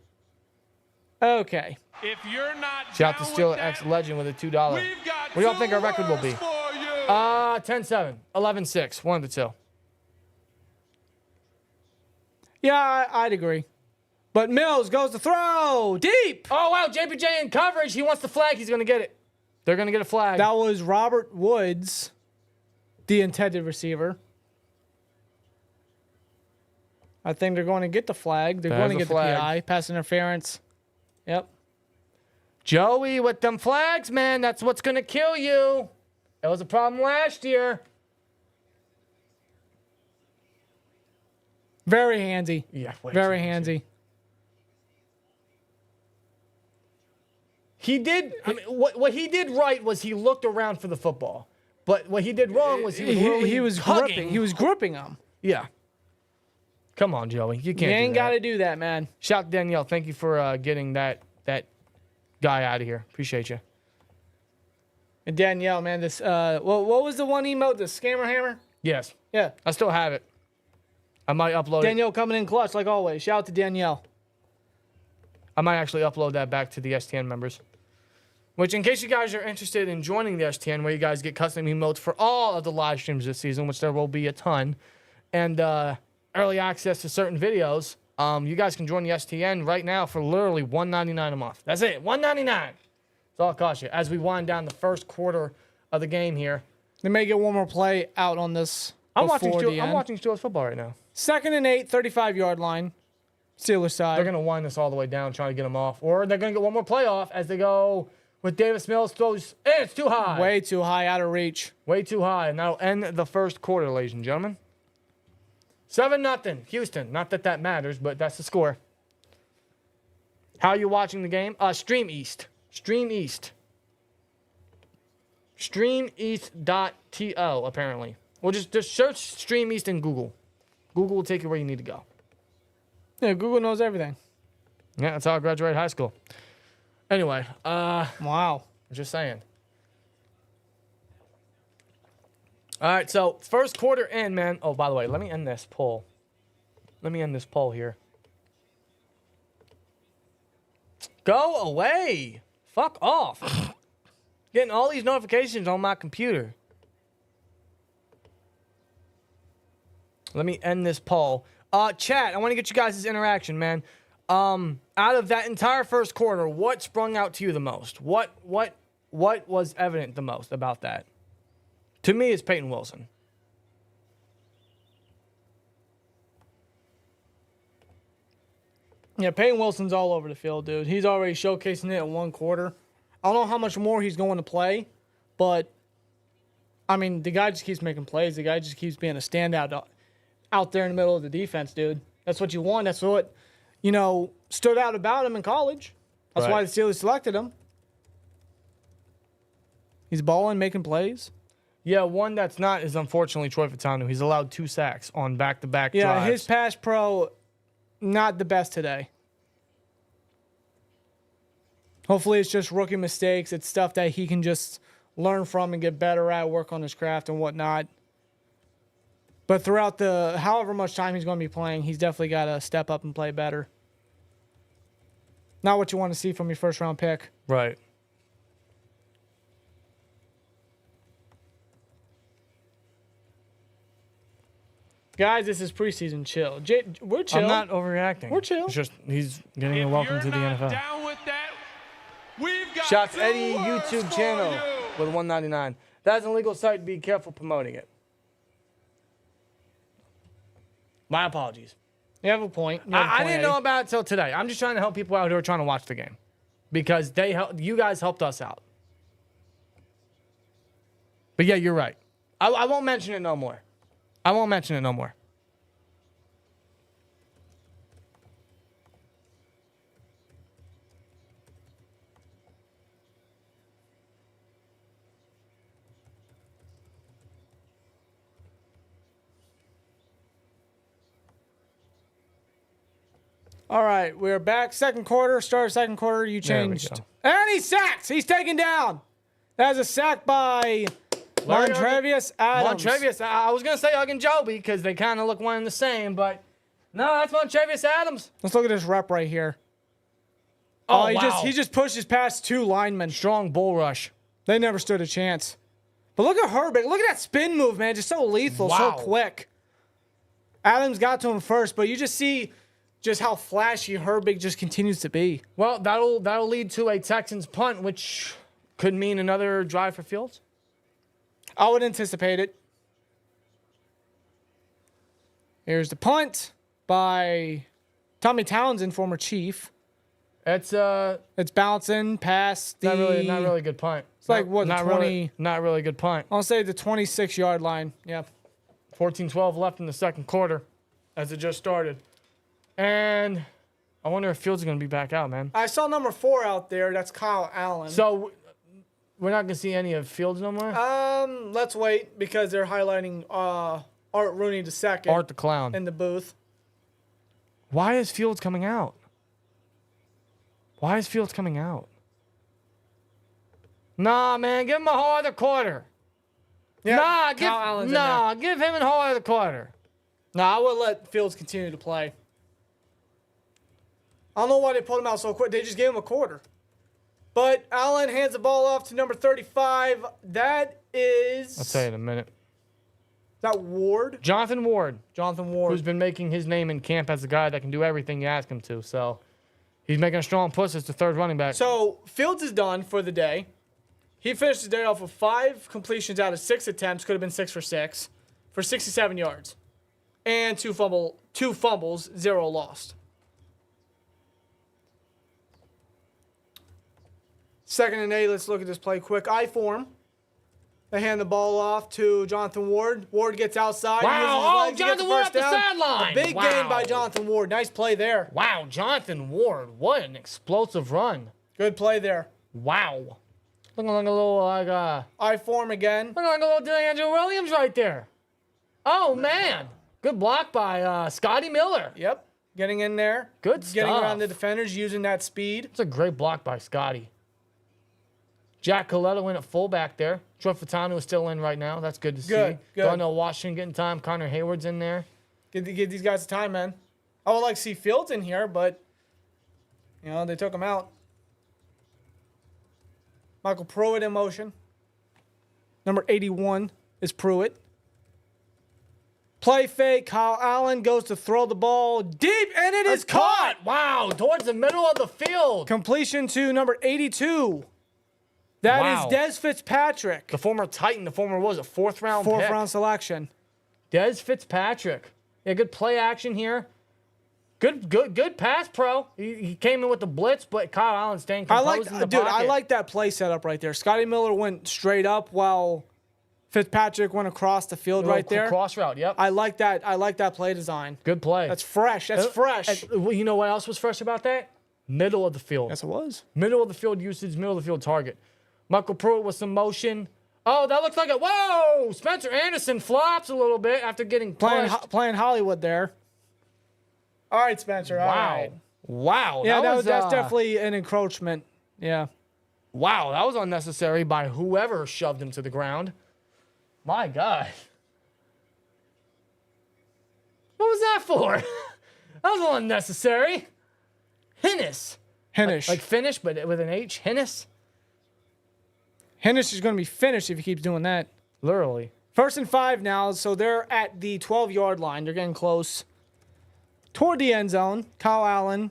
S3: Okay.
S6: If you're not
S5: Shout out to
S6: down
S5: Steel
S6: with that,
S5: X Legend with a $2.
S6: we've got
S5: What do y'all think our
S6: two
S5: record will be?
S6: words for you.
S5: 10-7, 11-6, 1 of the 2.
S3: Yeah, I'd agree. But Mills goes to throw deep.
S5: Oh, wow, JPJ in coverage. He wants the flag. He's going to get it. They're going to get a flag.
S3: That was Robert Woods, the intended receiver. I think they're going to get the flag. They're going to get the PI. Pass interference. Yep.
S5: Joey with them flags, man. That's what's going to kill you. That was a problem last year.
S3: Very handsy.
S5: Yeah,
S3: Very handsy.
S5: He did. I mean, what he did right was he looked around for the football. But what he did wrong was
S3: He was
S5: hugging.
S3: gripping. He was gripping him.
S5: Yeah. Come on, Joey. You can't.
S3: You ain't got
S5: to
S3: to do that, man.
S5: Shout Danielle. Thank you for getting that guy out of here. Appreciate you.
S3: And Danielle, man, this what was the one emote? The scammer hammer?
S5: Yes.
S3: Yeah.
S5: I still have it. I might upload it.
S3: Danielle coming in clutch like always. Shout out to Danielle.
S5: I might actually upload that back to the STN members. Which, in case you guys are interested in joining the STN, where you guys get custom emotes for all of the live streams this season, which there will be a ton, and early access to certain videos, you guys can join the STN right now for literally $1.99 a month. That's it, $1.99. That's all it costs you. As we wind down the first quarter of the game here.
S3: They may get one more play out on this.
S5: I'm watching
S3: end.
S5: Steelers football right now.
S3: 2nd and 8, 35-yard line. Steelers side.
S5: They're going to wind this all the way down, trying to get them off. Or they're going to get one more play off as they go with Davis Mills throws. It's too high.
S3: Way too high, out of reach.
S5: Way too high. And that'll end the first quarter, ladies and gentlemen. 7-0. Houston. Not that that matters, but that's the score. How are you watching the game? Stream East. Stream East. StreamEast.to, apparently. Well, just search Stream East in Google. Google will take you where you need to go.
S3: Yeah, Google knows everything.
S5: Yeah, that's how I graduated high school. Anyway,
S3: wow.
S5: Just saying. All right, so first quarter in, man. Oh, by the way, let me end this poll. Let me end this poll here. Go away. Fuck off. Getting all these notifications on my computer. Let me end this poll. Chat, I want to get you guys' interaction, man. Out of that entire first quarter, what sprung out to you the most? What was evident the most about that? To me, it's Peyton Wilson.
S3: Yeah, Peyton Wilson's all over the field, dude. He's already showcasing it in one quarter. I don't know how much more he's going to play, but, I mean, the guy just keeps making plays. The guy just keeps being a standout out there in the middle of the defense, dude. That's what you want. That's what, stood out about him in college. That's why the Steelers selected him. He's balling, making plays.
S5: Yeah, one that's not is unfortunately Troy Fautanu. He's allowed 2 sacks on back-to-back drives.
S3: Yeah, his pass pro, not the best today. Hopefully it's just rookie mistakes. It's stuff that he can just learn from and get better at, work on his craft and whatnot. But throughout the however much time he's going to be playing, he's definitely got to step up and play better. Not what you want to see from your first-round pick.
S5: Right.
S3: Guys, this is preseason chill. We're chill.
S5: I'm not overreacting.
S3: We're chill.
S5: It's just he's getting a welcome to the NFL.
S6: Down with that, we've got
S5: Shots
S6: two
S5: Eddie
S6: words
S5: YouTube
S6: for
S5: channel
S6: you.
S5: with $1.99. That's an illegal site. Be careful promoting it. My apologies. You have a point. I didn't know about it till today. I'm just trying to help people out who are trying to watch the game because you guys helped us out. But yeah, you're right. I won't mention it no more. I won't mention it no more. All right, we're back. Second quarter, start of second quarter. You changed. And he's sacked. He's taken down. That's a sack by Montrevious Adams.
S3: Montrevious. I was going to say Ogunjobi because they kind of look one and the same, but no, that's Montrevious Adams.
S5: Let's look at this rep right here.
S3: Oh,
S5: he just pushes past 2 linemen.
S3: Strong bull rush.
S5: They never stood a chance. But look at Herbig. Look at that spin move, man. Just so lethal, so quick. Adams got to him first, but you just see just how flashy Herbig just continues to be.
S3: Well, that'll lead to a Texans punt, which could mean another drive for Fields.
S5: I would anticipate it. Here's the punt by Tommy Townsend, former Chief.
S3: It's
S5: bouncing past the...
S3: Not really good punt.
S5: It's like, what,
S3: not
S5: 20...
S3: Not really good punt.
S5: I'll say the 26-yard line. Yeah.
S3: 14-12 left in the second quarter as it just started. And I wonder if Fields is going to be back out, man.
S5: I saw number 4 out there. That's Kyle Allen.
S3: So we're not going to see any of Fields no more?
S5: Let's wait because they're highlighting Art Rooney II.
S3: Art the Clown.
S5: In the booth.
S3: Why is Fields coming out? Why is Fields coming out? Nah, man, give him a whole other quarter.
S5: Yeah,
S3: give him a whole other quarter.
S5: Nah, I would let Fields continue to play. I don't know why they pulled him out so quick. They just gave him a quarter. But Allen hands the ball off to number 35. That is...
S3: I'll tell you in a minute.
S5: Is that Ward?
S3: Jonathan Ward.
S5: Jonathan Ward.
S3: Who's been making his name in camp as a guy that can do everything you ask him to. So he's making a strong push as the third running back.
S5: So Fields is done for the day. He finished the day off with 5 completions out of 6 attempts. Could have been 6 for 6. For 67 yards. And 2 fumbles, 0 lost. Second and 8, let's look at this play quick. I form. They hand the ball off to Jonathan Ward. Ward gets outside.
S3: Wow, Jonathan Ward up the sideline.
S5: Big gain by Jonathan Ward. Nice play there.
S3: Wow, Jonathan Ward. What an explosive run.
S5: Good play there.
S3: Wow. Looking like a little,
S5: I form again.
S3: Looking like a little DeAndre Williams right there. Oh, man. Good block by Scotty Miller.
S5: Yep. Getting in there.
S3: Good stuff.
S5: Getting around the defenders, using that speed.
S3: It's a great block by Scotty. Jack Coletto in at fullback there. Troy Fatanu is still in right now. That's good to see.
S5: Good.
S3: Darnell Washington getting time. Connor Hayward's in there.
S5: Give these guys time, man. I would like to see Fields in here, but, you know, they took him out. Michael Pruitt in motion. Number 81 is Pruitt. Play fake. Kyle Allen goes to throw the ball deep, and it is caught.
S3: Wow, towards the middle of the field.
S5: Completion to number 82. That is Dez Fitzpatrick.
S3: The former Titan. The former, what was it, fourth round
S5: selection.
S3: Dez Fitzpatrick. Yeah, good play action here. Good pass pro. He came in with the blitz, but Kyle Allen staying composed in the pocket.
S5: I like that play setup right there. Scotty Miller went straight up while Fitzpatrick went across the field right there.
S3: Cross route, yep.
S5: I like that play design.
S3: Good play.
S5: That's fresh. That's fresh.
S3: You know what else was fresh about that? Middle of the field.
S5: Yes, it was.
S3: Middle of the field usage, middle of the field target. Michael Pruitt with some motion. Oh, that looks like a... Whoa! Spencer Anderson flops a little bit after getting pushed.
S5: Playing Hollywood there. All right, Spencer.
S3: Wow.
S5: All right.
S3: Wow.
S5: Yeah, that's definitely an encroachment. Yeah.
S3: Wow, that was unnecessary by whoever shoved him to the ground. My God. What was that for? That was a little unnecessary. Hinnis. Like finish, but with an H. Hinnis.
S5: Hennis is going to be finished if he keeps doing that.
S3: Literally.
S5: 1st and 5 now, so they're at the 12-yard line. They're getting close. Toward the end zone. Kyle Allen.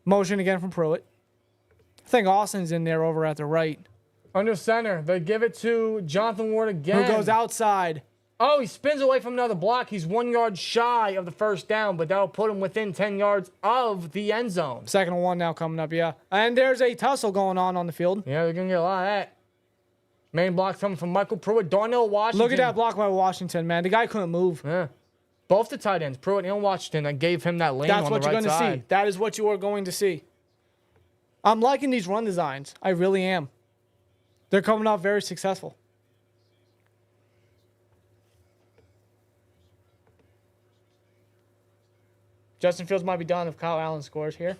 S5: Motion again from Pruitt. I think Austin's in there over at the right.
S3: Under center. They give it to Jonathan Ward again.
S5: Who goes outside. Oh, he spins away from another block. He's 1 yard shy of the first down, but that'll put him within 10 yards of the end zone.
S3: 2nd and 1 now coming up, yeah. And there's a tussle going on the field.
S5: Yeah, they're going to get a lot of that. Main block coming from Michael Pruitt, Darnell Washington.
S3: Look at that block by Washington, man. The guy couldn't move.
S5: Yeah. Both the tight ends, Pruitt and Washington, that gave him that lane on the right side.
S3: That's what you're going to see. That is what you are going to see. I'm liking these run designs. I really am. They're coming off very successful. Justin Fields might be done if Kyle Allen scores here.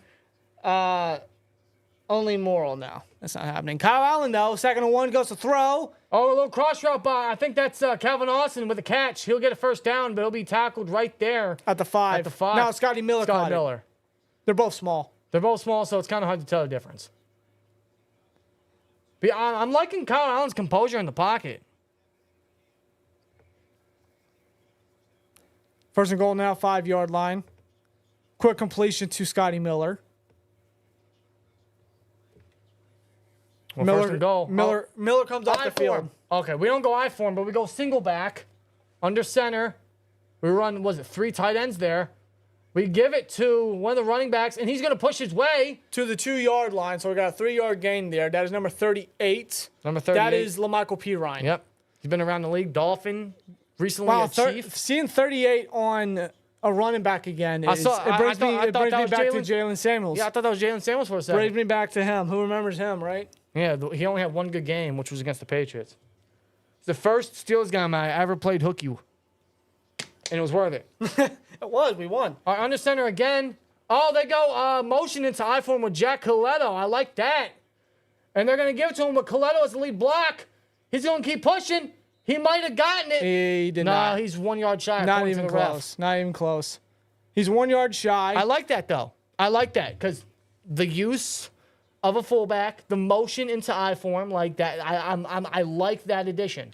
S3: Only moral now. That's not happening. Kyle Allen, though, 2nd and 1, goes to throw.
S5: Oh, a little cross route by, I think that's Calvin Austin with a catch. He'll get a first down, but he'll be tackled right there.
S3: At the 5.
S5: At the 5.
S3: Now Scotty Miller caught it. They're both small.
S5: They're both small, so it's kind of hard to tell the difference. But I'm liking Kyle Allen's composure in the pocket.
S3: 1st and goal now, 5-yard line. Quick completion to Scotty Miller.
S5: Well, 1st and goal.
S3: Miller comes off the field.
S5: Okay, we don't go I form, but we go single back under center. We run, was it 3 tight ends there? We give it to one of the running backs, and he's going to push his way
S3: to the 2-yard line. So we got a 3-yard gain there. That is number 38.
S5: Number 38.
S3: That is LaMichael Pirine.
S5: Yep. He's been around the league. Dolphin, recently a Chief.
S3: Seeing 38 on a running back again, it brings me back to Jalen Samuels.
S5: Yeah, I thought that was Jalen Samuels for a second.
S3: Brings me back to him. Who remembers him, right?
S5: Yeah, he only had one good game, which was against the Patriots. It's the first Steelers game I ever played hook you. And it was worth it.
S3: It was. We won.
S5: All right, under center again. Oh, they go motion into I form with Jack Coletto. I like that. And they're going to give it to him with Coletto as the lead block. He's going to keep pushing. He might have gotten it.
S3: He did not.
S5: No, he's 1 yard shy.
S3: Not even close. Not even close. He's 1 yard shy.
S5: I like that, though. I like that because the use of a fullback, the motion into I form, like that, I like that addition.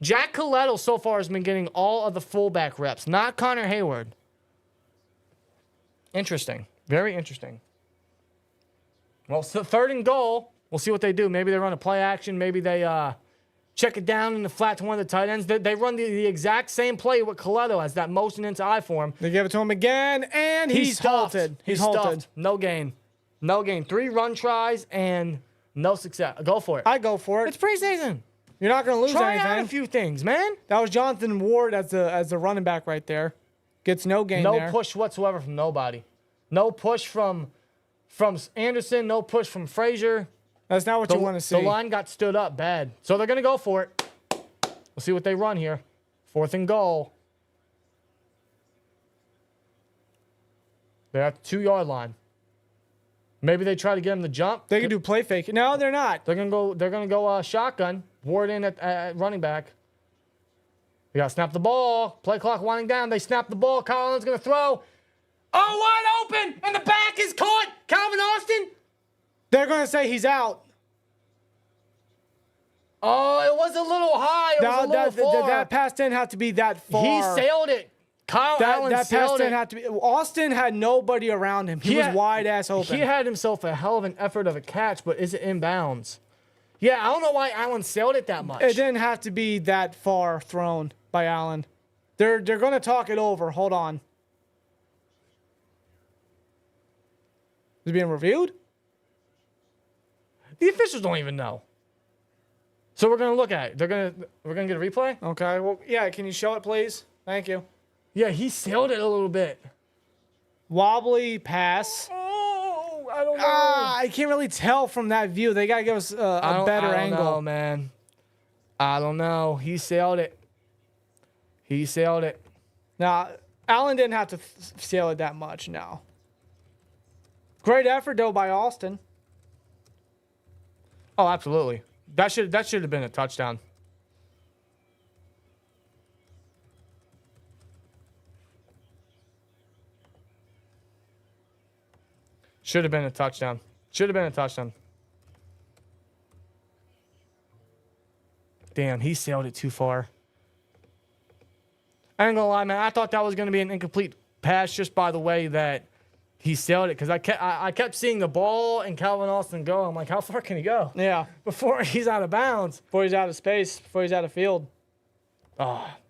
S5: Jack Coletto so far has been getting all of the fullback reps, not Connor Hayward. Interesting. Very interesting. Well, so 3rd and goal. We'll see what they do. Maybe they run a play action. Maybe they check it down in the flat to one of the tight ends. They run the exact same play with Coletto as that motion into I form.
S3: They give it to him again, and he's halted.
S5: He's halted. No gain. No gain. 3 run tries and no success. Go for it.
S3: I go for it.
S5: It's preseason.
S3: You're not going to lose anything.
S5: Try out a few things, man.
S3: That was Jonathan Ward as the running back right there. Gets no gain there.
S5: No push whatsoever from nobody. No push from Anderson. No push from Frazier.
S3: That's not what you want to see.
S5: The line got stood up bad. So they're going to go for it. We'll see what they run here. 4th and goal. They're at the 2-yard line. Maybe they try to get him to jump.
S3: They can do play fake. No, they're not.
S5: They're gonna go shotgun. Ward in at running back. They got to snap the ball. Play clock winding down. They snap the ball. Kyle Allen's going to throw. Oh, wide open. And the back is caught. Calvin Austin.
S3: They're going to say he's out.
S5: Oh, it was a little high. It was a little far.
S3: That pass didn't have to be that far.
S5: He sailed it. Kyle Allen
S3: that pass didn't have to be. Austin had nobody around him. He was wide ass open.
S5: He had himself a hell of an effort of a catch, but is it inbounds? Yeah, I don't know why Allen sailed it that much.
S3: It didn't have to be that far thrown by Allen. They're going to talk it over. Hold on. Is it being reviewed?
S5: The officials don't even know. So we're going to look at it. We're going to get a replay?
S3: Okay. Well, yeah, can you show it, please? Thank you.
S5: Yeah, he sailed it a little bit.
S3: Wobbly pass.
S5: Oh, I don't know.
S3: I can't really tell from that view. They got to give us a better angle.
S5: I don't know, man. I don't know. He sailed it. He sailed it.
S3: Now, Allen didn't have to sail it that much, no. Great effort, though, by Austin.
S5: Oh, absolutely. That should have been a touchdown. Should have been a touchdown. Should have been a touchdown. Damn, he sailed it too far. I ain't gonna lie, man. I thought that was gonna be an incomplete pass just by the way that he sailed it, because I kept seeing the ball and Calvin Austin go. I'm like, how far can he go?
S3: Yeah.
S5: Before he's out of bounds.
S3: Before he's out of space. Before he's out of field.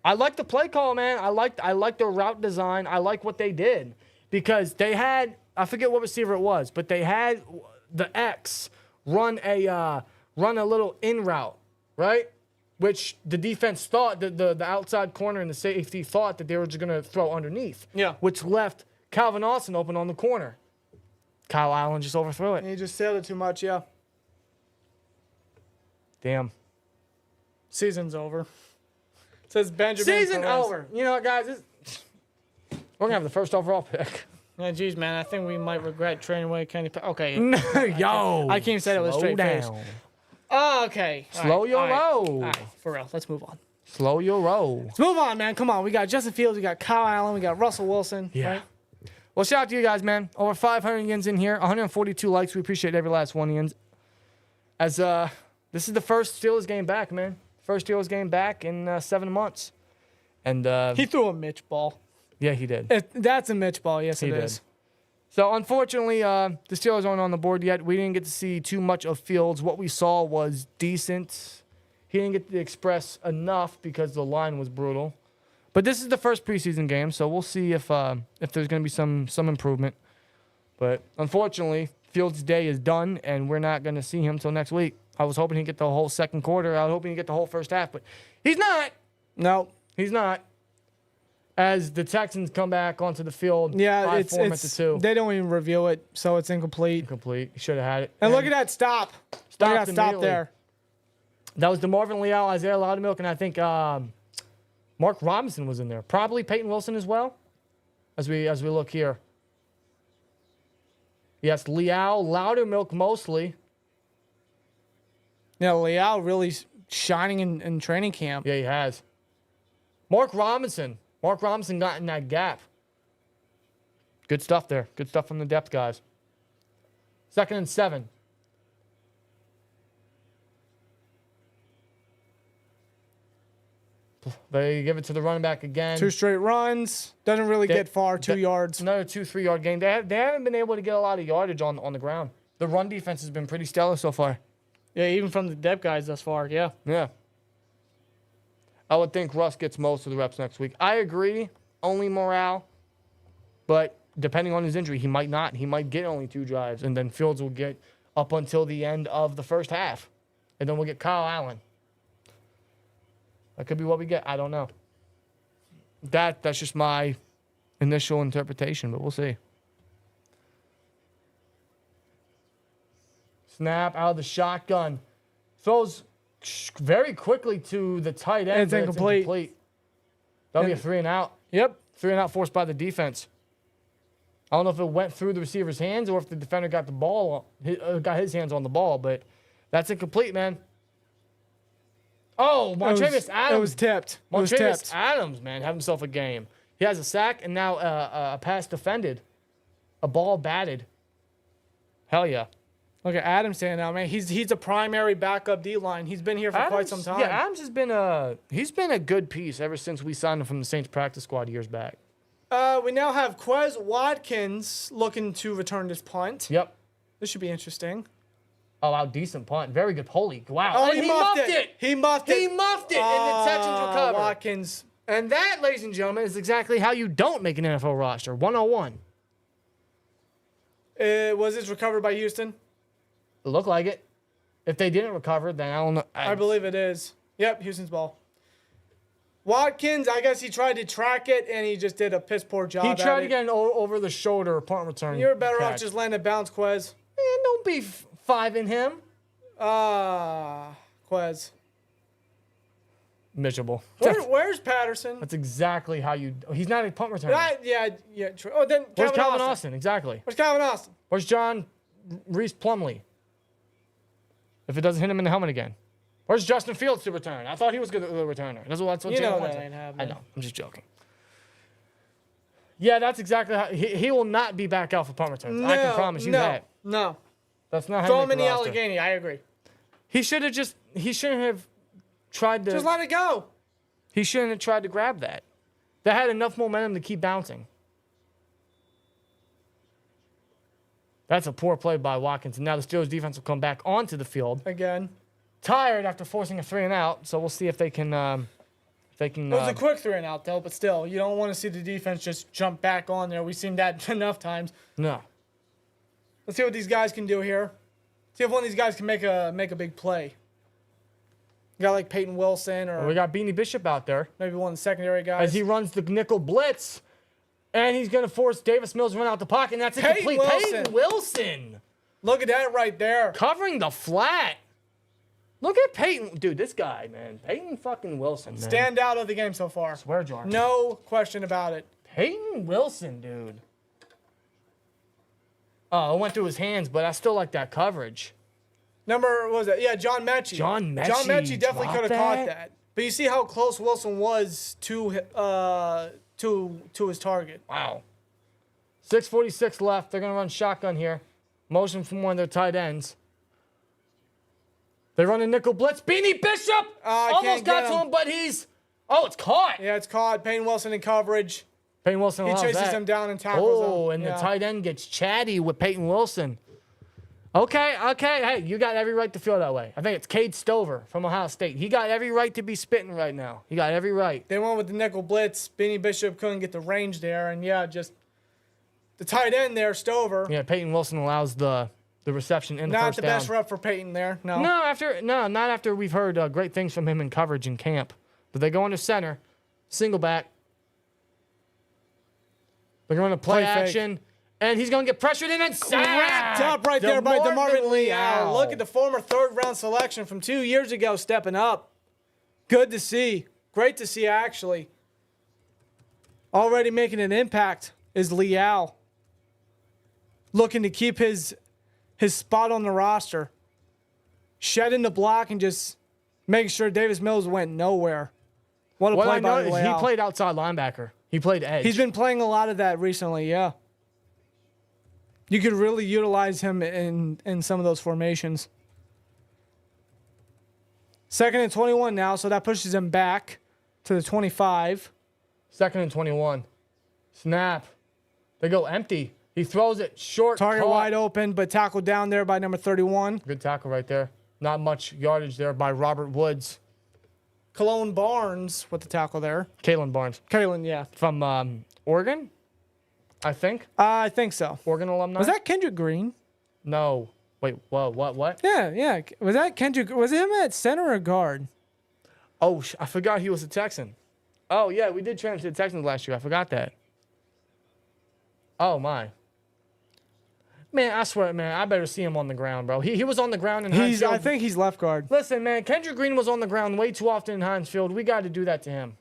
S5: I like the play call, man. I like the route design. I like what they did because they had, I forget what receiver it was, but they had the X run a little in route, right? Which the defense thought that the outside corner and the safety thought that they were just gonna throw underneath.
S3: Yeah.
S5: Which left Calvin Austin open on the corner. Kyle Allen just overthrew it.
S3: He just sailed it too much, yeah.
S5: Damn.
S3: Season's over. It says Benjamin.
S5: Season
S3: Perez.
S5: over. You know what, guys? We're gonna have the first overall pick.
S3: Yeah, geez, man, I think we might regret trading away Kenny. Okay.
S5: Yo.
S3: I can't say it with a straight face. Oh, okay.
S5: Slow your roll.
S3: All right, for real. Let's move on.
S5: Slow your roll.
S3: Let's move on, man. Come on. We got Justin Fields. We got Kyle Allen. We got Russell Wilson.
S5: Yeah.
S3: Right?
S5: Well, shout out to you guys, man. Over 500 yens in here. 142 likes. We appreciate every last one, yens. As this is the first Steelers game back, man. First Steelers game back in 7 months. And
S3: He threw a Mitch ball.
S5: yeah, he did.
S3: That's a Mitch ball. Yes,
S5: He
S3: it
S5: did.
S3: is.
S5: So, unfortunately, the Steelers aren't on the board yet. We didn't get to see too much of Fields. What we saw was decent. He didn't get to express enough because the line was brutal. But this is the first preseason game, so we'll see if there's going to be some improvement. But, unfortunately, Fields' day is done, and we're not going to see him until next week. I was hoping he'd get the whole second quarter. I was hoping he'd get the whole first half, but he's not.
S3: No.
S5: He's not. As the Texans come back onto the field,
S3: Yeah, it's
S5: 5-4 at the 2.
S3: they don't even review it, so it's incomplete.
S5: Complete. He should have had it.
S3: And look at that stop. Look at that stop
S5: immediately.
S3: there.
S5: That was DeMarvin Leal, Isaiah Loudermilk, and I think Mark Robinson was in there. Probably Peyton Wilson as well. As we look here. Yes, Leal, Loudermilk mostly.
S3: Yeah, Leal really shining in training camp.
S5: Yeah, he has. Mark Robinson. Mark Robinson got in that gap. Good stuff there. Good stuff from the depth guys. 2nd and 7. They give it to the running back again.
S3: 2 straight runs. Doesn't really get far. 2 yards.
S5: Another 2-3 yard gain. They haven't been able to get a lot of yardage on the ground. The run defense has been pretty stellar so far.
S3: Yeah, even from the depth guys thus far. Yeah.
S5: Yeah. I would think Russ gets most of the reps next week. I agree. Only morale. But depending on his injury, he might not. He might get only 2 drives. And then Fields will get up until the end of the first half. And then we'll get Kyle Allen. That could be what we get. I don't know. That's just my initial interpretation, but we'll see. Snap out of the shotgun. Throws very quickly to the tight end.
S3: It's incomplete.
S5: That'll be a 3 and out.
S3: Yep.
S5: 3 and out forced by the defense. I don't know if it went through the receiver's hands or if the defender got the ball, got his hands on the ball, but that's incomplete, man. Oh, Montravius Adams.
S3: It was tipped. It was
S5: Montravius
S3: tipped.
S5: Adams, man, have himself a game. He has a sack and now a pass defended. A ball batted. Hell yeah.
S3: Look at Adams standing out, man. He's a primary backup D-line. He's been here for quite some time.
S5: Yeah, Adams has been a good piece ever since we signed him from the Saints practice squad years back.
S3: We now have Quez Watkins looking to return this punt.
S5: Yep.
S3: This should be interesting.
S5: Oh, wow, decent punt. Very good. Holy, wow.
S3: Oh,
S5: And
S3: he muffed it. He muffed it.
S5: He muffed it, and the Texans recovered.
S3: Watkins.
S5: And that, ladies and gentlemen, is exactly how you don't make an NFL roster. 101.
S3: Was this recovered by Houston?
S5: It looked like it. If they didn't recover, then I don't know.
S3: I believe it is. Yep, Houston's ball. Watkins, I guess he tried to track it, and he just did a piss poor job.
S5: He tried
S3: at
S5: to
S3: it.
S5: get an over the shoulder punt return.
S3: You're better off
S5: catch.
S3: just letting it bounce, Quez.
S5: Don't be fiving him.
S3: Quez.
S5: Miserable.
S3: Where's Patterson?
S5: That's exactly how you. He's not a punt returner.
S3: Yeah. True. Oh, then
S5: Where's
S3: Calvin
S5: Calvin
S3: Austin?
S5: Austin? Exactly.
S3: Where's Calvin Austin?
S5: Where's John Reese Plumlee? If it doesn't hit him in the helmet again. Where's Justin Fields to return? I thought he was good the returner. That's what
S3: You know
S5: Jalen
S3: that
S5: said.
S3: ain't happening.
S5: I know. I'm just joking. Yeah, that's exactly how he will not be back out for punt returns. I can promise you that.
S3: No.
S5: That's not how
S3: Throw
S5: you
S3: him
S5: make
S3: in the
S5: the roster.
S3: Allegheny. I agree.
S5: He shouldn't have tried to.
S3: Just let it go.
S5: He shouldn't have tried to grab that. That had enough momentum to keep bouncing. That's a poor play by Watkins. And now the Steelers defense will come back onto the field.
S3: Again.
S5: Tired after forcing a 3 and out. So we'll see if they can faking.
S3: It was a quick 3-and-out, though, but still, you don't want to see the defense just jump back on there. We've seen that enough times.
S5: No.
S3: Let's see what these guys can do here. See if one of these guys can make a big play. You got like Peyton Wilson or
S5: We got Beanie Bishop out there
S3: maybe one of the secondary guys.
S5: as he runs the nickel blitz, and he's going to force Davis Mills to run out the pocket, and that's
S3: Peyton
S5: incomplete.
S3: Wilson.
S5: Peyton Wilson
S3: Look at that right there.
S5: covering the flat. Look at Peyton. Dude, this guy, man. Peyton fucking Wilson, man.
S3: Standout of the game so far.
S5: Swear jar.
S3: No question about it.
S5: Peyton Wilson, dude. Oh, it went through his hands, but I still like that coverage.
S3: Number, what was that? Yeah, John Mechie.
S5: John Mechie
S3: John Mechie definitely
S5: dropped
S3: could have caught
S5: that?
S3: that. But you see how close Wilson was to his target.
S5: Wow. 6:46 left. They're going to run shotgun here. Motion from one of their tight ends. They run a nickel blitz. Beanie Bishop almost
S3: can't
S5: got
S3: get
S5: to
S3: him.
S5: him, but he's... Oh, it's caught.
S3: Yeah, it's caught. Payne Wilson in coverage.
S5: Peyton Wilson
S3: He
S5: allows
S3: chases
S5: that.
S3: him down and tackles him.
S5: Oh, and
S3: Yeah.
S5: the tight end gets chatty with Peyton Wilson. Okay. Hey, you got every right to feel that way. I think it's Cade Stover from Ohio State. He got every right to be spitting right now. He got every right.
S3: They went with the nickel blitz. Beanie Bishop couldn't get the range there. And, yeah, just the tight end there, Stover.
S5: Yeah, Peyton Wilson allows the reception in the
S3: Not
S5: first
S3: the
S5: down.
S3: best rep for Peyton there. No.
S5: No, not after we've heard great things from him in coverage in camp. But they go into center, single back. They're going to play
S3: Play fake.
S5: action, and he's going to get pressured in and sacked.
S3: Wrapped up right there by DeMarvin Leal.
S5: Leal.
S3: Look at the former third-round selection from 2 years ago stepping up. Good to see. Great to see, actually. Already making an impact is Leal. Looking to keep his spot on the roster. Shedding the block and just making sure Davis Mills went nowhere. What a
S5: What
S3: play
S5: I
S3: by
S5: know is
S3: Leal.
S5: he played outside linebacker. He played edge.
S3: He's been playing a lot of that recently, yeah. You could really utilize him in some of those formations. 2nd and 21 now, so that pushes him back to the 25.
S5: 2nd and 21. Snap. They go empty. He throws it short.
S3: Target
S5: caught.
S3: wide open, but tackled down there by number 31.
S5: Good tackle right there. Not much yardage there by Robert Woods.
S3: Cologne Barnes with the tackle there.
S5: Kalen Barnes
S3: Kalen, yeah.
S5: from Oregon, I think.
S3: I think so.
S5: Oregon alumni.
S3: Was that Kendrick Green?
S5: No. Wait, whoa, what?
S3: Yeah. Was that Kendrick? Was him at center or guard?
S5: Oh, I forgot he was a Texan. Oh, yeah, we did transfer to the Texans last year. I forgot that. Oh, my. Man, I swear, man, I better see him on the ground, bro. He was on the ground in Heinz Field.
S3: I think he's left guard.
S5: Listen, man, Kendrick Green was on the ground way too often in Heinz Field. We got to do that to him.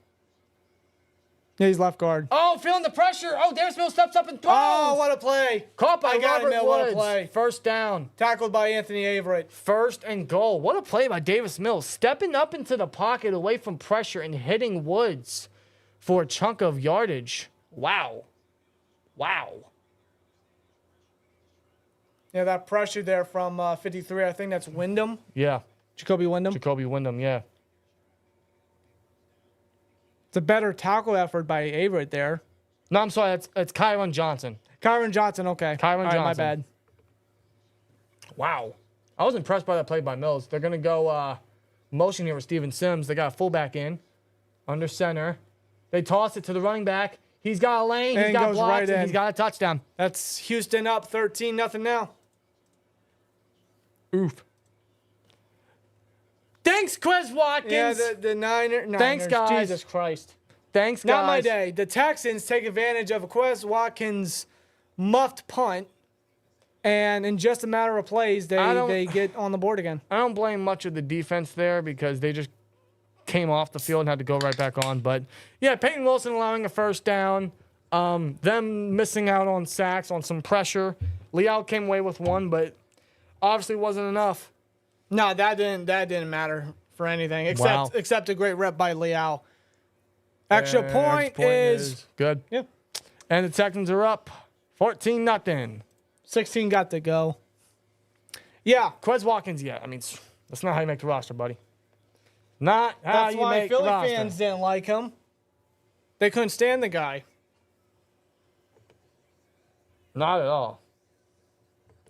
S3: Yeah, he's left guard.
S5: Oh, feeling the pressure. Oh, Davis Mills steps up and throws.
S3: Oh, what a play.
S5: Caught by
S3: I got
S5: Robert
S3: him,
S5: Woods.
S3: what a play.
S5: First down.
S3: Tackled by Anthony Averett.
S5: 1st and goal. What a play by Davis Mills. Stepping up into the pocket away from pressure and hitting Woods for a chunk of yardage. Wow.
S3: Yeah, that pressure there from 53. I think that's Wyndham.
S5: Yeah.
S3: Jacoby Wyndham.
S5: Jacoby Wyndham, yeah.
S3: It's a better tackle effort by Averett there.
S5: No, I'm sorry. It's Kyron Johnson.
S3: Kyron Johnson, okay.
S5: Kyron
S3: All right,
S5: Johnson.
S3: my bad.
S5: Wow. I was impressed by that play by Mills. They're going to go motion here with Steven Sims. They got a fullback in under center. They toss it to the running back. He's got a lane.
S3: And
S5: He's got
S3: goes
S5: blocks.
S3: right
S5: And
S3: in.
S5: he's got a touchdown.
S3: That's Houston up 13-0 now.
S5: Oof. Thanks, Quez Watkins.
S3: Yeah, the Niners.
S5: Thanks, guys.
S3: Jesus Christ.
S5: Thanks, guys.
S3: Not my day. The Texans take advantage of a Quez Watkins muffed punt, and in just a matter of plays, they get on the board again.
S5: I don't blame much of the defense there because they just came off the field and had to go right back on. But, yeah, Peyton Wilson allowing a first down. Them missing out on sacks, on some pressure. Leal came away with one, but obviously wasn't enough.
S3: No, that didn't matter for anything except a great rep by Leal. Extra point is
S5: good.
S3: Yeah.
S5: And the Texans are up 14-0.
S3: 16 got to go. Yeah.
S5: Quez Watkins, yeah. I mean, that's not how you make the roster, buddy. Not how
S3: That's
S5: you
S3: why
S5: make the
S3: Philly
S5: roster.
S3: fans didn't like him. They couldn't stand the guy.
S5: Not at all.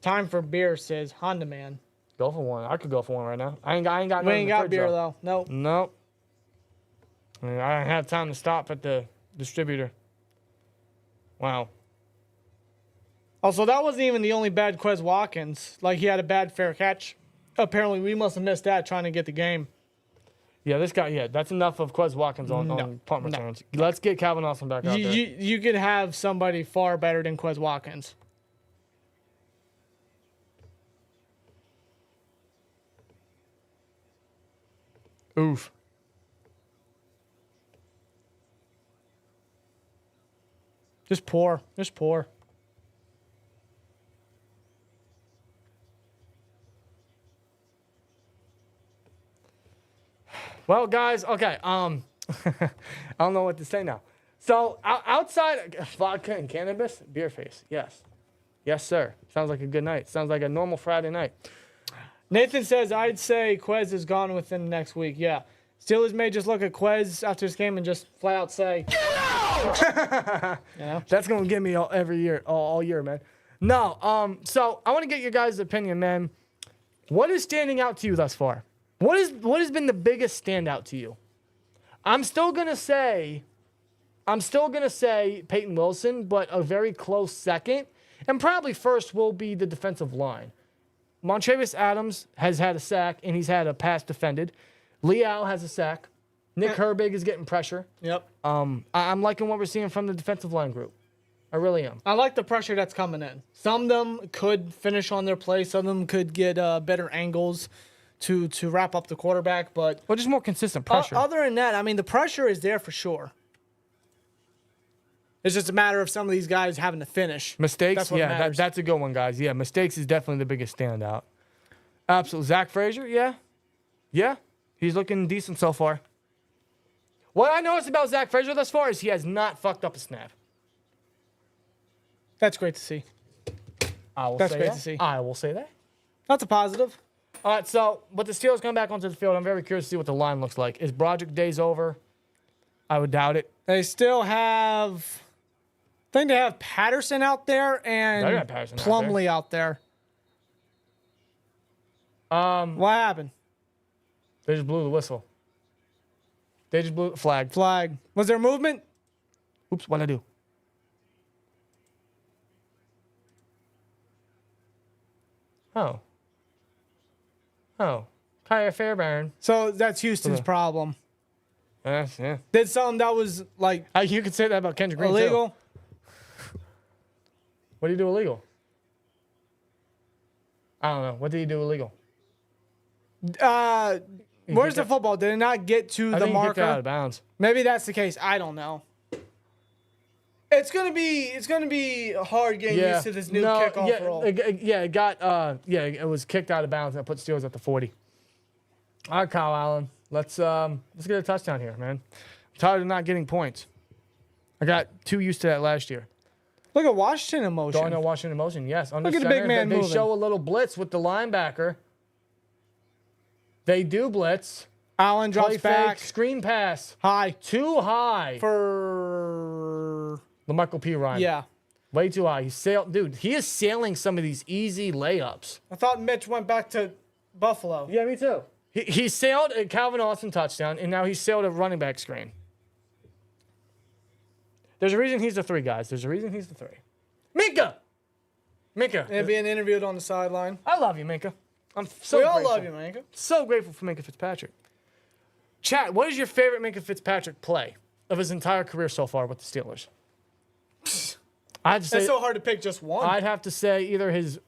S3: Time for beer, says Honda Man.
S5: Go for one. I could go for one right now. I ain't got
S3: We
S5: none in
S3: ain't
S5: the
S3: got
S5: fridge,
S3: beer,
S5: though.
S3: though. Nope.
S5: Nope. I don't have time to stop at the distributor. Wow. Also, that wasn't even the only bad Quez Watkins. Like, he had a bad fair catch. Apparently, we must have missed that trying to get the game. Yeah, this guy, that's enough of Quez Watkins on punt returns. Let's get Calvin Austin back out there. You could have somebody far better than Quez Watkins. Oof. Just poor. Just poor. Well, guys, okay. I don't know what to say now. So, outside vodka and cannabis, beer face. Yes. Yes, sir. Sounds like a good night. Sounds like a normal Friday night. Nathan says, I'd say Quez is gone within the next week. Yeah. Steelers may just look at Quez after this game and just flat out say, you know? That's going to get me all year, man. No, so I want to get your guys' opinion, man. What is standing out to you thus far? What has been the biggest standout to you? I'm still gonna say Peyton Wilson, but a very close second. And probably first will be the defensive line. Montravius Adams has had a sack, and he's had a pass defended. Leal has a sack. Nick Herbig is getting pressure. Yep. I'm liking what we're seeing from the defensive line group. I really am. I like the pressure that's coming in. Some of them could finish on their play. Some of them could get better angles to wrap up the quarterback, but just more consistent pressure. Other than that, I mean, the pressure is there for sure. It's just a matter of some of these guys having to finish. Mistakes, that's a good one, guys. Yeah, mistakes is definitely the biggest standout. Absolutely. Zach Frazier, yeah, he's looking decent so far. What I noticed about Zach Frazier thus far is he has not fucked up a snap. That's great to see. I will say that. That's a positive. All right, so with the Steelers coming back onto the field, I'm very curious to see what the line looks like. Is Broderick Days over? I would doubt it. They still have, I think they have Patterson out there and Plumlee out there. What happened? They just blew the whistle. They just blew the flag. Was there movement? Oops, what'd I do? Oh, Kaya Fairbairn. So that's Houston's problem. Yeah. Did something that was like... you could say that about Kendrick Green, illegal. Too. What did he do illegal? I don't know. What did he do illegal? Where's the football? Did it not get to the marker? He kicked it out of bounds. Maybe that's the case. I don't know. It's gonna be hard getting used to this new kickoff rule. It was kicked out of bounds and it put Steelers at the 40. All right, Kyle Allen. Let's get a touchdown here, man. I'm tired of not getting points. I got too used to that last year. Look at Washington in motion. Going to Washington in motion, yes. Look at the big man moving. They show a little blitz with the linebacker. They do blitz. Allen drops back. Screen pass. High. Too high. For LaMichael P. Ryan. Yeah. Way too high. He is sailing some of these easy layups. I thought Mitch went back to Buffalo. Yeah, me too. He sailed a Calvin Austin touchdown, and now he sailed a running back screen. There's a reason he's the 3, guys. There's a reason he's the 3. Minka! And being interviewed on the sideline. I love you, Minka. I'm so grateful. We all love you, Minka. So grateful for Minka Fitzpatrick. Chat, what is your favorite Minka Fitzpatrick play of his entire career so far with the Steelers? It's so hard to pick just one. I'd have to say either his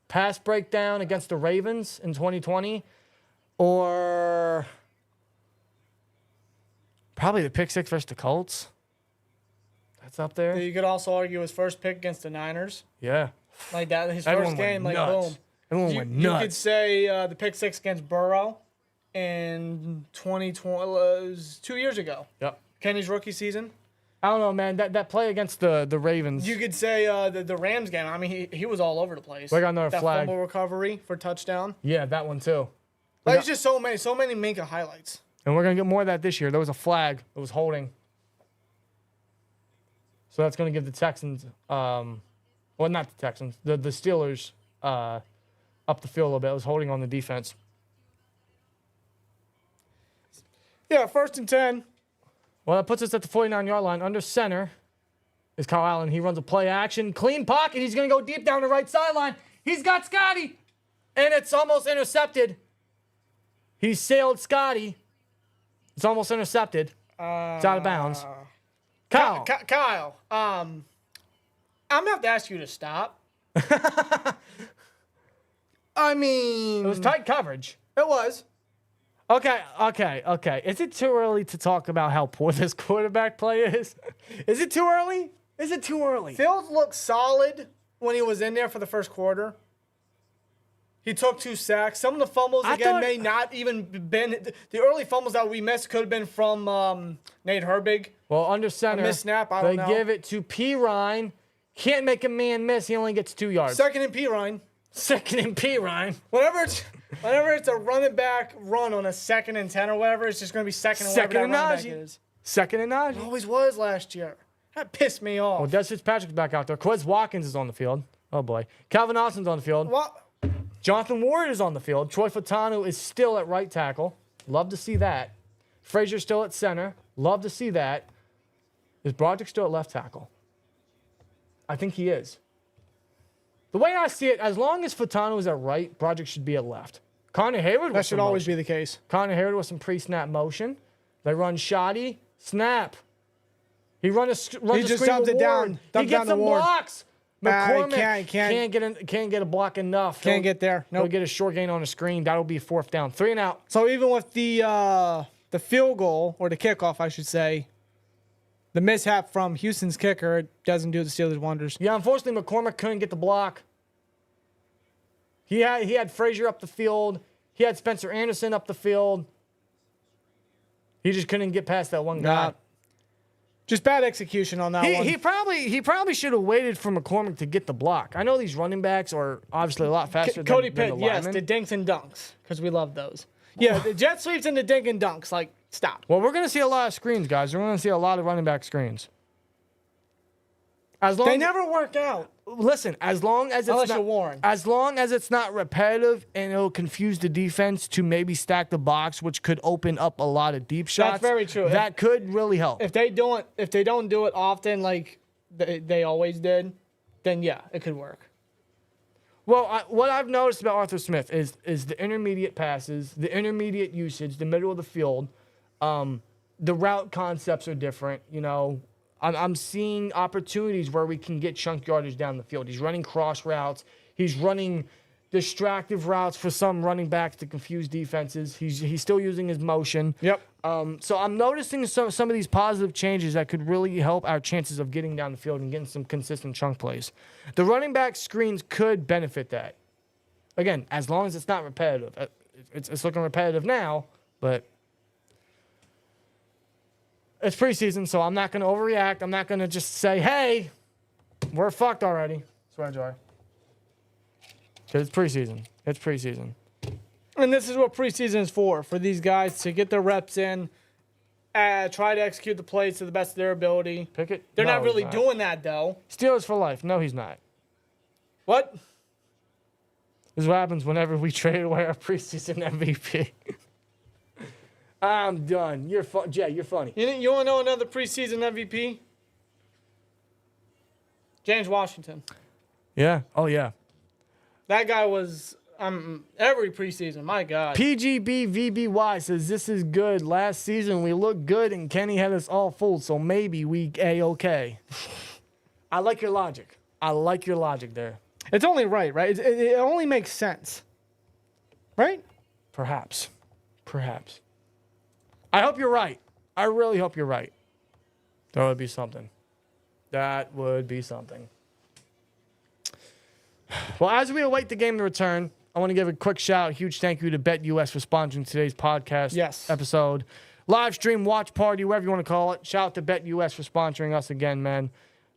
S5: pass breakdown against the Ravens in 2020 or probably the pick 6 versus the Colts. That's up there. You could also argue his first pick against the Niners. Yeah. Like that, his first game, like boom. Everyone went nuts. You could say the pick 6 against Burrow in 2020, was 2 years ago. Yep. Kenny's rookie season. I don't know, man. That play against the Ravens. You could say the Rams game. I mean, he was all over the place. We got another flag. That fumble recovery for touchdown. Yeah, that one too. Like, it's just so many Minka highlights. And we're gonna get more of that this year. There was a flag that was holding. So that's gonna give the Texans, well, not the Texans, the Steelers up the field a little bit. It was holding on the defense. Yeah, 1st and 10. Well, that puts us at the 49-yard line. Under center is Kyle Allen. He runs a play action. Clean pocket. He's going to go deep down the right sideline. He's got Scotty. And it's almost intercepted. He sailed Scotty. It's almost intercepted. It's out of bounds. Kyle.
S3: Kyle, I'm going to have to ask you to stop. I mean...
S5: It was tight coverage.
S3: It was.
S5: Okay. Is it too early to talk about how poor this quarterback play is? Is it too early? Is it too early?
S3: Fields looked solid when he was in there for the first quarter. He took 2 sacks. Some of the fumbles, may not even been... The early fumbles that we missed could have been from Nate Herbig.
S5: Well, under center,
S3: a missed snap, I don't know.
S5: They give it to P. Ryan. Can't make a man miss. He only gets 2 yards.
S3: Second and P. Ryan. Whenever it's a running back run on a 2nd and 10 or whatever, it's just going to be second and whatever that running back is.
S5: Second and Najee.
S3: It always was last year. That pissed me off.
S5: Well, Des Fitzpatrick's back out there. Quez Watkins is on the field. Oh, boy. Calvin Austin's on the field.
S3: What?
S5: Jonathan Ward is on the field. Troy Fatanu is still at right tackle. Love to see that. Frazier's still at center. Love to see that. Is Broderick still at left tackle? I think he is. The way I see it, as long as Fatanu is at right, Broderick should be at left. Connor Hayward.
S3: That should always be the case.
S5: Connor Hayward with some pre-snap motion. They run shoddy, snap. He runs
S3: he just dumped it down.
S5: He gets some blocks. McCormick
S3: can't
S5: get a block enough.
S3: Can't get there.
S5: He'll get a short gain on the screen. That'll be 4th down. 3 and out.
S3: So even with the field goal, or the kickoff, I should say, the mishap from Houston's kicker doesn't do the Steelers wonders.
S5: Yeah, unfortunately, McCormick couldn't get the block. He had Frazier up the field. He had Spencer Anderson up the field. He just couldn't get past that one guy.
S3: Just bad execution on that one.
S5: He probably should have waited for McCormick to get the block. I know these running backs are obviously a lot faster
S3: Cody
S5: than
S3: Pitt,
S5: the
S3: yes,
S5: linemen.
S3: the dinks and dunks, because we love those. Yeah, the jet sweeps and the dink and dunks, like, stop.
S5: Well, we're going to see a lot of screens, guys. We're going to see a lot of running back screens.
S3: They never work out.
S5: Listen, as long as it's not repetitive and it'll confuse the defense to maybe stack the box, which could open up a lot of deep shots.
S3: That's very true.
S5: That could really help.
S3: If they don't do it often like they always did, then yeah, it could work.
S5: Well, what I've noticed about Arthur Smith is the intermediate passes, the intermediate usage, the middle of the field. The route concepts are different. You know, I'm seeing opportunities where we can get chunk yardage down the field. He's running cross routes. He's running distractive routes for some running backs to confuse defenses. He's still using his motion.
S3: Yep.
S5: So I'm noticing some of these positive changes that could really help our chances of getting down the field and getting some consistent chunk plays. The running back screens could benefit that. Again, as long as it's not repetitive. It's looking repetitive now, but it's preseason, so I'm not going to overreact. I'm not going to just say, hey, we're fucked already. Swear jar. Because it's preseason. It's preseason.
S3: And this is what preseason is for these guys to get their reps in, try to execute the plays to the best of their ability.
S5: Pickett?
S3: They're not really doing that, though.
S5: Steelers for life. No, he's not.
S3: What?
S5: This is what happens whenever we trade away our preseason MVP. I'm done. Jay, you're funny.
S3: You want to know another preseason MVP? James Washington.
S5: Yeah. Oh, yeah.
S3: That guy was every preseason. My God.
S5: PGB VBY says, this is good. Last season, we looked good, and Kenny had us all fooled, so maybe we A-okay. I like your logic. I like your logic there.
S3: It's only right? It only makes sense. Right?
S5: Perhaps. I hope you're right. I really hope you're right. That would be something. Well, as we await the game to return, I want to give a quick shout, huge thank you to BetUS for sponsoring today's podcast episode. Live stream, watch party, whatever you want to call it. Shout out to BetUS for sponsoring us again, man.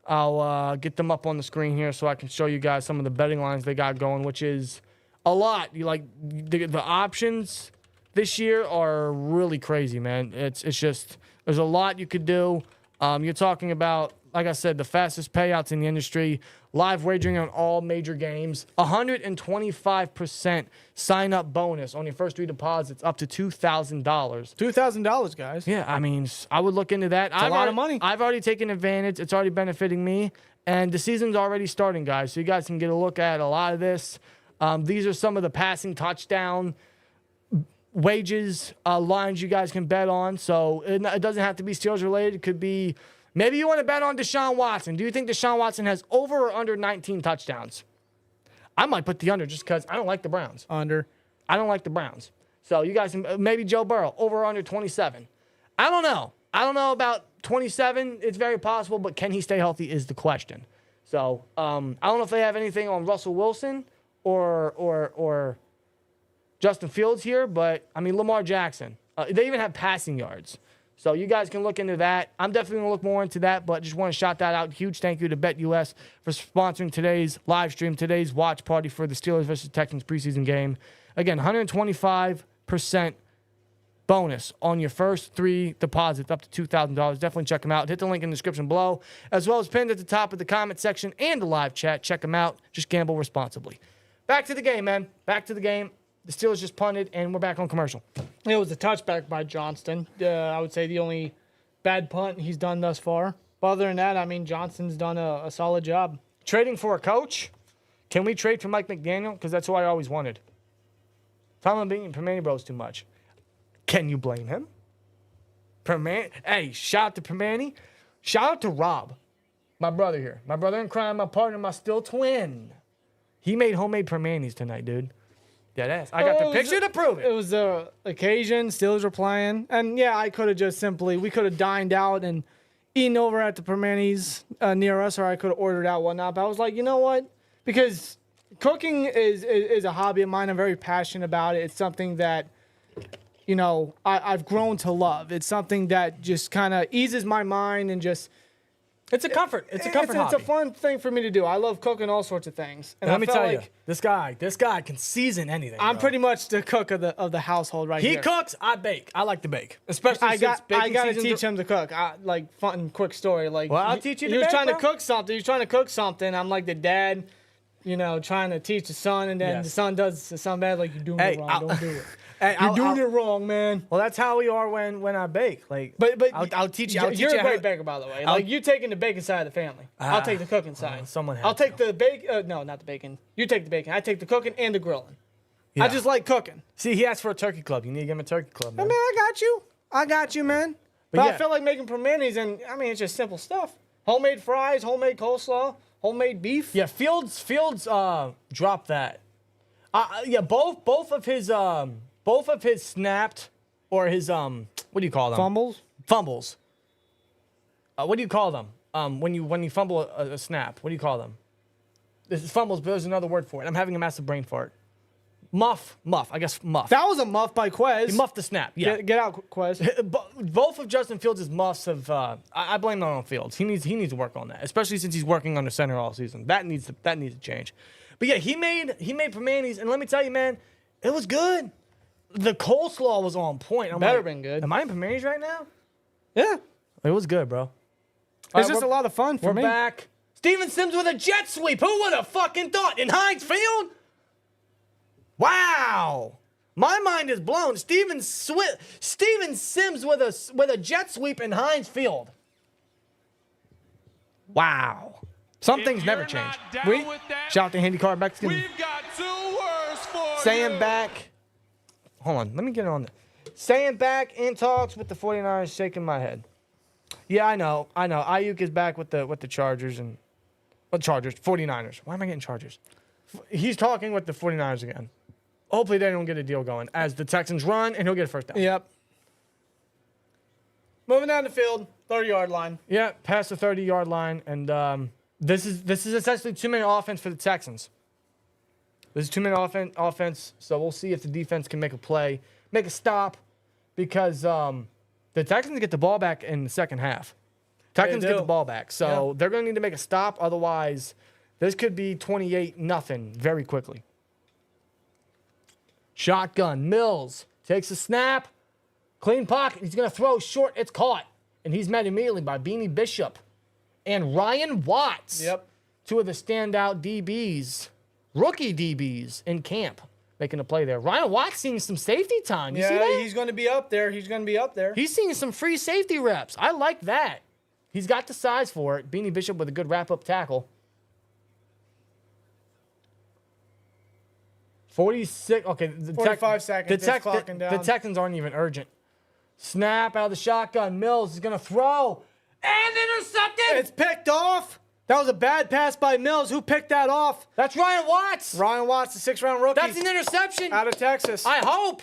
S5: I'll get them up on the screen here so I can show you guys some of the betting lines they got going, which is a lot. You like the options this year are really crazy, man. It's just there's a lot you could do. You're talking about, like I said, the fastest payouts in the industry, live wagering on all major games, 125% sign-up bonus on your first 3 deposits up to $2,000.
S3: $2,000, guys.
S5: Yeah, I mean, I would look into that.
S3: It's a lot of money.
S5: I've already taken advantage. It's already benefiting me. And the season's already starting, guys. So you guys can get a look at a lot of this. These are some of the passing touchdown wages, lines you guys can bet on. So it doesn't have to be Steelers related. It could be, maybe you want to bet on Deshaun Watson. Do you think Deshaun Watson has over or under 19 touchdowns? I might put the under just because I don't like the Browns.
S3: Under.
S5: I don't like the Browns. So you guys, maybe Joe Burrow, over or under 27. I don't know. I don't know about 27. It's very possible, but can he stay healthy is the question. So I don't know if they have anything on Russell Wilson or Justin Fields here, but, I mean, Lamar Jackson. They even have passing yards. So you guys can look into that. I'm definitely going to look more into that, but just want to shout that out. Huge thank you to BetUS for sponsoring today's live stream, today's watch party for the Steelers versus Texans preseason game. Again, 125% bonus on your first 3 deposits up to $2,000. Definitely check them out. Hit the link in the description below, as well as pinned at the top of the comment section and the live chat. Check them out. Just gamble responsibly. Back to the game, man. Back to the game. The Steelers just punted, and we're back on commercial.
S3: It was a touchback by Johnston. I would say the only bad punt he's done thus far. But other than that, I mean, Johnston's done a solid job.
S5: Trading for a coach? Can we trade for Mike McDaniel? Because that's who I always wanted. Tom beating Permane Bros too much. Can you blame him? Hey, shout out to Permane. Shout out to Rob, my brother here. My brother in crime, my partner, my still twin. He made homemade Permanes tonight, dude. Deadass. I got the picture to prove it.
S3: It was the occasion. Steelers were playing. And, yeah, I could have just we could have dined out and eaten over at the Permanes near us, or I could have ordered out whatnot. But I was like, you know what? Because cooking is a hobby of mine. I'm very passionate about it. It's something that, you know, I've grown to love. It's something that just kind of eases my mind and just...
S5: It's a comfort. It's a comfort hobby.
S3: It's a fun thing for me to do. I love cooking all sorts of things.
S5: And let me tell you, this guy can season anything.
S3: I'm pretty much the cook of the household right here.
S5: He cooks, I bake. I like to bake. Especially
S3: I got to teach him to cook. Fun, quick story. Like,
S5: well, I'll teach you to
S3: bake,
S5: bake,
S3: trying
S5: bro.
S3: to cook something. He was trying to cook something. I'm like the dad, you know, trying to teach the son, and then the son does the son bad, like, you're doing it wrong. Don't do it.
S5: Hey,
S3: you're doing it wrong, man.
S5: Well, that's how we are when I bake. Like,
S3: but
S5: I'll teach you.
S3: You're a great baker, by the way. Like, you taking the baking side of the family. I'll take the cooking side.
S5: I'll
S3: take the bake. No, not the bacon. You take the bacon. I take the cooking and the grilling. Yeah. I just like cooking.
S5: See, he asked for a turkey club. You need to give him a turkey club, man.
S3: Man, I got you, man. But I feel like making Permanes, and I mean, it's just simple stuff. Homemade fries, homemade coleslaw, homemade beef.
S5: Yeah, Fields dropped that. Yeah, both of his snapped, or his what do you call them? Fumbles. What do you call them? When you fumble a snap, what do you call them? This is fumbles, but there's another word for it. I'm having a massive brain fart. Muff. I guess muff.
S3: That was a muff by Quez.
S5: He muffed the snap. Yeah.
S3: Get out, Quez.
S5: Both of Justin Fields' muffs have. I blame that on Fields. He needs to work on that, especially since he's working under center all season. That needs to change. But yeah, he made Permanes, and let me tell you, man, it was good. The coleslaw was on point.
S3: Better been good.
S5: Am I in Permanes right now?
S3: Yeah.
S5: It was good, bro.
S3: It's just a lot of fun for me.
S5: We're back. Steven Sims with a jet sweep. Who would have fucking thought? In Heinz Field? Wow. My mind is blown. Steven Sims with a jet sweep in Heinz Field. Wow. Some things never change. Shout out to Handy Car back.
S6: We've got 2 words for
S5: Saying
S6: you.
S5: back. Hold on. Let me get on there. Saying back in talks with the 49ers, shaking my head. Yeah, I know. Ayuk is back with the Chargers and Chargers, 49ers. Why am I getting Chargers? He's talking with the 49ers again. Hopefully they don't get a deal going as the Texans run and he'll get a first down.
S3: Yep. Moving down the field, 30-yard line.
S5: Yeah, past the 30-yard line, and this is essentially 2-minute offense for the Texans. This is 2-minute offense, so we'll see if the defense can make a play, make a stop, because the Texans get the ball back in the second half. Texans get the ball back, so they're going to need to make a stop. Otherwise, this could be 28-0 very quickly. Shotgun. Mills takes a snap. Clean pocket. He's going to throw short. It's caught. and he's met immediately by Beanie Bishop and Ryan Watts.
S3: Yep.
S5: Two of the standout DBs, rookie DBs in camp, making a play there. Ryan Watts seeing some safety time. You see that?
S3: He's going to be up there.
S5: He's seeing some free safety reps. I like that. He's got the size for it. Beanie Bishop with a good wrap-up tackle. 46. Okay,
S3: 45 seconds.
S5: The Texans aren't even urgent. Snap out of the shotgun. Mills is going to throw and intercepted.
S3: It's picked off. That was a bad pass by Mills. Who picked that off?
S5: That's Ryan Watts.
S3: Ryan Watts, the 6th-round rookie.
S5: That's an interception.
S3: Out of Texas.
S5: I hope.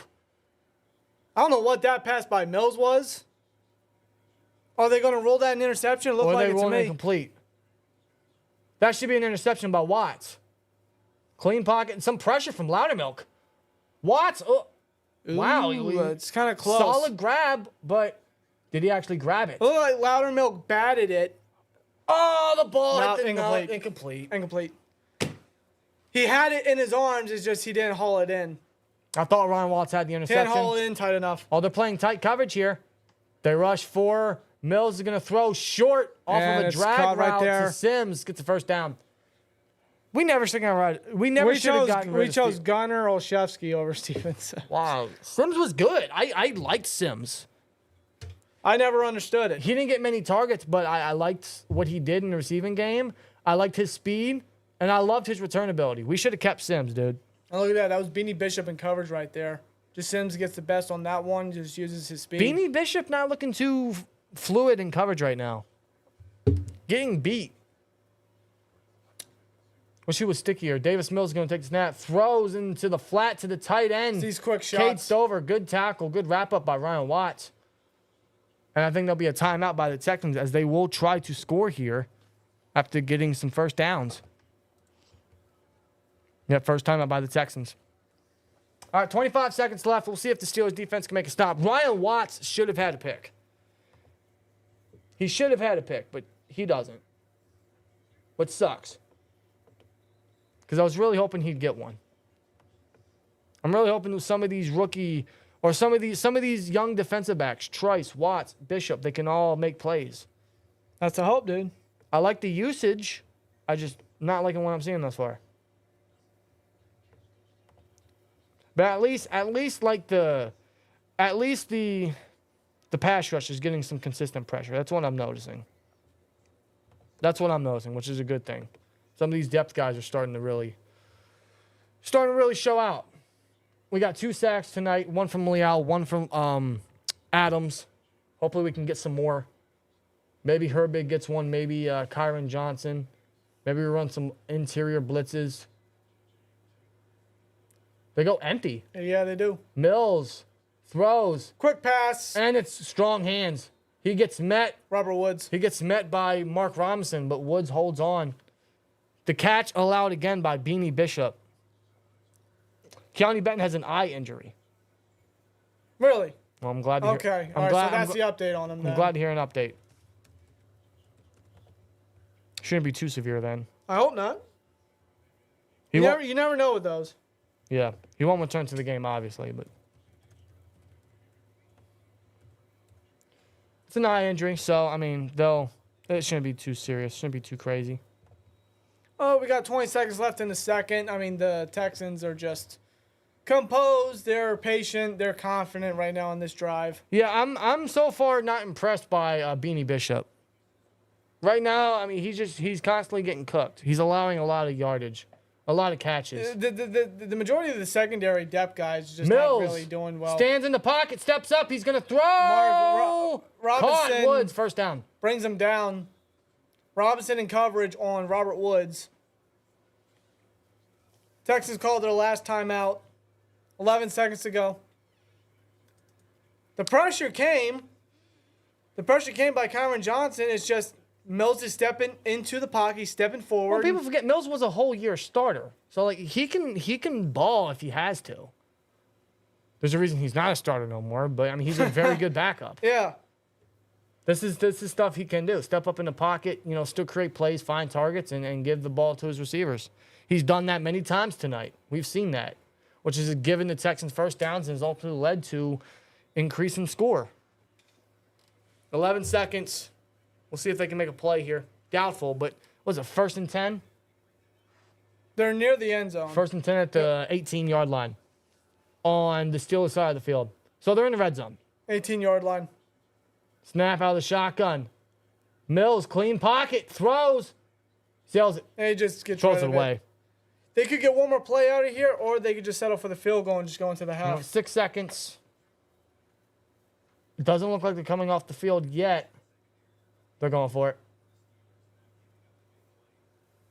S3: I don't know what that pass by Mills was. Are they going to roll that an interception? It looked like it to me.
S5: Incomplete. That should be an interception by Watts. Clean pocket and some pressure from Loudermilk. Watts. Oh, wow.
S3: It's kind of close.
S5: Solid grab, but did he actually grab it?
S3: It looked like Loudermilk batted it.
S5: Oh, the ball.
S3: Incomplete. Incomplete. He had it in his arms. It's just he didn't haul it in.
S5: I thought Ryan Watts had the interception.
S3: Didn't haul it in tight enough.
S5: Oh, they're playing tight coverage here. They rush 4. Mills is going to throw short off of a drag route to Sims. Gets the first down. We never should have got We
S3: chose Gunnar Olszewski over Stevens.
S5: Wow. Sims was good. I liked Sims.
S3: I never understood it.
S5: He didn't get many targets, but I liked what he did in the receiving game. I liked his speed, and I loved his return ability. We should have kept Sims, dude.
S3: And look at that. That was Beanie Bishop in coverage right there. Just Sims gets the best on that one. Just uses his speed.
S5: Beanie Bishop not looking too fluid in coverage right now. Getting beat. Wish he was stickier. Davis Mills is going to take the snap. Throws into the flat to the tight end.
S3: These quick
S5: Cade
S3: shots.
S5: Stover. Good tackle. Good wrap-up by Ryan Watts. And I think there'll be a timeout by the Texans as they will try to score here after getting some first downs. Yep, first timeout by the Texans. All right, 25 seconds left. We'll see if the Steelers defense can make a stop. Ryan Watts should have had a pick. He should have had a pick, but he doesn't. Which sucks. Because I was really hoping he'd get one. I'm really hoping some of these rookie or some of these young defensive backs, Trice, Watts, Bishop, they can all make plays.
S3: That's a hope, dude.
S5: I like the usage. I just not liking what I'm seeing thus far. But at least the pass rush is getting some consistent pressure. That's what I'm noticing. Which is a good thing. Some of these depth guys are starting to really show out. We got 2 sacks tonight, one from Leal, one from Adams. Hopefully we can get some more. Maybe Herbig gets one, maybe Kyron Johnson. Maybe we run some interior blitzes. They go empty.
S3: Yeah, they do.
S5: Mills throws.
S3: Quick pass.
S5: And it's strong hands. He gets met.
S3: Robert Woods.
S5: He gets met by Mark Robinson, but Woods holds on. The catch allowed again by Beanie Bishop. Keanu Benton has an eye injury.
S3: Really?
S5: Well, I'm glad to hear.
S3: Okay. All right, so that's the update on him then.
S5: I'm glad to hear an update. Shouldn't be too severe then.
S3: I hope not. You never know with those.
S5: Yeah. He won't return to the game, obviously, but it's an eye injury, so, I mean, it shouldn't be too serious. Shouldn't be too crazy.
S3: Oh, we got 20 seconds left in the second. I mean, the Texans are just composed. They're patient. They're confident right now on this drive.
S5: Yeah, I'm so far not impressed by Beanie Bishop. Right now, I mean, he's constantly getting cooked. He's allowing a lot of yardage, a lot of catches.
S3: The majority of the secondary depth guys just not really doing well.
S5: Stands in the pocket, steps up. He's going to throw.
S3: Robinson
S5: caught Woods, first down.
S3: Brings him down. Robinson in coverage on Robert Woods. Texans called their last timeout. 11 seconds to go. The pressure came. The pressure came by Kyron Johnson. It's just Mills is stepping into the pocket. He's stepping forward.
S5: Well, people forget Mills was a whole year starter. So, like, he can ball if he has to. There's a reason he's not a starter no more, but, I mean, he's a very good backup.
S3: Yeah.
S5: This is stuff he can do. Step up in the pocket, still create plays, find targets, and give the ball to his receivers. He's done that many times tonight. We've seen that, which has given the Texans first downs and has ultimately led to increasing score. 11 seconds. We'll see if they can make a play here. Doubtful, but was it 1st and 10?
S3: They're near the end zone.
S5: 1st and 10 at the 18-yard line on the Steelers side of the field. So they're in the red zone.
S3: 18-yard line.
S5: Snap out of the shotgun. Mills, clean pocket, throws. Sails it.
S3: And he just gets
S5: Throws
S3: rid
S5: it
S3: of
S5: away.
S3: They could get one more play out of here, or they could just settle for the field goal and just go into the half.
S5: 6 seconds. It doesn't look like they're coming off the field yet. They're going for it.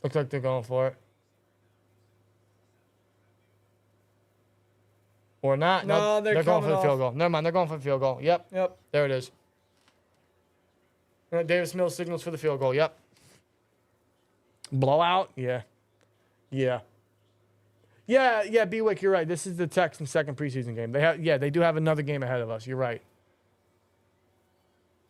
S5: Looks like they're going for it. Or not.
S3: No, they're
S5: going for the
S3: coming
S5: field goal. Never mind, they're going for the field goal. Yep.
S3: Yep.
S5: There it is. Davis Mills signals for the field goal. Yep. Blowout? Yeah. Yeah. Yeah, B-Wick, you're right. This is the Texans' second preseason game. They do have another game ahead of us. You're right.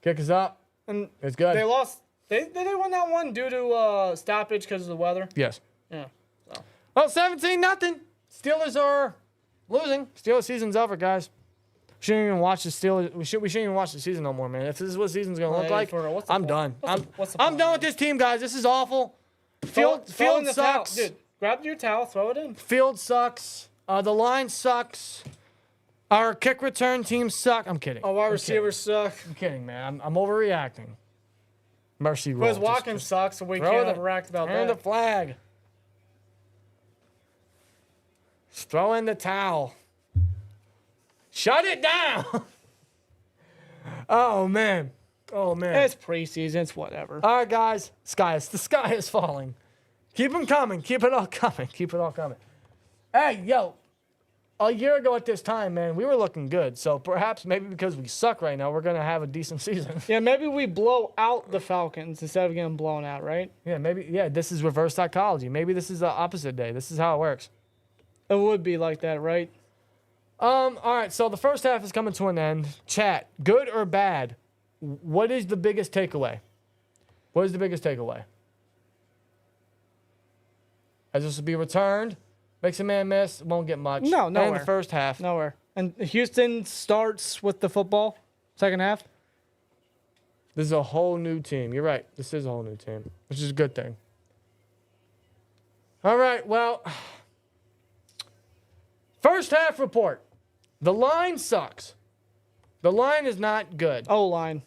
S5: Kick is up.
S3: And
S5: it's good.
S3: They lost. Did they win that one due to stoppage because of the weather?
S5: Yes.
S3: Yeah. So.
S5: Well, 17-0. Steelers are losing. Steelers season's over, guys. Shouldn't even watch the Steelers. We shouldn't even watch the season no more, man. If this is what the season's gonna look like, I'm done. I'm done with this team, guys. This is awful. Field sucks.
S3: Dude, grab your towel, throw it in.
S5: Field sucks. The line sucks. Our kick return team suck. I'm kidding.
S3: Our receivers suck.
S5: I'm kidding, man. I'm overreacting. Mercy rule.
S3: Because Watkins sucks, so we can't overact about that.
S5: And the flag. Just throw in the towel. Shut it down. Oh, man. Oh, man.
S3: It's preseason. It's whatever.
S5: All right, guys. The sky is falling. Keep them coming. Keep it all coming. Keep it all coming. Hey, yo. A year ago at this time, man, we were looking good. So perhaps maybe because we suck right now, we're going to have a decent season.
S3: Yeah, maybe we blow out the Falcons instead of getting blown out, right?
S5: Yeah, maybe. Yeah, this is reverse psychology. Maybe this is the opposite day. This is how it works.
S3: It would be like that, right?
S5: All right, so the first half is coming to an end. Chat, good or bad? What is the biggest takeaway? What is the biggest takeaway? As this will be returned, makes a man miss, won't get much.
S3: No, nowhere.
S5: And the first half.
S3: Nowhere. And Houston starts with the football, second half.
S5: This is a whole new team. You're right. This is a whole new team, which is a good thing. All right, well, first half report. The line sucks. The line is not good.
S3: O-line.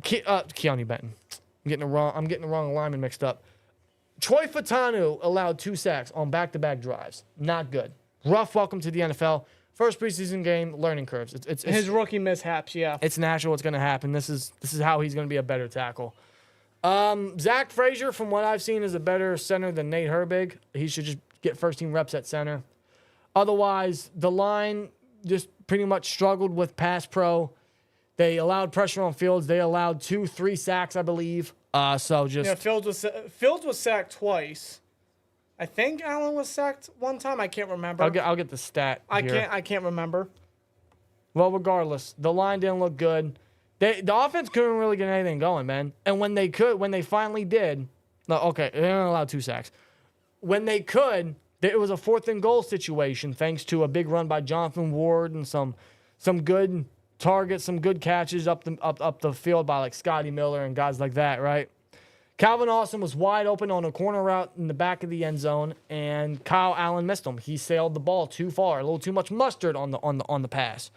S5: Keanu Benton. I'm getting the wrong alignment mixed up. Troy Fatanu allowed 2 sacks on back-to-back drives. Not good. Rough welcome to the NFL. First preseason game, learning curves. It's
S3: his rookie mishaps, yeah.
S5: It's natural. It's going to happen. This is how he's going to be a better tackle. Zach Frazier, from what I've seen, is a better center than Nate Herbig. He should just get first-team reps at center. Otherwise, the line just pretty much struggled with pass pro. They allowed pressure on Fields. They allowed 2-3 sacks, I believe.
S3: Fields was sacked twice. I think Allen was sacked one time. I can't remember.
S5: I'll get the stat.
S3: I can't remember.
S5: Well, regardless, the line didn't look good. The offense couldn't really get anything going, man. And when they finally did, they didn't allow 2 sacks. When they could, it was a 4th and goal situation thanks to a big run by Jonathan Ward and some good targets, some good catches up the field by like Scotty Miller and guys like that, right? Calvin Austin was wide open on a corner route in the back of the end zone, and Kyle Allen missed him. He sailed the ball too far, a little too much mustard on the pass,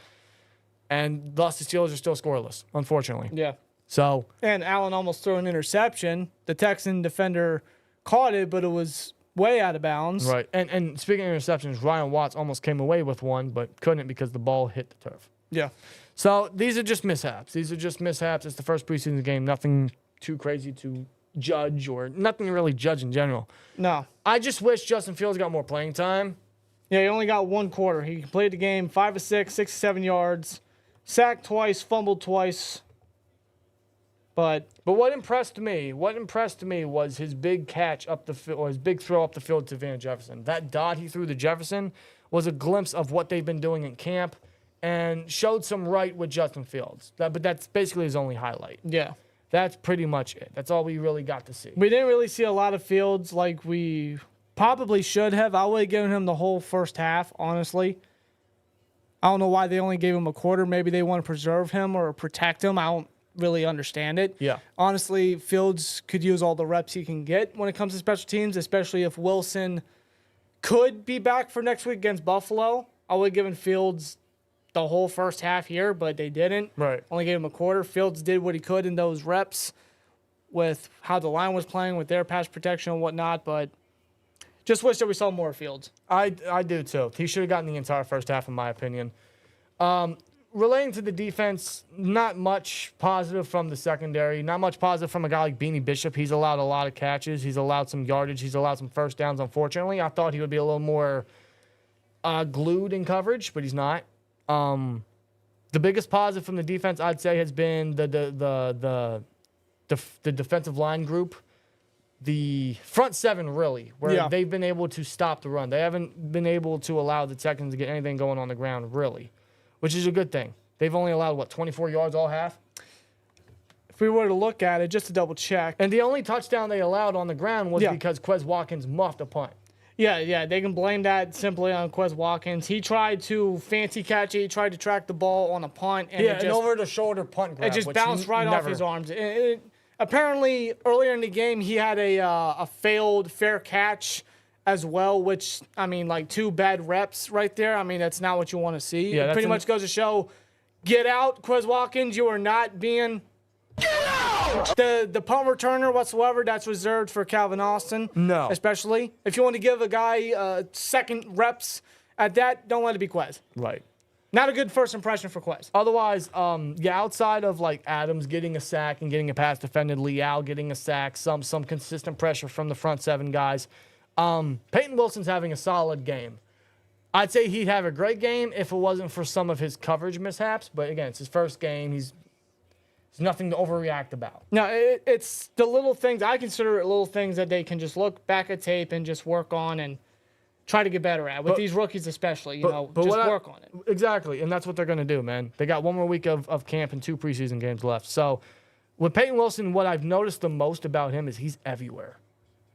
S5: and thus the Steelers are still scoreless, unfortunately.
S3: Yeah.
S5: So
S3: and Allen almost threw an interception. The Texan defender caught it, but it was way out of bounds.
S5: Right. And speaking of interceptions, Ryan Watts almost came away with one, but couldn't because the ball hit the turf.
S3: Yeah.
S5: So these are just mishaps. It's the first preseason game. Nothing too crazy to judge or nothing to really judge in general.
S3: No.
S5: I just wish Justin Fields got more playing time.
S3: Yeah, he only got 1 quarter. He played the game 5 of 6, 67 yards, sacked twice, fumbled twice. But
S5: what impressed me was his big catch up the field, or his big throw up the field to Van Jefferson. That dot he threw to Jefferson was a glimpse of what they've been doing in camp and showed some right with Justin Fields. But that's basically his only highlight.
S3: yeah.
S5: That's pretty much it. That's all we really got to see.
S3: We didn't really see a lot of Fields like we probably should have. I would have given him the whole first half, honestly. I don't know why they only gave him a quarter. Maybe they want to preserve him or protect him. I
S5: really understand it.
S3: Yeah.
S5: Honestly, Fields could use all the reps he can get when it comes to special teams, especially if Wilson could be back for next week against Buffalo. I would have given Fields the whole first half here, but they didn't.
S3: Right.
S5: Only gave him a quarter. Fields did what he could in those reps with how the line was playing, with their pass protection and whatnot, but just wish that we saw more Fields.
S3: I do too. He should have gotten the entire first half, in my opinion. Relating to the defense, not much positive from the secondary. Not much positive from a guy like Beanie Bishop. He's allowed a lot of catches. He's allowed some yardage. He's allowed some first downs, unfortunately. I thought he would be a little more glued in coverage, but he's not. The biggest positive from the defense, I'd say, has been the defensive line group. The front seven, really, where they've been able to stop the run. They haven't been able to allow the Texans to get anything going on the ground, really, which is a good thing. They've only allowed, 24 yards all half?
S5: If we were to look at it, just to double check.
S3: And the only touchdown they allowed on the ground was because Quez Watkins muffed a punt.
S5: Yeah, they can blame that simply on Quez Watkins. He tried to fancy catch it. He tried to track the ball on a punt. And
S3: an over-the-shoulder punt grab.
S5: It just bounced right off his arms. Apparently, earlier in the game, he had a failed fair catch as well, which, 2 bad reps right there. That's not what you want to see.
S3: Yeah,
S5: it pretty much goes to show, get out, Quez Watkins. You are not being... Get out! The punt returner whatsoever, that's reserved for Calvin Austin.
S3: No.
S5: Especially. If you want to give a guy second reps at that, don't let it be Quez.
S3: Right.
S5: Not a good first impression for Quez.
S3: Otherwise, outside of Adams getting a sack and getting a pass defended, Leal getting a sack, some consistent pressure from the front seven guys, Peyton Wilson's having a solid game. I'd say he'd have a great game if it wasn't for some of his coverage mishaps. But again, it's his first game. He's nothing to overreact about.
S5: No, it's the little things. I consider it little things that they can just look back at tape and just work on and try to get better at. With these rookies especially, just work on it.
S3: Exactly, and that's what they're going to do, man. They got one more week of camp and 2 preseason games left. So with Peyton Wilson, what I've noticed the most about him is he's everywhere.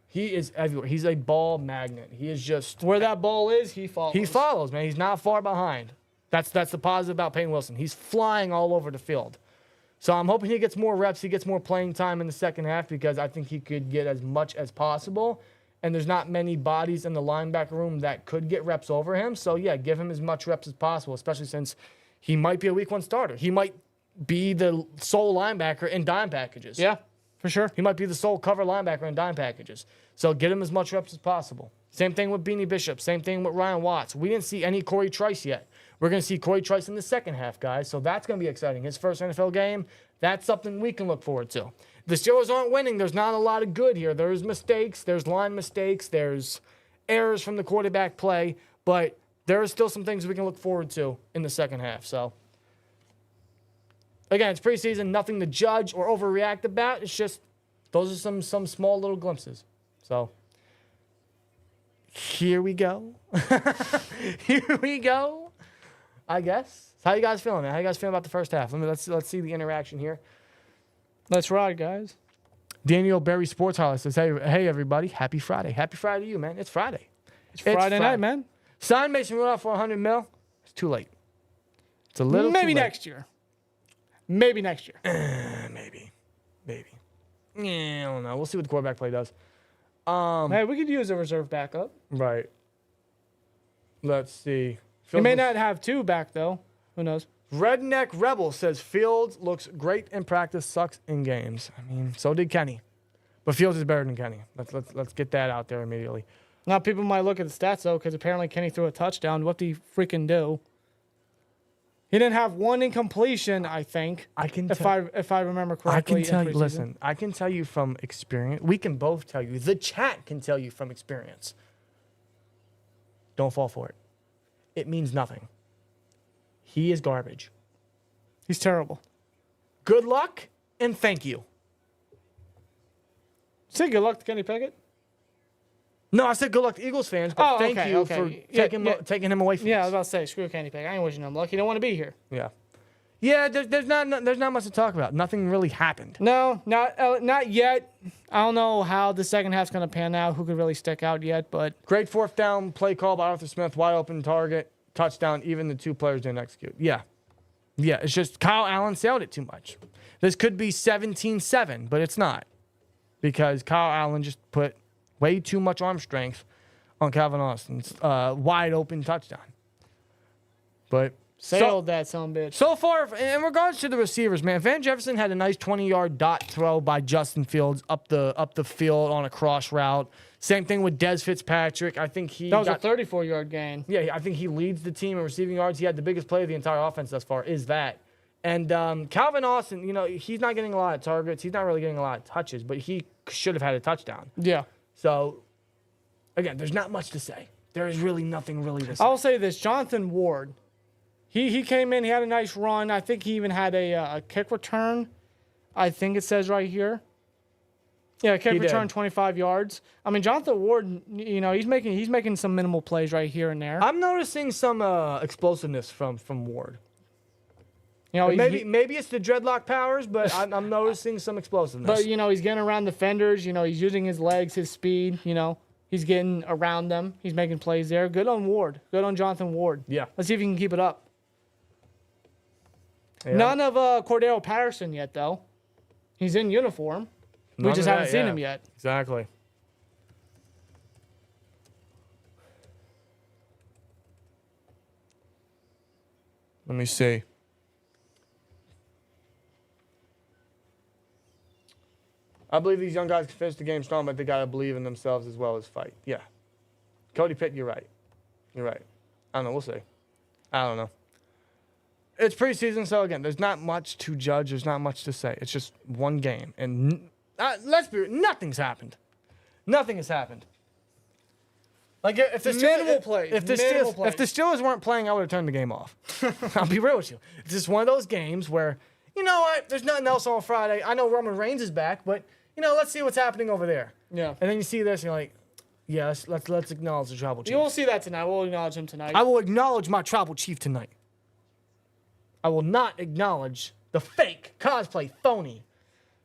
S3: He is everywhere. He's a ball magnet. He is just...
S5: Where that ball is, he follows.
S3: He follows, man. He's not far behind. That's the positive about Peyton Wilson. He's flying all over the field. So I'm hoping he gets more reps, he gets more playing time in the second half, because I think he could get as much as possible. And there's not many bodies in the linebacker room that could get reps over him. So, yeah, give him as much reps as possible, especially since he might be a week 1 starter. He might be the sole linebacker in dime packages.
S5: Yeah, for sure.
S3: He might be the sole cover linebacker in dime packages. So get him as much reps as possible. Same thing with Beanie Bishop. Same thing with Ryan Watts. We didn't see any Corey Trice yet. We're going to see Corey Trice in the second half, guys. So that's going to be exciting. His first NFL game, that's something we can look forward to. The Steelers aren't winning. There's not a lot of good here. There's mistakes. There's line mistakes. There's errors from the quarterback play. But there are still some things we can look forward to in the second half. So, again, it's preseason. Nothing to judge or overreact about. It's just those are some small little glimpses. So, here we go. Here we go. I guess. How you guys feeling, man? How you guys feeling about the first half? Let's see the interaction here.
S5: Let's ride, guys.
S3: Daniel Berry Sports Highlights says, hey, everybody. Happy Friday. Happy Friday to you, man. It's Friday.
S5: It's Friday night, man.
S3: Sign Mason Rudolph for $100 million. It's too late. It's a little
S5: Maybe
S3: too late.
S5: next year. Maybe next year.
S3: Maybe. Yeah, I don't know. We'll see what the quarterback play does.
S5: Hey, we could use a reserve backup.
S3: Right. Let's see.
S5: He may not have 2 back, though. Who knows?
S3: Redneck Rebel says Fields looks great in practice, sucks in games. So did Kenny. But Fields is better than Kenny. Let's get that out there immediately.
S5: Now, people might look at the stats, though, because apparently Kenny threw a touchdown. What did he freaking do? He didn't have 1 incompletion, I think. If I remember correctly.
S3: I can tell you, listen, I can tell you from experience. We can both tell you. The chat can tell you from experience. Don't fall for it. It means nothing. He is garbage.
S5: He's terrible.
S3: Good luck and thank you.
S5: Say good luck to Kenny Pickett?
S3: No, I said good luck to Eagles fans, but thank you for taking him away from us.
S5: Yeah, I was about to say, screw Kenny Pickett. I ain't wishing him luck. He don't want to be here.
S3: Yeah. Yeah, there's not much to talk about. Nothing really happened.
S5: No, not yet. I don't know how the second half's going to pan out, who could really stick out yet, but...
S3: Great 4th down play call by Arthur Smith, wide open target, touchdown, even the 2 players didn't execute. Yeah.
S5: Yeah, it's just Kyle Allen sailed it too much. This could be 17-7, but it's not. Because Kyle Allen just put way too much arm strength on Calvin Austin's wide open touchdown. But
S3: Sailed that son of a bitch.
S5: so far, in regards to the receivers, man, Van Jefferson had a nice 20-yard dot throw by Justin Fields up the field on a cross route. Same thing with Dez Fitzpatrick. I think
S3: That was a 34-yard gain.
S5: Yeah, I think he leads the team in receiving yards. He had the biggest play of the entire offense thus far, is that. And Calvin Austin, you know, he's not getting a lot of targets. He's not really getting a lot of touches, but he should have had a touchdown.
S3: Yeah.
S5: So, again, there's not much to say. There is really nothing really to say.
S3: I'll say this. Jonathan Ward, he came in. He had a nice run. I think he even had a kick return. I think it says right here. Yeah, kick return, 25 yards. I mean, Jonathan Ward, you know, he's making some minimal plays right here and there.
S5: I'm noticing some explosiveness from Ward.
S3: You know,
S5: Maybe it's the dreadlock powers, but I'm noticing some explosiveness.
S3: But, you know, he's getting around defenders. You know, he's using his legs, his speed. You know, he's getting around them. He's making plays there. Good on Ward. Good on Jonathan Ward.
S5: Yeah.
S3: Let's see if he can keep it up.
S5: Yeah.
S3: None of Cordero Patterson yet, though. He's in uniform. We just haven't seen him yet.
S5: Exactly. Let me see. I believe these young guys can finish the game strong, but they got to believe in themselves as well as fight. Yeah. Cody Pitt, you're right. You're right. I don't know. We'll see. I don't know. It's preseason, so again, there's not much to judge. There's not much to say. It's just one game. And let's be real, nothing's happened. Nothing has happened. Like, if the Steelers weren't playing, I would have turned the game off. I'll be real with you. It's just one of those games where, you know what, there's nothing else on Friday. I know Roman Reigns is back, but, you know, let's see what's happening over there.
S3: Yeah.
S5: And then you see this, and you're like, yeah, let's acknowledge the tribal chief.
S3: You will see that tonight. We'll acknowledge him tonight.
S5: I will acknowledge my tribal chief tonight. I will not acknowledge the fake, cosplay, phony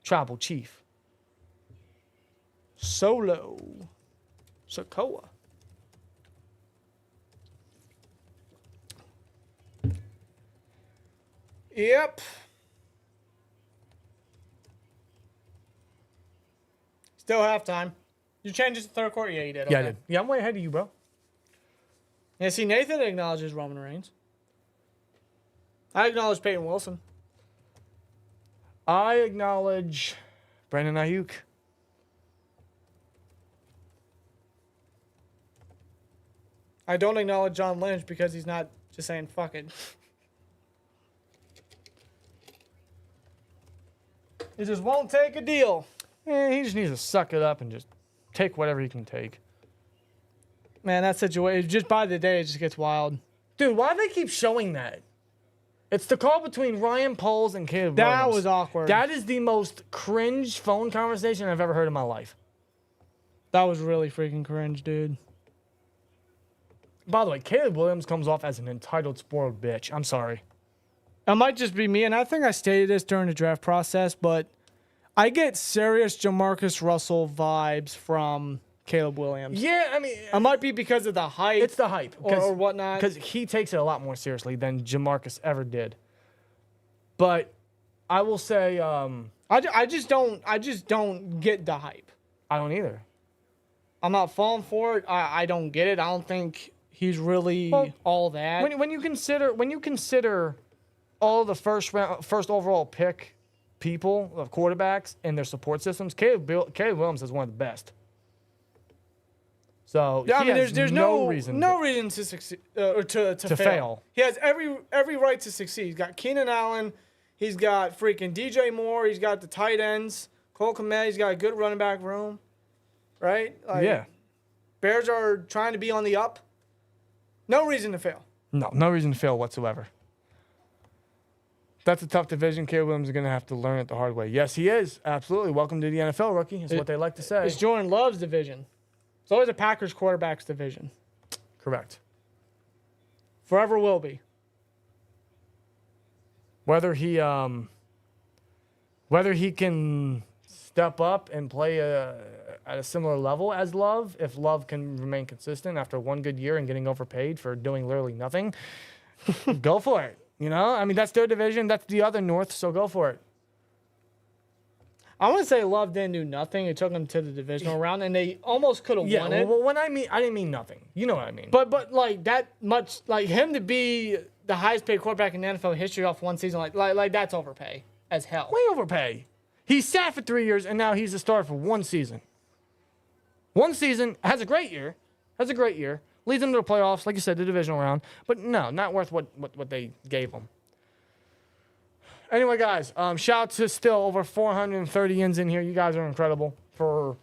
S5: tribal chief. Solo Sokoa.
S3: Yep. Still halftime. You changed it to third quarter? Yeah, you did.
S5: Yeah, I
S3: Okay.
S5: did. Yeah, I'm way ahead of you, bro.
S3: Yeah, see, Nathan acknowledges Roman Reigns. I acknowledge Peyton Wilson.
S5: I acknowledge Brandon Ayuk.
S3: I don't acknowledge John Lynch because he's not just saying fuck it. He just won't take a deal.
S5: He just needs to suck it up and just take whatever he can take.
S3: Man, that situation, just by the day, it just gets wild.
S5: Dude, why do they keep showing that? It's the call between Ryan Poles and Caleb
S3: That
S5: Williams.
S3: was awkward.
S5: That is the most cringe phone conversation I've ever heard in my life.
S3: That was really freaking cringe, dude.
S5: By the way, Caleb Williams comes off as an entitled, spoiled bitch. I'm sorry.
S3: It might just be me, and I think I stated this during the draft process, but I get serious Jamarcus Russell vibes from Caleb Williams.
S5: Yeah, I mean,
S3: It might be because of the hype.
S5: it's the hype
S3: or whatnot.
S5: Because he takes it a lot more seriously than Jamarcus ever did. But I will say,
S3: I just don't get the hype.
S5: I don't either.
S3: I'm not falling for it. I don't get it. I don't think he's really all that.
S5: When you consider all the first overall pick people of quarterbacks and their support systems, Caleb Williams is one of the best. So
S3: Yeah, I mean,
S5: he has
S3: there's
S5: no reason
S3: to succeed or to
S5: fail.
S3: He has every right to succeed. He's got Keenan Allen, he's got freaking DJ Moore, he's got the tight ends, Cole Kmet, he's got a good running back room, right? Like,
S5: Yeah.
S3: Bears are trying to be on the up. No reason to fail.
S5: No reason to fail whatsoever. That's a tough division. Caleb Williams is going to have to learn it the hard way. Yes, he is. Absolutely. Welcome to the NFL, rookie, is what they like to say.
S3: It's Jordan Love's division. It's always a Packers quarterback's division.
S5: Correct.
S3: Forever will be.
S5: Whether he can step up and play at a similar level as Love, if Love can remain consistent after one good year and getting overpaid for doing literally nothing, go for it. You know, I mean, that's their division. That's the other North, so go for it.
S3: I want to say Love didn't do nothing. It took them to the divisional round, and they almost could have won it.
S5: Well, when I didn't mean nothing. You know what I mean.
S3: But like that much, like him to be the highest paid quarterback in NFL history off one season, like that's overpay as hell.
S5: Way overpay. He sat for 3 years, and now he's a starter for one season. One season, has a great year. Leads them to the playoffs, like you said, the divisional round. But no, not worth what they gave him. Anyway, guys, shout out to still over 430 ins in here. You guys are incredible for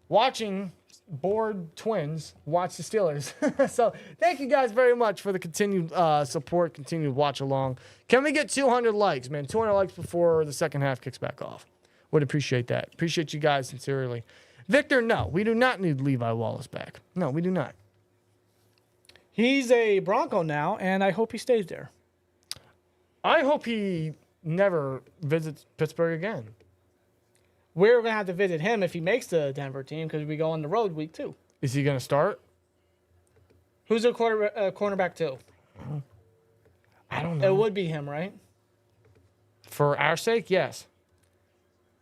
S5: watching bored twins watch the Steelers. So thank you guys very much for the continued support, continued watch along. Can we get 200 likes, man? 200 likes before the second half kicks back off. Would appreciate that. Appreciate you guys sincerely. Victor, no, we do not need Levi Wallace back. No, we do not.
S3: He's a Bronco now, and I hope he stays there.
S5: I hope he never visits Pittsburgh again.
S3: We're going to have to visit him if he makes the Denver team because we go on the road week 2.
S5: Is he going to start?
S3: Who's their cornerback 2?
S5: I don't know.
S3: It would be him, right?
S5: For our sake, yes.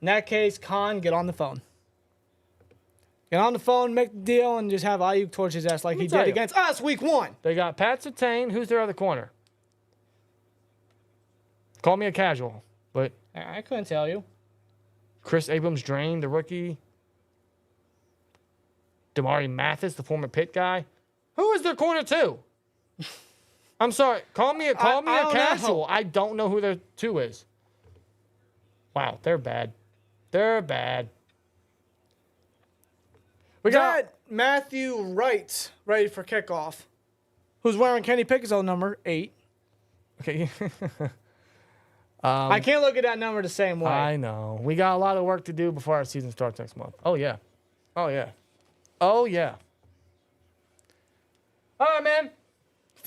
S3: In that case, Khan, get on the phone. Get on the phone, make the deal, and just have Ayuk torch his ass like he did against us week 1.
S5: They got Pat Surtain. Who's their other corner? Call me a casual, but
S3: I couldn't tell you.
S5: Chris Abrams-Drain, the rookie. Damari Mathis, the former Pitt guy. Who is their corner 2? I'm sorry. Call me a casual. I don't know who their 2 is. Wow, they're bad. They're bad.
S3: We got Matthew Wright ready for kickoff, who's wearing Kenny Pickett's old number 8.
S5: Okay.
S3: I can't look at that number the same way.
S5: I know. We got a lot of work to do before our season starts next month. Oh, yeah. Oh, yeah. Oh, yeah. All right, man.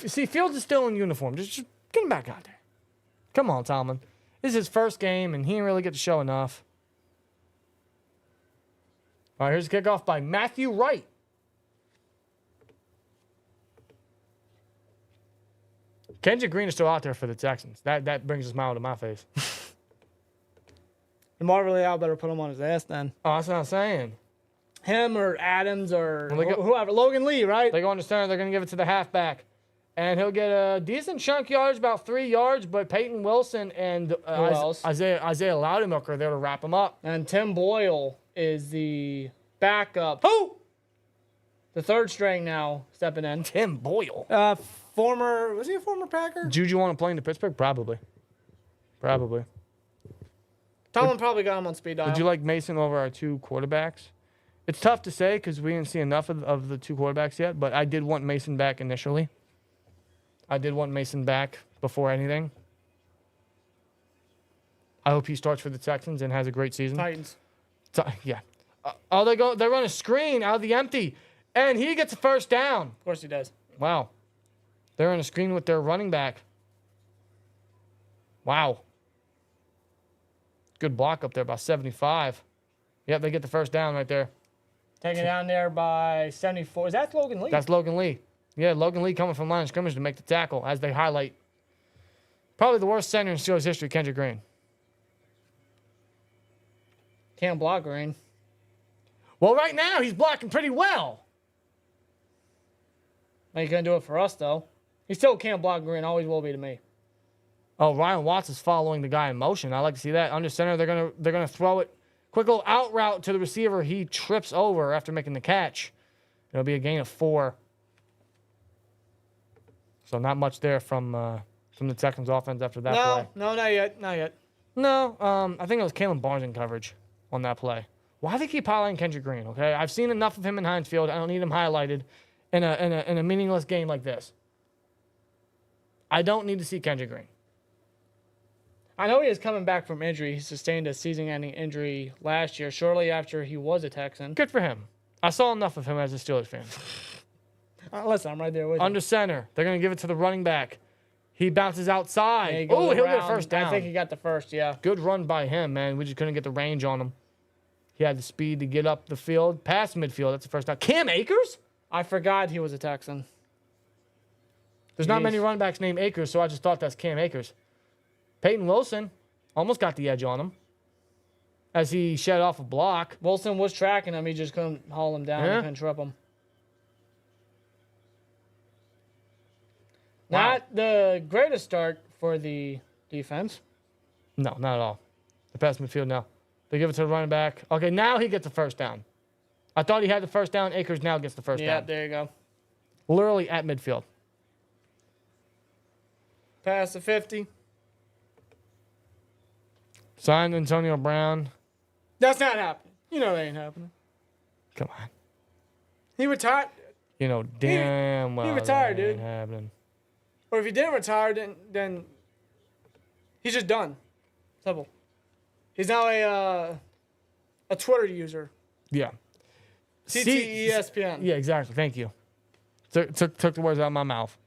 S5: See, Fields is still in uniform. Just get him back out there. Come on, Tomlin. This is his first game, and he didn't really get to show enough. All right, here's a kickoff by Matthew Wright. Kendrick Green is still out there for the Texans. That brings a smile to my face.
S3: And Marvin Leal better put him on his ass then.
S5: Oh, that's what I'm saying.
S3: Him or Adams or whoever. Logan Lee, right?
S5: They go into center. They're going to give it to the halfback. And he'll get a decent chunk yardage, about 3 yards. But Peyton Wilson and Isaiah Loudermilk are there to wrap him up.
S3: And Tim Boyle is the backup.
S5: Who?
S3: The third string now stepping in.
S5: Tim Boyle.
S3: Was he a former Packer?
S5: Juju want to play into Pittsburgh? Probably.
S3: Tomlin probably got him on speed dial.
S5: Would you like Mason over our 2 quarterbacks? It's tough to say because we didn't see enough of the 2 quarterbacks yet, but I did want Mason back initially. I did want Mason back before anything. I hope he starts for the Texans and has a great season.
S3: Titans.
S5: Yeah. They run a screen out of the empty, and he gets a first down.
S3: Of course he does.
S5: Wow. They're on a screen with their running back. Wow. Good block up there, about 75. Yep, they get the first down right there.
S3: Taken down there by 74. Is that Logan Lee?
S5: That's Logan Lee. Yeah, Logan Lee coming from line of scrimmage to make the tackle as they highlight probably the worst center in Steelers history, Kendrick Green.
S3: Can't block Green.
S5: Well, right now he's blocking pretty well.
S3: He couldn't do it for us, though. He still can't block Green. Always will be to me.
S5: Oh, Ryan Watts is following the guy in motion. I like to see that. Under center, they're gonna throw it. Quick little out route to the receiver. He trips over after making the catch. It'll be a gain of 4. So not much there from the Texans offense after that play.
S3: No, not yet.
S5: No, I think it was Kalen Barnes in coverage on that play. Why do they keep highlighting Kendrick Green? Okay, I've seen enough of him in Heinz Field. I don't need him highlighted in a meaningless game like this. I don't need to see Kendrick Green.
S3: I know he is coming back from injury. He sustained a season-ending injury last year, shortly after he was a Texan.
S5: Good for him. I saw enough of him as a Steelers fan.
S3: Listen, I'm right there with you.
S5: Under center, they're going to give it to the running back. He bounces outside. Oh, he'll get a first down.
S3: I think he got the first, yeah.
S5: Good run by him, man. We just couldn't get the range on him. He had the speed to get up the field, past midfield. That's the first down. Cam Akers?
S3: I forgot he was a Texan.
S5: There's not many running backs named Akers, so I just thought that's Cam Akers. Peyton Wilson almost got the edge on him as he shed off a block.
S3: Wilson was tracking him. He just couldn't haul him down.
S5: Yeah.
S3: He couldn't trip him.
S5: Wow.
S3: Not the greatest start for the defense.
S5: No, not at all. They pass midfield now. They give it to the running back. Okay, now he gets the first down. I thought he had the first down. Akers now gets the first
S3: Yeah,
S5: down.
S3: there you go.
S5: Literally at midfield.
S3: Pass the 50.
S5: Signed Antonio Brown.
S3: That's not happening. You know that ain't happening.
S5: Come on.
S3: He retired.
S5: You know damn well
S3: retired,
S5: that ain't
S3: dude.
S5: happening.
S3: Or if he didn't retire, then he's just done. Simple. He's now a Twitter user.
S5: Yeah.
S3: ESPN.
S5: Yeah, exactly. Thank you. Took the words out of my mouth.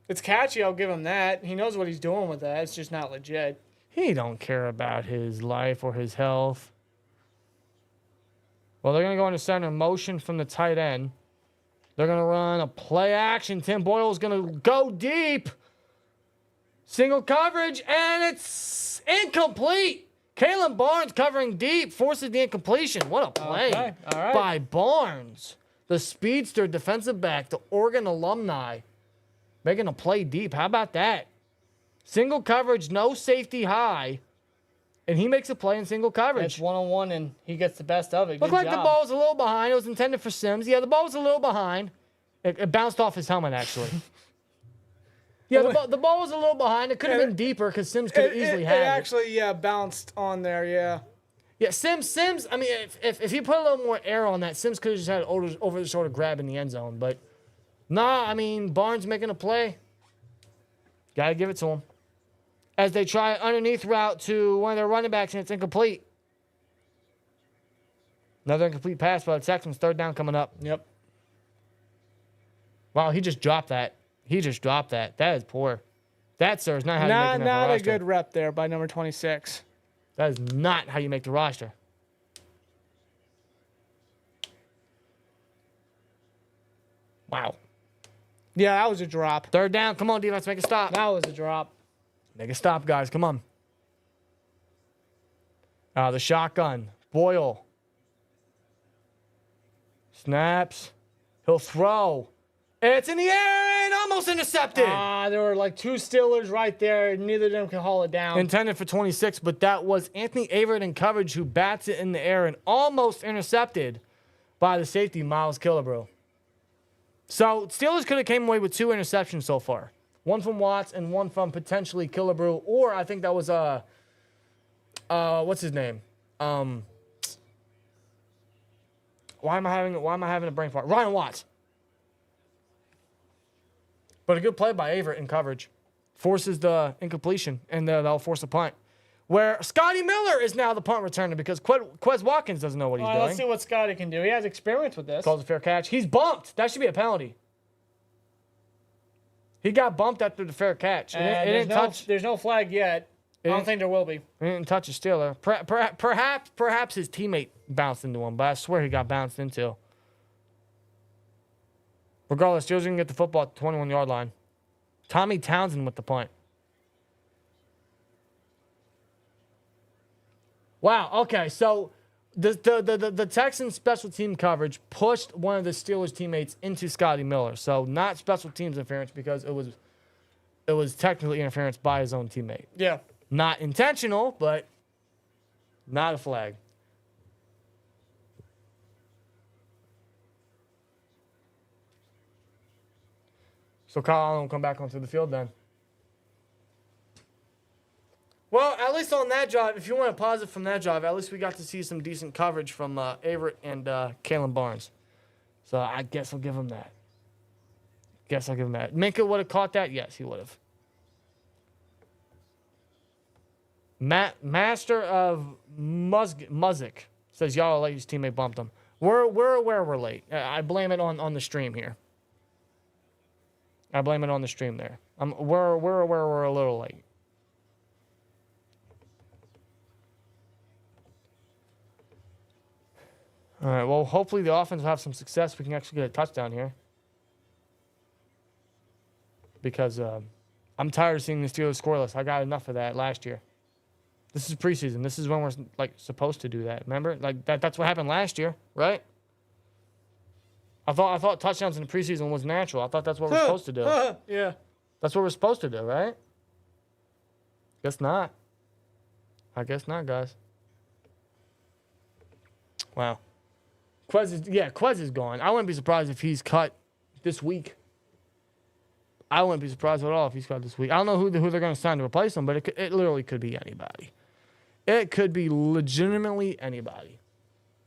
S3: It's catchy, I'll give him that. He knows what he's doing with that. It's just not legit.
S5: He don't care about his life or his health. Well, they're going to go into center motion from the tight end. They're going to run a play action. Tim Boyle's going to go deep. Single coverage, and it's incomplete. Kalen Barnes covering deep, forces the incompletion. What a play
S3: Okay, all right.
S5: by Barnes. The speedster defensive back, the Oregon alumni, making a play deep. How about that? Single coverage, no safety high, and he makes a play in single coverage.
S3: It's one-on-one, and he gets the best of it.
S5: Looked
S3: Good
S5: like the
S3: job.
S5: ball was a little behind. It was intended for Sims. Yeah, the ball was a little behind. It bounced off his helmet, actually. Yeah, the ball was a little behind. It could have been deeper because Sims could have easily had it.
S3: It actually, bounced on there, yeah.
S5: Yeah, Sims, I mean, if he put a little more air on that, Sims could have just had an over-the-shoulder grab in the end zone. But, nah, I mean, Barnes making a play. Got to give it to him. As they try underneath route to one of their running backs, and it's incomplete. Another incomplete pass by the Texans. Third down coming up.
S3: Yep.
S5: Wow, he just dropped that. He just dropped that. That is poor. That, sir, is not how you make an
S3: Not
S5: NFL
S3: a
S5: roster.
S3: good rep there by number 26.
S5: That is not how you make the roster. Wow.
S3: Yeah, that was a drop.
S5: Third down. Come on, defense. Make a stop.
S3: That was a drop.
S5: Make a stop, guys. Come on. The shotgun. Boyle. Snaps. He'll throw. It's in the air and almost intercepted.
S3: There were like two Steelers right there. Neither of them can haul it down.
S5: Intended for 26, but that was Anthony Averett in coverage who bats it in the air and almost intercepted by the safety, Miles Killebrew. So Steelers could have came away with two interceptions so far. One from Watts and one from potentially Killebrew, or I think that was what's his name? Why am I having a brain fart? Ryan Watts. But a good play by Averett in coverage. Forces the incompletion, and they'll force a punt. Where Scotty Miller is now the punt returner because Quez Watkins doesn't know what he's
S3: All right,
S5: doing.
S3: let's see what Scotty can do. He has experience with this.
S5: Calls a fair catch. He's bumped. That should be a penalty. He got bumped after the fair catch. It didn't touch.
S3: There's no flag yet. I don't think there will be.
S5: It didn't touch a Steeler. Perhaps his teammate bounced into him, but I swear he got bounced into. Regardless, Steelers can get the football at the 21-yard line. Tommy Townsend with the punt. Wow. Okay, so the Texans special team coverage pushed one of the Steelers teammates into Scotty Miller. So not special teams interference because it was technically interference by his own teammate.
S3: Yeah.
S5: Not intentional, but not a flag. So Kyle Allen will come back onto the field then. Well, at least on that drive, if you want to pause it from that drive, at least we got to see some decent coverage from Averett and Kalen Barnes. So I guess I'll give him that. Minka would have caught that? Yes, he would have. Master of Muzik says y'all let his teammate bumped him. We're aware we're late. I blame it on the stream here. I blame it on the stream there. We're aware we're a little late. All right, well, hopefully the offense will have some success. We can actually get a touchdown here. because I'm tired of seeing the Steelers scoreless. I got enough of that last year. This is preseason. This is when we're like supposed to do that. Remember, like that's what happened last year, right? I thought touchdowns in the preseason was natural. I thought that's what we're supposed to do.
S3: Yeah.
S5: That's what we're supposed to do, right? Guess not. I guess not, guys. Wow. Quez is gone. I wouldn't be surprised if he's cut this week. I wouldn't be surprised at all if he's cut this week. I don't know who they're going to sign to replace him, but it literally could be anybody. It could be legitimately anybody.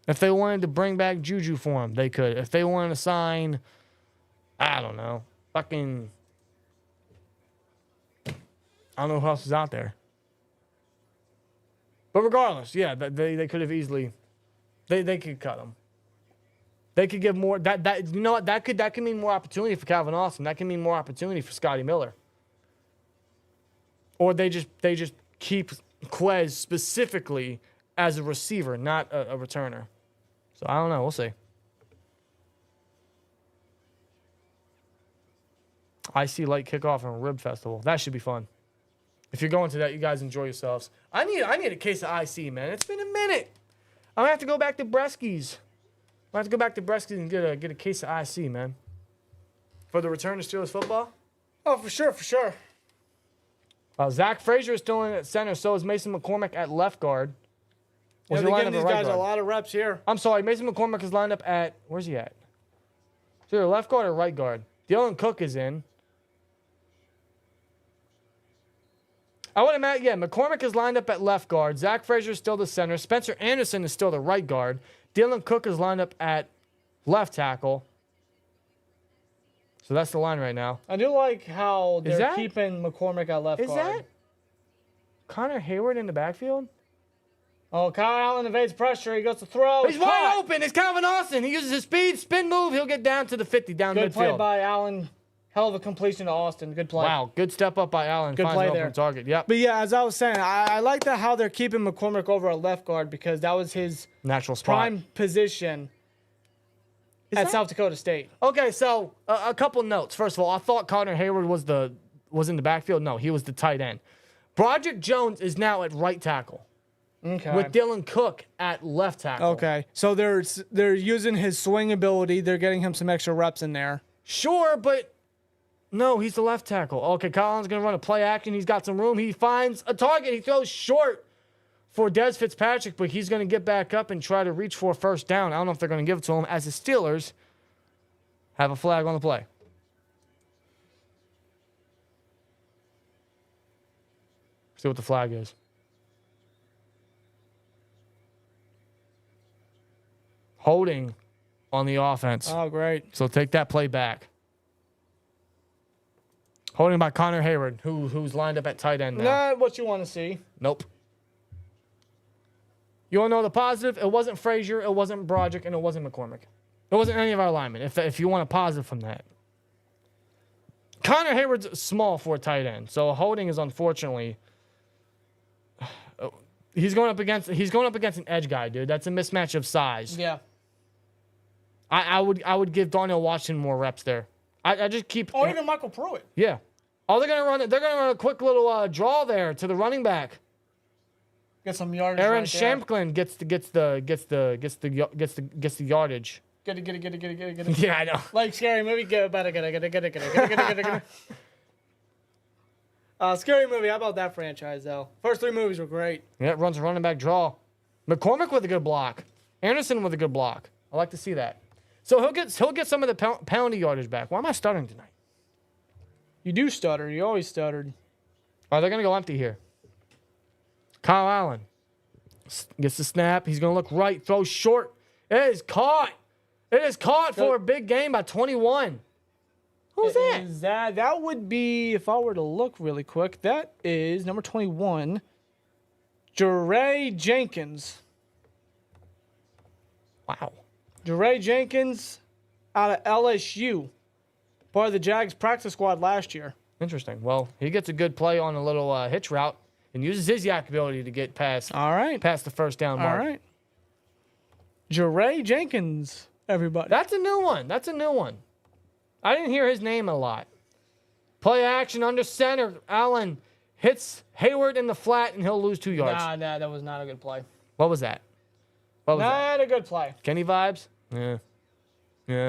S5: If they wanted to bring back Juju for him, they could. If they wanted to sign, I don't know, fucking, I don't know who else is out there. But regardless, yeah, they could have easily, they could cut him. They could give more. That you know what? That could mean more opportunity for Calvin Austin. That can mean more opportunity for Scotty Miller. Or they just keep Quez specifically as a receiver, not a returner. So I don't know. We'll see. I see late kickoff and Rib Festival. That should be fun. If you're going to that, you guys enjoy yourselves. I need a case of IC, man. It's been a minute. I'm gonna have to go back to Bresky's. I have to go back to Bresky's and get a case of IC, man. For the return to Steelers football.
S3: Oh, for sure, for sure.
S5: Zach Frazier is still in at center. So is Mason McCormick at left guard.
S3: Yeah, they're giving these guys a lot of reps here.
S5: I'm sorry, Mason McCormick is lined up at, where's he at? Is he left guard or right guard? Dylan Cook is in. I would imagine, yeah, McCormick is lined up at left guard. Zach Frazier is still the center. Spencer Anderson is still the right guard. Dylan Cook is lined up at left tackle. So that's the line right now.
S3: I do like how they're keeping McCormick at left guard.
S5: Is that Connor Hayward in the backfield?
S3: Oh, Kyle Allen evades pressure. He goes to throw.
S5: He's wide open. It's Calvin Austin. He uses his speed, spin move. He'll get down to the 50, down midfield.
S3: Good play by Allen. Hell of a completion to Austin. Good play.
S5: Wow, good step up by Allen.
S3: Good play there.
S5: Target. Yep.
S3: But yeah, as I was saying, I like that how they're keeping McCormick over at left guard because that was his
S5: natural spot.
S3: Prime position at South Dakota State.
S5: Okay, so a couple notes. First of all, I thought Connor Hayward was in the backfield. No, he was the tight end. Broderick Jones is now at right tackle.
S3: Okay.
S5: With Dylan Cook at left tackle.
S3: Okay. So they're using his swing ability. They're getting him some extra reps in there.
S5: Sure, but no, he's the left tackle. Okay, Collins going to run a play action. He's got some room. He finds a target. He throws short for Des Fitzpatrick, but he's going to get back up and try to reach for a first down. I don't know if they're going to give it to him as the Steelers have a flag on the play. See what the flag is. Holding on the offense.
S3: Oh, great.
S5: So take that play back. Holding by Connor Hayward, who's lined up at tight end now.
S3: Not what you want to see.
S5: Nope. You want to know the positive? It wasn't Frazier, it wasn't Broderick, and it wasn't McCormick. It wasn't any of our linemen, if you want a positive from that. Connor Hayward's small for a tight end, so holding is unfortunately... He's going up against an edge guy, dude. That's a mismatch of size.
S3: Yeah.
S5: I would give Darnell Washington more reps there. I just keep.
S3: Or even Michael Pruitt.
S5: Yeah. Oh, they're gonna run a quick little draw there to the running back.
S3: Get some yardage.
S5: Aaron
S3: right
S5: Shamklin gets the yardage.
S3: Get it.
S5: Yeah, I know.
S3: Like Scary Movie. Get it. Scary Movie. How about that franchise though? First 3 movies were great.
S5: Yeah, it runs a running back draw. McCormick with a good block. Anderson with a good block. I like to see that. So he'll get some of the penalty yardage back. Why am I stuttering tonight?
S3: You do stutter. You always stuttered.
S5: Oh, they're going to go empty here. Kyle Allen gets the snap. He's going to look right. Throws short. It is caught. It is caught for a big game by 21. Who's that?
S3: That would be, if I were to look really quick, that is number 21, Jeray Jenkins.
S5: Wow.
S3: Jeray Jenkins out of LSU. Part of the Jags practice squad last year.
S5: Interesting. Well, he gets a good play on a little hitch route and uses his yak ability to get past the first down mark.
S3: All right. Jeray Jenkins, everybody.
S5: That's a new one. I didn't hear his name a lot. Play action under center. Allen hits Hayward in the flat, and he'll lose 2 yards.
S3: Nah, that was not a good play.
S5: What was that? What was that?
S3: Not a good play.
S5: Kenny vibes? Yeah.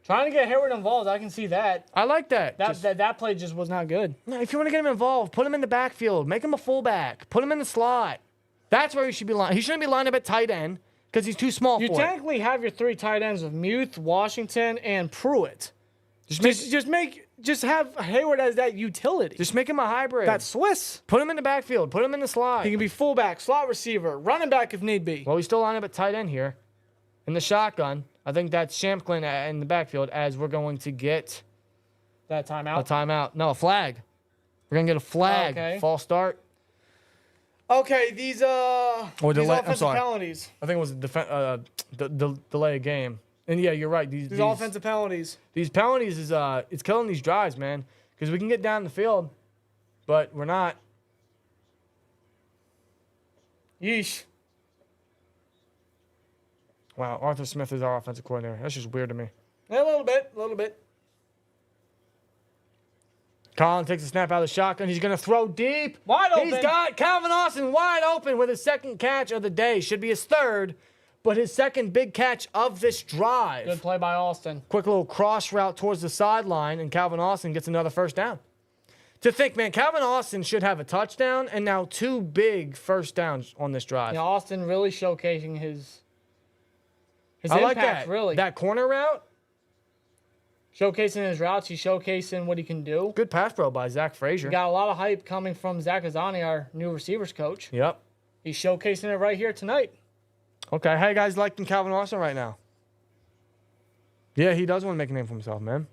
S3: Trying to get Hayward involved, I can see that.
S5: I like that.
S3: That play just was not good.
S5: No, if you want to get him involved, put him in the backfield. Make him a fullback. Put him in the slot. That's where he should be lined. He shouldn't be lined up at tight end because he's too small
S3: You
S5: for it.
S3: technically have your 3 tight ends of Muth, Washington, and Pruitt. Just have Hayward as that utility.
S5: Just make him a hybrid.
S3: That's Swiss.
S5: Put him in the backfield. Put him in the slot.
S3: He can be fullback, slot receiver, running back if need be.
S5: Well, we still line up at tight end here. In the shotgun, I think that's Shampklin in the backfield as we're going to get
S3: That timeout.
S5: a timeout. No, a flag. We're going to get a flag.
S3: Okay.
S5: False start.
S3: Okay, these offensive penalties.
S5: I think it was the delay of game. And yeah, you're right. These
S3: Offensive penalties.
S5: These penalties is it's killing these drives, man. Because we can get down the field, but we're not.
S3: Yeesh.
S5: Wow, Arthur Smith is our offensive coordinator. That's just weird to me.
S3: A little bit.
S5: Colin takes a snap out of the shotgun. He's going to throw deep.
S3: Wide open.
S5: He's got Calvin Austin wide open with his second catch of the day. Should be his third, but his second big catch of this drive.
S3: Good play by Austin.
S5: Quick little cross route towards the sideline, and Calvin Austin gets another first down. To think, man, Calvin Austin should have a touchdown and now 2 big first downs on this drive.
S3: Yeah, Austin really showcasing his
S5: I
S3: impact,
S5: like that.
S3: really.
S5: That corner route.
S3: Showcasing his routes. He's showcasing what he can do.
S5: Good pass pro by Zach Frazier.
S3: Got a lot of hype coming from Zach Azani, our new receivers coach.
S5: Yep.
S3: He's showcasing it right here tonight.
S5: Okay, how you guys liking Calvin Austin right now? Yeah, he does want to make a name for himself, man.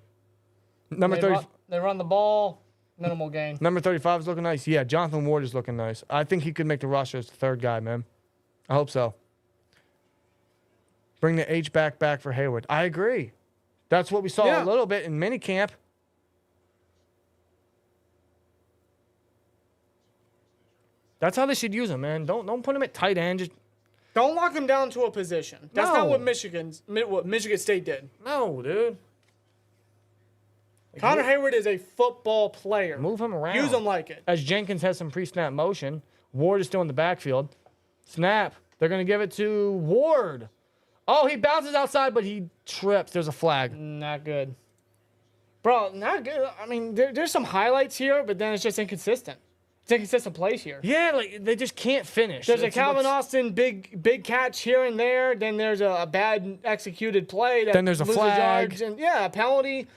S5: Number 30.
S3: They run the ball. Minimal gain.
S5: Number 35 is looking nice. Yeah, Jonathan Ward is looking nice. I think he could make the roster as the 3rd guy, man. I hope so. Bring the H-back for Hayward. I agree. That's what we saw a little bit in minicamp. That's how they should use him, man. Don't put him at tight end. Just
S3: Don't lock him down to a position. That's not what Michigan State did.
S5: no, dude.
S3: Connor Hayward is a football player.
S5: Move him around.
S3: Use him like it.
S5: As Jenkins has some pre-snap motion, Ward is still in the backfield. Snap. They're going to give it to Ward. Oh, he bounces outside, but he trips. There's a flag.
S3: Not good. Bro, not good. I mean, there's some highlights here, but then it's just inconsistent. It's inconsistent plays here.
S5: Yeah, like they just can't finish.
S3: There's a Calvin Austin big catch here and there. Then there's a bad executed play.
S5: Then there's a
S3: loses
S5: flag.
S3: yards, and a penalty.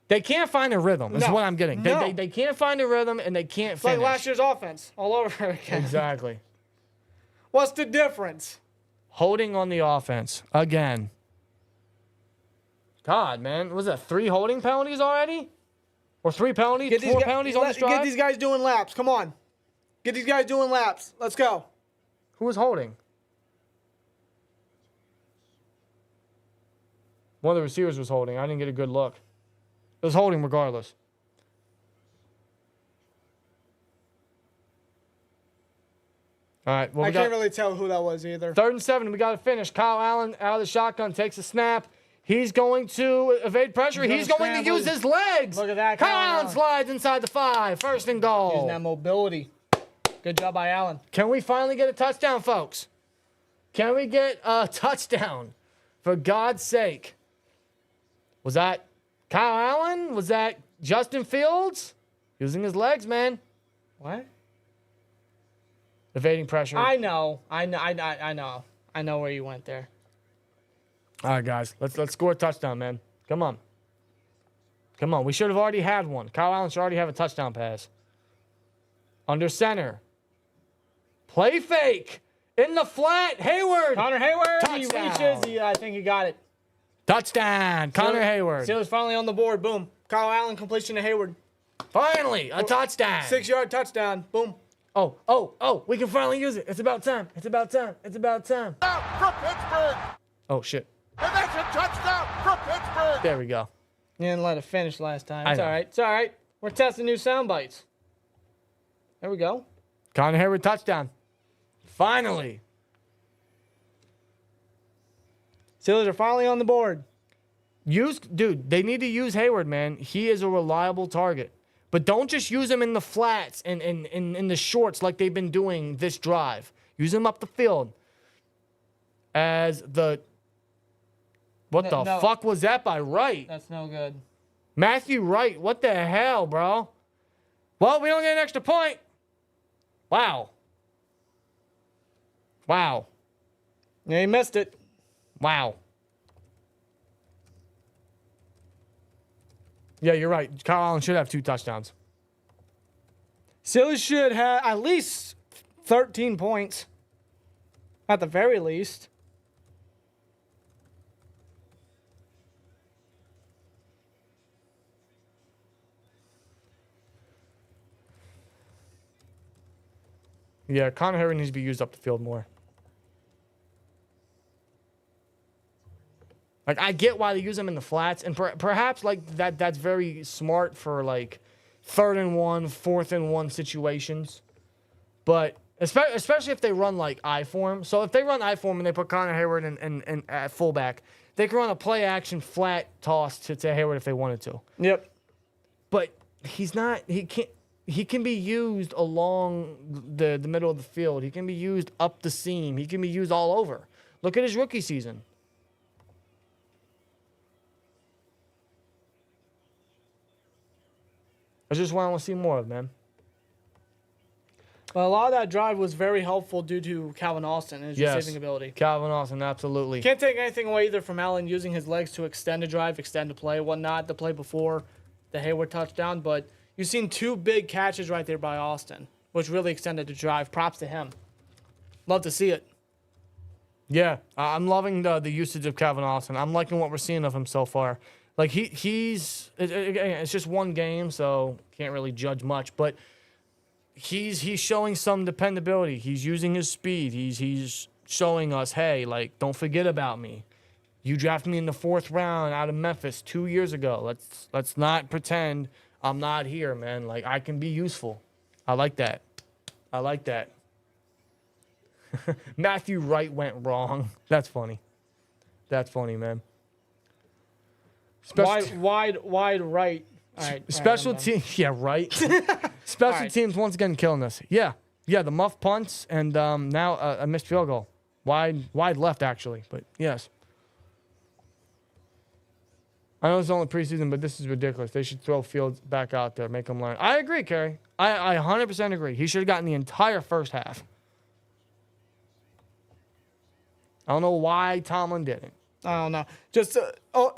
S5: They can't find a rhythm. Is
S3: No.
S5: what I'm getting.
S3: No.
S5: They can't find a rhythm, and they can't
S3: It's like
S5: finish.
S3: last year's offense all over again.
S5: Exactly.
S3: What's the difference?
S5: Holding on the offense again. God, man, was that 3 holding penalties already? Or 3 penalties? 4 penalties on this drive?
S3: Get these guys doing laps. Come on. Get these guys doing laps. Let's go.
S5: Who was holding? One of the receivers was holding. I didn't get a good look. It was holding regardless. All right. Well,
S3: I can't really tell who that was either.
S5: 3rd and 7. We got to finish. Kyle Allen out of the shotgun takes a snap. He's going to evade pressure. He's going to use his legs.
S3: Look at that.
S5: Kyle Allen slides inside the 5. 1st and goal.
S3: Using that mobility. Good job by Allen.
S5: Can we finally get a touchdown, folks? Can we get a touchdown? For God's sake. Was that Kyle Allen? Was that Justin Fields? Using his legs, man.
S3: What?
S5: Evading pressure.
S3: I know where you went there.
S5: All right, guys. Let's score a touchdown, man. Come on. Come on. We should have already had one. Kyle Allen should already have a touchdown pass. Under center. Play fake. In the flat. Hayward.
S3: Connor Hayward.
S5: Touchdown.
S3: He reaches. I think he got it.
S5: Touchdown. Connor Hayward.
S3: Steelers finally on the board. Boom. Kyle Allen completion to Hayward.
S5: Finally. A touchdown.
S3: 6-yard touchdown. Boom.
S5: Oh. We can finally use it. It's about time. It's about time.
S6: From Pittsburgh.
S5: Oh, shit.
S6: And that's a touchdown from Pittsburgh.
S5: There we go.
S3: You didn't let it finish last time.
S5: I
S3: It's
S5: know.
S3: all right. It's all right. We're testing new sound bites. There we go.
S5: Connor Hayward touchdown. Finally.
S3: Steelers are finally on the board.
S5: Dude, they need to use Hayward, man. He is a reliable target. But don't just use him in the flats and in the shorts like they've been doing this drive. Use him up the field as the... What the fuck was that by Wright?
S3: That's no good.
S5: Matthew Wright, what the hell, bro? Well, we don't get an extra point. Wow. Wow.
S3: Yeah, he missed it.
S5: Wow. Yeah, you're right. Kyle Allen should have 2 touchdowns.
S3: Steelers should have at least 13 points. At the very least.
S5: Yeah, Connor Hayward needs to be used up the field more. Like, I get why they use him in the flats, and perhaps, like, that's very smart for, like, 3rd and 1, 4th and 1 situations. But especially if they run, like, I form. So if they run I form and they put Connor Hayward in at fullback, they can run a play-action flat toss to Hayward if they wanted to.
S3: Yep.
S5: But he's not... He can be used along the middle of the field. He can be used up the seam. He can be used all over. Look at his rookie season. That's just what I want to see more of, man.
S3: Well, a lot of that drive was very helpful due to Calvin Austin and his receiving ability.
S5: Calvin Austin, absolutely.
S3: Can't take anything away either from Allen using his legs to extend a drive, extend a play, whatnot, the play before the Hayward touchdown, but... You've seen 2 big catches right there by Austin, which really extended the drive. Props to him. Love to see it.
S5: Yeah, I'm loving the usage of Calvin Austin. I'm liking what we're seeing of him so far. Like, it's just one game, so can't really judge much. But he's showing some dependability. He's using his speed. He's showing us, hey, like, don't forget about me. You drafted me in the 4th round out of Memphis 2 years ago. Let's not pretend I'm not here, man. Like, I can be useful. I like that. I like that. Matthew Wright went wrong. That's funny. That's funny, man.
S3: Wide right. All right.
S5: Special teams. Yeah, right. Special teams once again killing us. Yeah. Yeah, the muff punts and now a missed field goal. Wide left, actually. But, yes. I know it's only preseason, but this is ridiculous. They should throw Fields back out there, make him learn. I agree, Kerry. I 100% agree. He should have gotten the entire first half. I don't know why Tomlin didn't.
S3: I don't know. Just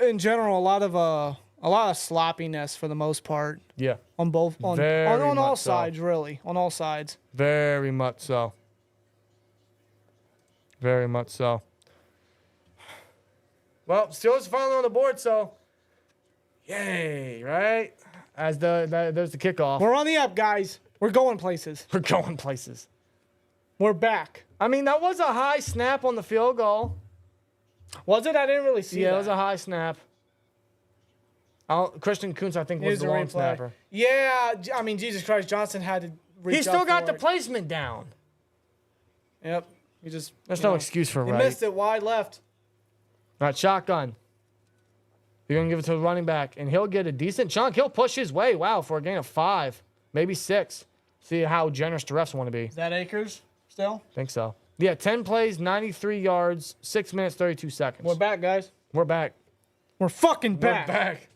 S3: in general, a lot of sloppiness for the most part.
S5: Yeah.
S3: On all sides, really. On all sides.
S5: Very much so. Very much so. Well, Steelers are finally on the board, so yay, right? As there's the kickoff.
S3: We're on the up, guys. We're going places.
S5: We're going places.
S3: We're back.
S5: I mean, that was a high snap on the field goal.
S3: Was it? I didn't really see that.
S5: Yeah, it was a high snap. Christian Kuntz, I think, was the long snapper.
S3: Yeah, I mean, Jesus Christ, Johnson had to reach
S5: He still got the
S3: it.
S5: placement down.
S3: Yep. He just...
S5: There's no excuse for
S3: He
S5: Wright.
S3: missed it wide left.
S5: All right, shotgun. You're going to give it to the running back, and he'll get a decent chunk. He'll push his way. Wow, for a gain of 5, maybe 6. See how generous the refs want to be.
S3: Is that Akers still?
S5: Think so. Yeah, 10 plays, 93 yards, 6 minutes, 32 seconds.
S3: We're back, guys.
S5: We're back.
S3: We're fucking back.
S5: We're back.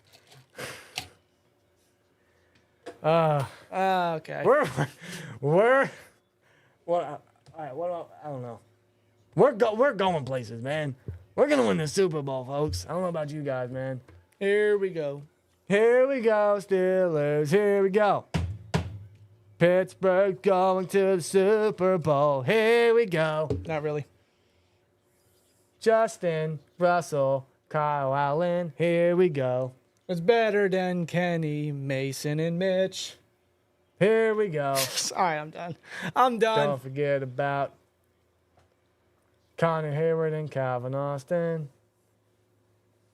S3: Okay.
S5: We're what? All right. What about? I don't know. We're going places, man. We're gonna win the Super Bowl, folks. I don't know about you guys, man.
S3: Here we go.
S5: Here we go, Steelers. Here we go. Pittsburgh going to the Super Bowl. Here we go.
S3: Not really.
S5: Justin, Russell, Kyle Allen. Here we go.
S3: It's better than Kenny, Mason, and Mitch.
S5: Here we go.
S3: All right, I'm done. I'm done.
S5: Don't forget about Connor Hayward and Calvin Austin.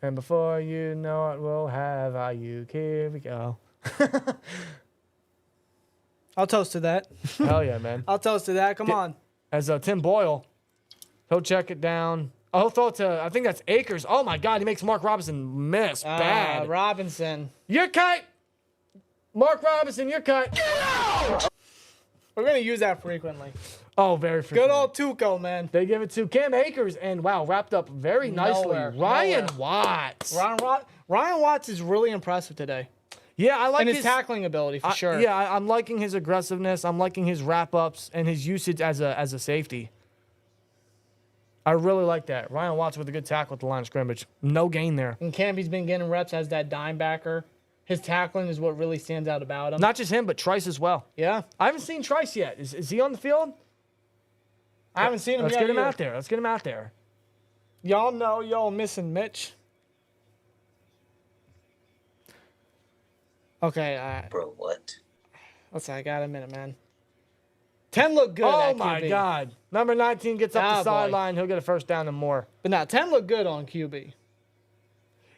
S5: And before you know it, we'll have Ayuk. Here we go.
S3: I'll toast to that.
S5: Hell yeah, man.
S3: I'll toast to that. Come on.
S5: As Tim Boyle, he'll check it down. Oh, he'll throw it to, I think that's Akers. Oh, my God. He makes Mark Robinson miss. Bad.
S3: Robinson.
S5: You're cut. Mark Robinson, you're cut.
S3: We're going to use that frequently.
S5: Oh, very frequently.
S3: Good old Tuco, man.
S5: They give it to Cam Akers, and wow, wrapped up very nicely. Ryan Watts.
S3: Ryan Watts is really impressive today.
S5: Yeah, I like
S3: and his tackling ability for sure.
S5: Yeah, I'm liking his aggressiveness. I'm liking his wrap-ups and his usage as a safety. I really like that. Ryan Watts with a good tackle at the line of scrimmage. No gain there.
S3: And Campy's been getting reps as that dime backer. His tackling is what really stands out about him.
S5: Not just him, but Trice as well.
S3: Yeah.
S5: I haven't seen Trice yet. Is he on the field?
S3: I haven't seen him
S5: Let's
S3: yet.
S5: get him out there. Let's get him out there.
S3: Y'all know y'all missing Mitch. Okay.
S9: Bro, what?
S3: Let's see. I got a minute, man. 10 looked good.
S5: Oh,
S3: at
S5: my
S3: QB.
S5: God. Number 19 gets up the sideline. He'll get a first down and more.
S3: But now 10 looked good on QB.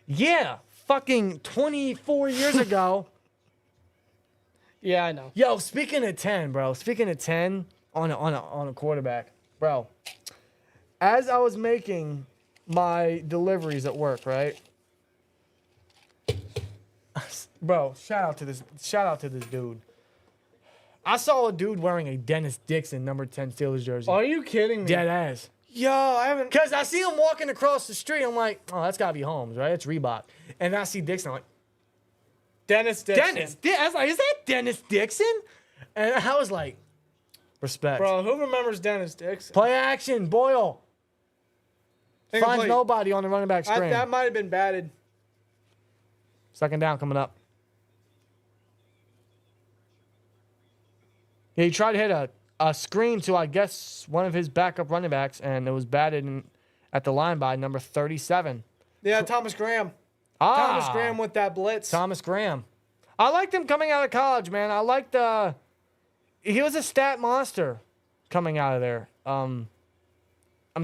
S5: Yeah. Fucking 24 years ago.
S3: Yeah, I know.
S5: Yo, speaking of 10, bro. Speaking of 10 on a quarterback. Bro, as I was making my deliveries at work, right? Bro, shout out to this dude. I saw a dude wearing a Dennis Dixon number 10 Steelers jersey.
S3: Are you kidding me?
S5: Dead ass.
S3: Yo, I haven't.
S5: Because I see him walking across the street. I'm like, oh, that's got to be Holmes, right? It's Reebok. And I see Dixon. I'm like,
S3: Dennis Dixon.
S5: I was like, is that Dennis Dixon? And I was like, respect.
S3: Bro, who remembers Dennis Dixon?
S5: Play action, Boyle. Finds nobody on the running back screen.
S3: That might have been batted.
S5: Second down coming up. Yeah, he tried to hit a screen to, I guess, one of his backup running backs, and it was batted at the line by number 37.
S3: Yeah, Thomas Graham. Thomas Graham with that blitz.
S5: Thomas Graham. I liked him coming out of college, man. I liked he was a stat monster coming out of there. I'm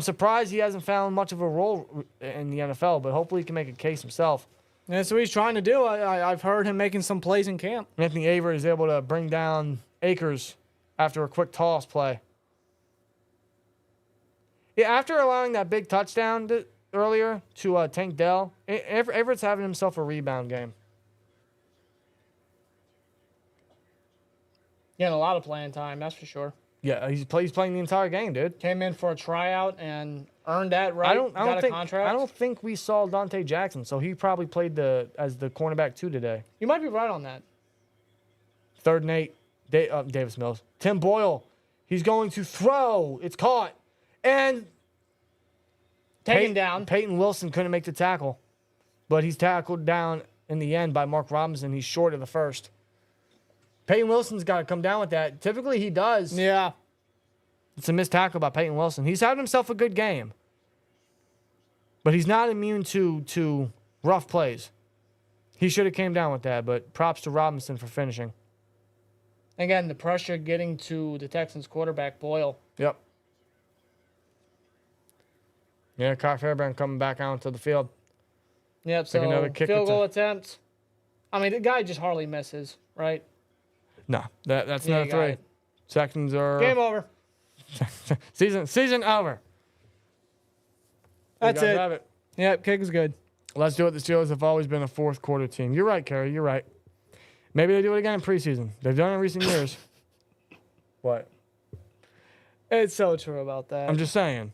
S5: surprised he hasn't found much of a role in the NFL, but hopefully he can make a case himself.
S3: That's what he's trying to do. I've heard him making some plays in camp.
S5: Anthony Aver is able to bring down Akers after a quick toss play. Yeah, after allowing that big touchdown earlier to Tank Dell, Everett's having himself a rebound game.
S3: Getting a lot of playing time, that's for sure.
S5: Yeah, he's playing the entire game, dude.
S3: Came in for a tryout and earned that right. Got a contract.
S5: I don't think we saw Dante Jackson, so he probably played as the cornerback 2 today.
S3: You might be right on that.
S5: 3rd and 8. Davis Mills. Tim Boyle. He's going to throw. It's caught. And
S3: taken down.
S5: Peyton Wilson couldn't make the tackle. But he's tackled down in the end by Mark Robinson. He's short of the first. Peyton Wilson's got to come down with that. Typically he does.
S3: Yeah.
S5: It's a missed tackle by Peyton Wilson. He's having himself a good game. But he's not immune to rough plays. He should have came down with that, but props to Robinson for finishing.
S3: Again, the pressure getting to the Texans quarterback, Boyle.
S5: Yep. Yeah, Kyle Fairbairn coming back out onto the field.
S3: Yep, so
S5: another kick
S3: field goal attempt. I mean, the guy just hardly misses, right?
S5: No, that's not a 3. Texans are...
S3: Game over.
S5: Season over.
S3: That's it. Yep, kick is good.
S5: Let's do it. The Steelers have always been a fourth quarter team. You're right, Kerry. You're right. Maybe they do it again in preseason. They've done it in recent years. What?
S3: It's so true about that.
S5: I'm just saying.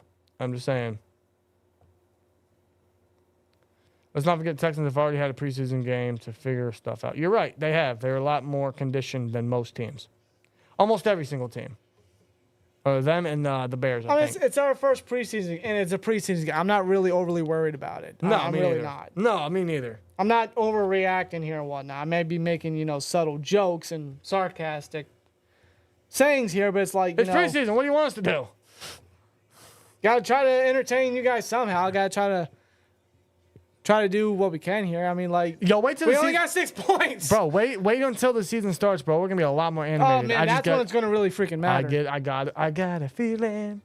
S5: Let's not forget Texans have already had a preseason game to figure stuff out. You're right. They have. They're a lot more conditioned than most teams. Almost every single team. Them and the Bears, I think.
S3: It's our first preseason, and it's a preseason game. I'm not really overly worried about it.
S5: No,
S3: I'm
S5: me
S3: really
S5: neither.
S3: not.
S5: No, me neither.
S3: I'm not overreacting here and whatnot. I may be making, subtle jokes and sarcastic sayings here, but it's like,
S5: it's preseason. What do you want us to do?
S3: Got to try to entertain you guys somehow. Got to try to do what we can here. I mean, like,
S5: yo, wait till
S3: we only got 6 points,
S5: bro. Wait until the season starts, bro. We're gonna be a lot more animated.
S3: Oh man, that's when it's gonna really freaking matter.
S5: I got a feeling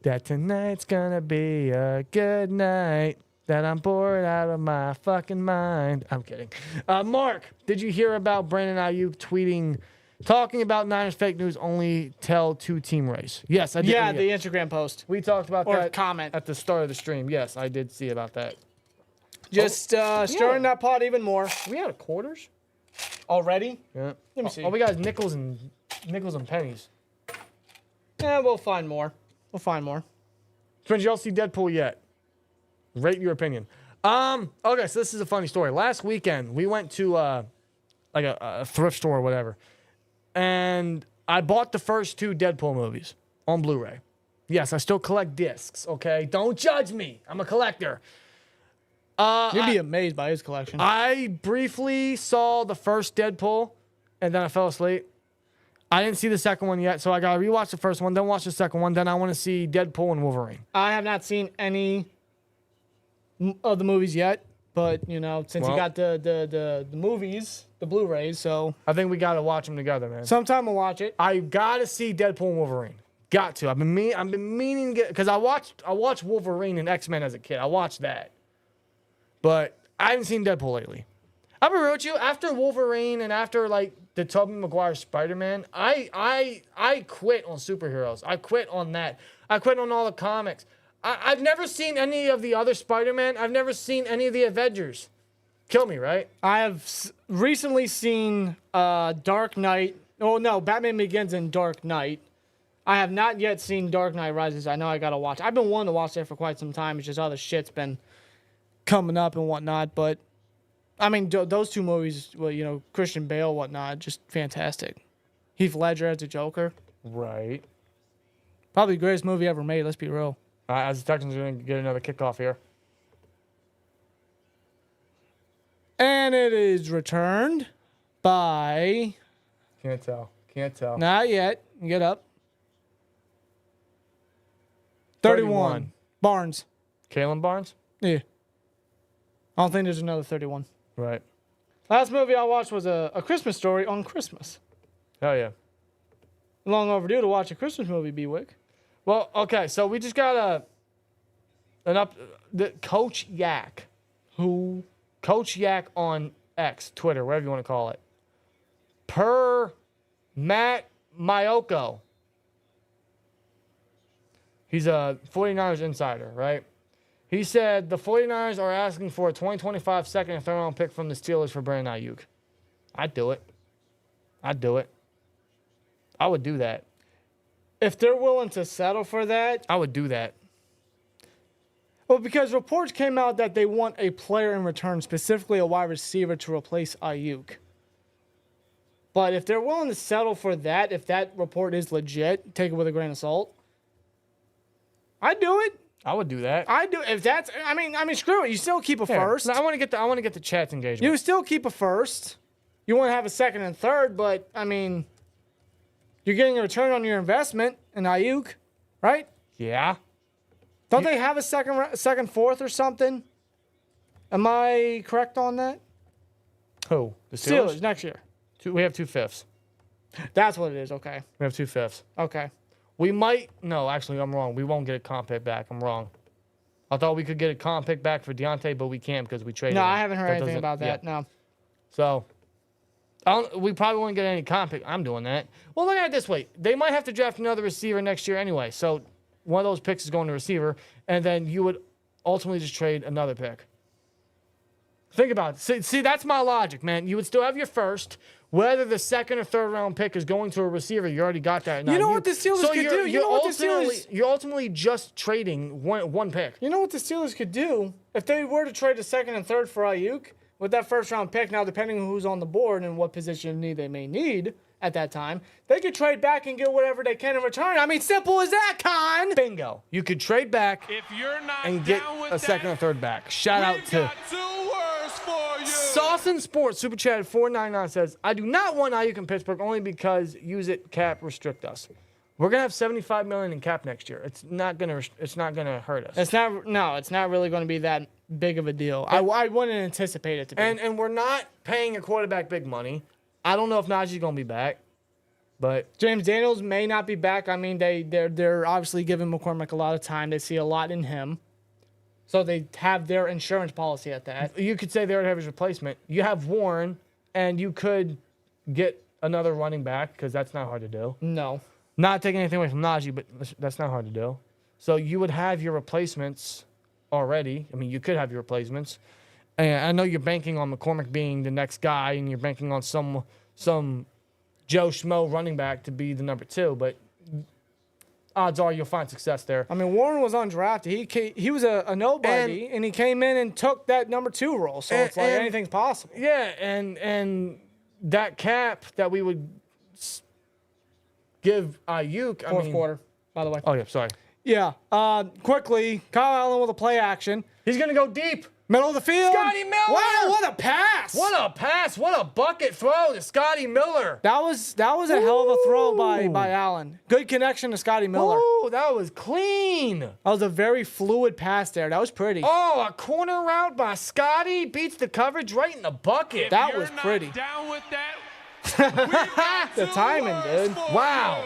S5: that tonight's gonna be a good night. That I'm bored out of my fucking mind. I'm kidding. Mark, did you hear about Brandon Ayuk tweeting
S9: Talking about Niners fake news only tell 2-team race. Yes, I did.
S5: Yeah, the Instagram post.
S9: We talked about
S5: Or
S9: that
S5: comment.
S9: at the start of the stream. Yes, I did see about that.
S5: Just stirring that pot even more.
S9: We out of quarters
S5: Already?
S9: Yeah.
S5: Let me see.
S9: All we got is nickels and pennies.
S5: Yeah, we'll find more. We'll find more.
S9: Did y'all see Deadpool yet? Rate your opinion. Okay, so this is a funny story. Last weekend, we went to like a thrift store or whatever, and I bought the first 2 Deadpool movies on Blu-ray. Yes, I still collect discs, okay? Don't judge me. I'm a collector.
S5: You'd be amazed by his collection.
S9: I briefly saw the first Deadpool, and then I fell asleep. I didn't see the second one yet, so I got to rewatch the first one, then watch the second one. Then I want to see Deadpool and Wolverine.
S5: I have not seen any of the movies yet, but, you know, since you got the movies, the Blu-rays, so...
S9: I think we got to watch them together, man.
S5: Sometime we'll watch it.
S9: I got to see Deadpool and Wolverine. Got to. I've been meaning to get... Because I watched Wolverine and X-Men as a kid. I watched that. But I haven't seen Deadpool lately. I'll be real with you. After Wolverine and after, like, the Tobey Maguire Spider-Man, I quit on superheroes. I quit on that. I quit on all the comics. I've never seen any of the other Spider-Man. I've never seen any of the Avengers. Kill me, right?
S5: I have recently seen Dark Knight. Oh, no, Batman Begins and Dark Knight. I have not yet seen Dark Knight Rises. I know I got to watch. I've been wanting to watch that for quite some time. It's just other shit's been coming up and whatnot. But, I mean, those 2 movies, well, you know, Christian Bale, whatnot, just fantastic. Heath Ledger as the Joker.
S9: Right.
S5: Probably the greatest movie ever made, let's be real.
S9: As the Texans are going to get another kickoff here.
S5: And it is returned by...
S9: Can't tell. Can't tell.
S5: Not yet. Get up. 31. Barnes.
S9: Kalen Barnes?
S5: Yeah. I don't think there's another 31.
S9: Right.
S5: Last movie I watched was a Christmas Story on Christmas.
S9: Hell yeah.
S5: Long overdue to watch a Christmas movie, B-Wick.
S9: Well, okay, so we just got the Coach Yak, Coach Yak on X, Twitter, whatever you want to call it. Per Matt Mayoko. He's a 49ers insider, right? He said the 49ers are asking for a 2025 second and third round pick from the Steelers for Brandon Ayuk. I'd do it. I'd do it. I would do that.
S5: If they're willing to settle for that.
S9: I would do that.
S5: Well, because reports came out that they want a player in return, specifically a wide receiver to replace Ayuk. But if they're willing to settle for that, if that report is legit, take it with a grain of salt. I'd do it.
S9: I would do that.
S5: I'd do if that's. I mean, screw it. You still keep a first.
S9: No, I want to get the chat's engagement.
S5: You still keep a first. You want to have a second and third, but I mean, you're getting a return on your investment in Ayuk, right?
S9: Yeah.
S5: Don't they have a second, fourth, or something? Am I correct on that?
S9: Who? The Steelers?
S5: Steelers next year.
S9: We have 2 fifths.
S5: That's what it is. Okay.
S9: We have 2 fifths.
S5: Okay.
S9: We might. No, actually, I'm wrong. We won't get a comp pick back. I'm wrong. I thought we could get a comp pick back for Deontay, but we can't because we traded
S5: No,
S9: him.
S5: I haven't heard anything about that.
S9: Yeah.
S5: No.
S9: So, we probably won't get any comp pick. I'm doing that. Well, look at it this way. They might have to draft another receiver next year anyway. So, one of those picks is going to receiver, and then you would ultimately just trade another pick. Think about it. See, that's my logic, man. You would still have your first. Whether the second or third round pick is going to a receiver, you already got that.
S5: You know what the Steelers could do?
S9: You're ultimately just trading one pick.
S5: You know what the Steelers could do? If they were to trade the second and third for Ayuk, with that first round pick, now depending on who's on the board and what position of need they may need at that time, they could trade back and get whatever they can in return. I mean, simple as that, Con.
S9: Bingo. You could trade back and get a second or third back. Shout out to Saucin Sports. Super Chat 499 says, I do not want Ayuk in Pittsburgh only because use it cap restrict us. We're gonna have $75 million in cap next year. It's not gonna hurt us.
S5: It's not really going to be that big of a deal. I wouldn't anticipate it to be.
S9: And we're not paying a quarterback big money. I don't know if Najee's gonna be back, but
S5: James Daniels may not be back. I mean, they're obviously giving McCormick a lot of time. They see a lot in him, so they have their insurance policy at that.
S9: You could say they would have his replacement. You have Warren, and you could get another running back because that's not hard to do.
S5: No.
S9: Not taking anything away from Najee, but that's not hard to do. So you would have your replacements already. I mean, you could have your replacements. And I know you're banking on McCormick being the next guy, and you're banking on some Joe Schmo running back to be the number 2, but odds are you'll find success there.
S5: I mean, Warren was undrafted. He was a nobody, and he came in and took that number 2 role. So it's like anything's possible.
S9: Yeah, and that cap that we would give Ayuk.
S5: Fourth quarter, by the way.
S9: Oh, yeah, sorry.
S5: Yeah. Quickly, Kyle Allen with a play action.
S9: He's going to go deep.
S5: Middle of the field.
S9: Scotty Miller.
S5: Wow, what a pass.
S9: What a pass. What a bucket throw to Scotty Miller.
S5: That was a hell of a throw by Allen. Good connection to Scotty Miller.
S9: Ooh, that was clean.
S5: That was a very fluid pass there. That was pretty.
S9: Oh, a corner route by Scotty beats the coverage right in the bucket.
S5: That was pretty.
S6: Down with that.
S5: The timing, dude.
S9: Wow.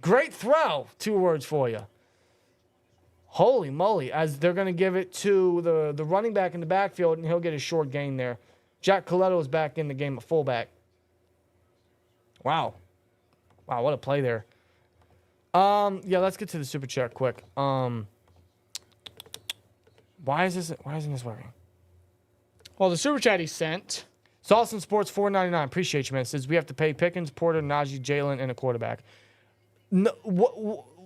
S9: Great throw. 2 words for you. Holy moly, as they're going to give it to the running back in the backfield, and he'll get a short gain there. Jack Coletto is back in the game at fullback. Wow. Wow, what a play there. Yeah, let's get to the super chat quick. Why isn't this working?
S5: Well, the super chat he sent.
S9: Salson Sports $4.99. Appreciate you, man. It says we have to pay Pickens, Porter, Najee, Jalen, and a quarterback. No,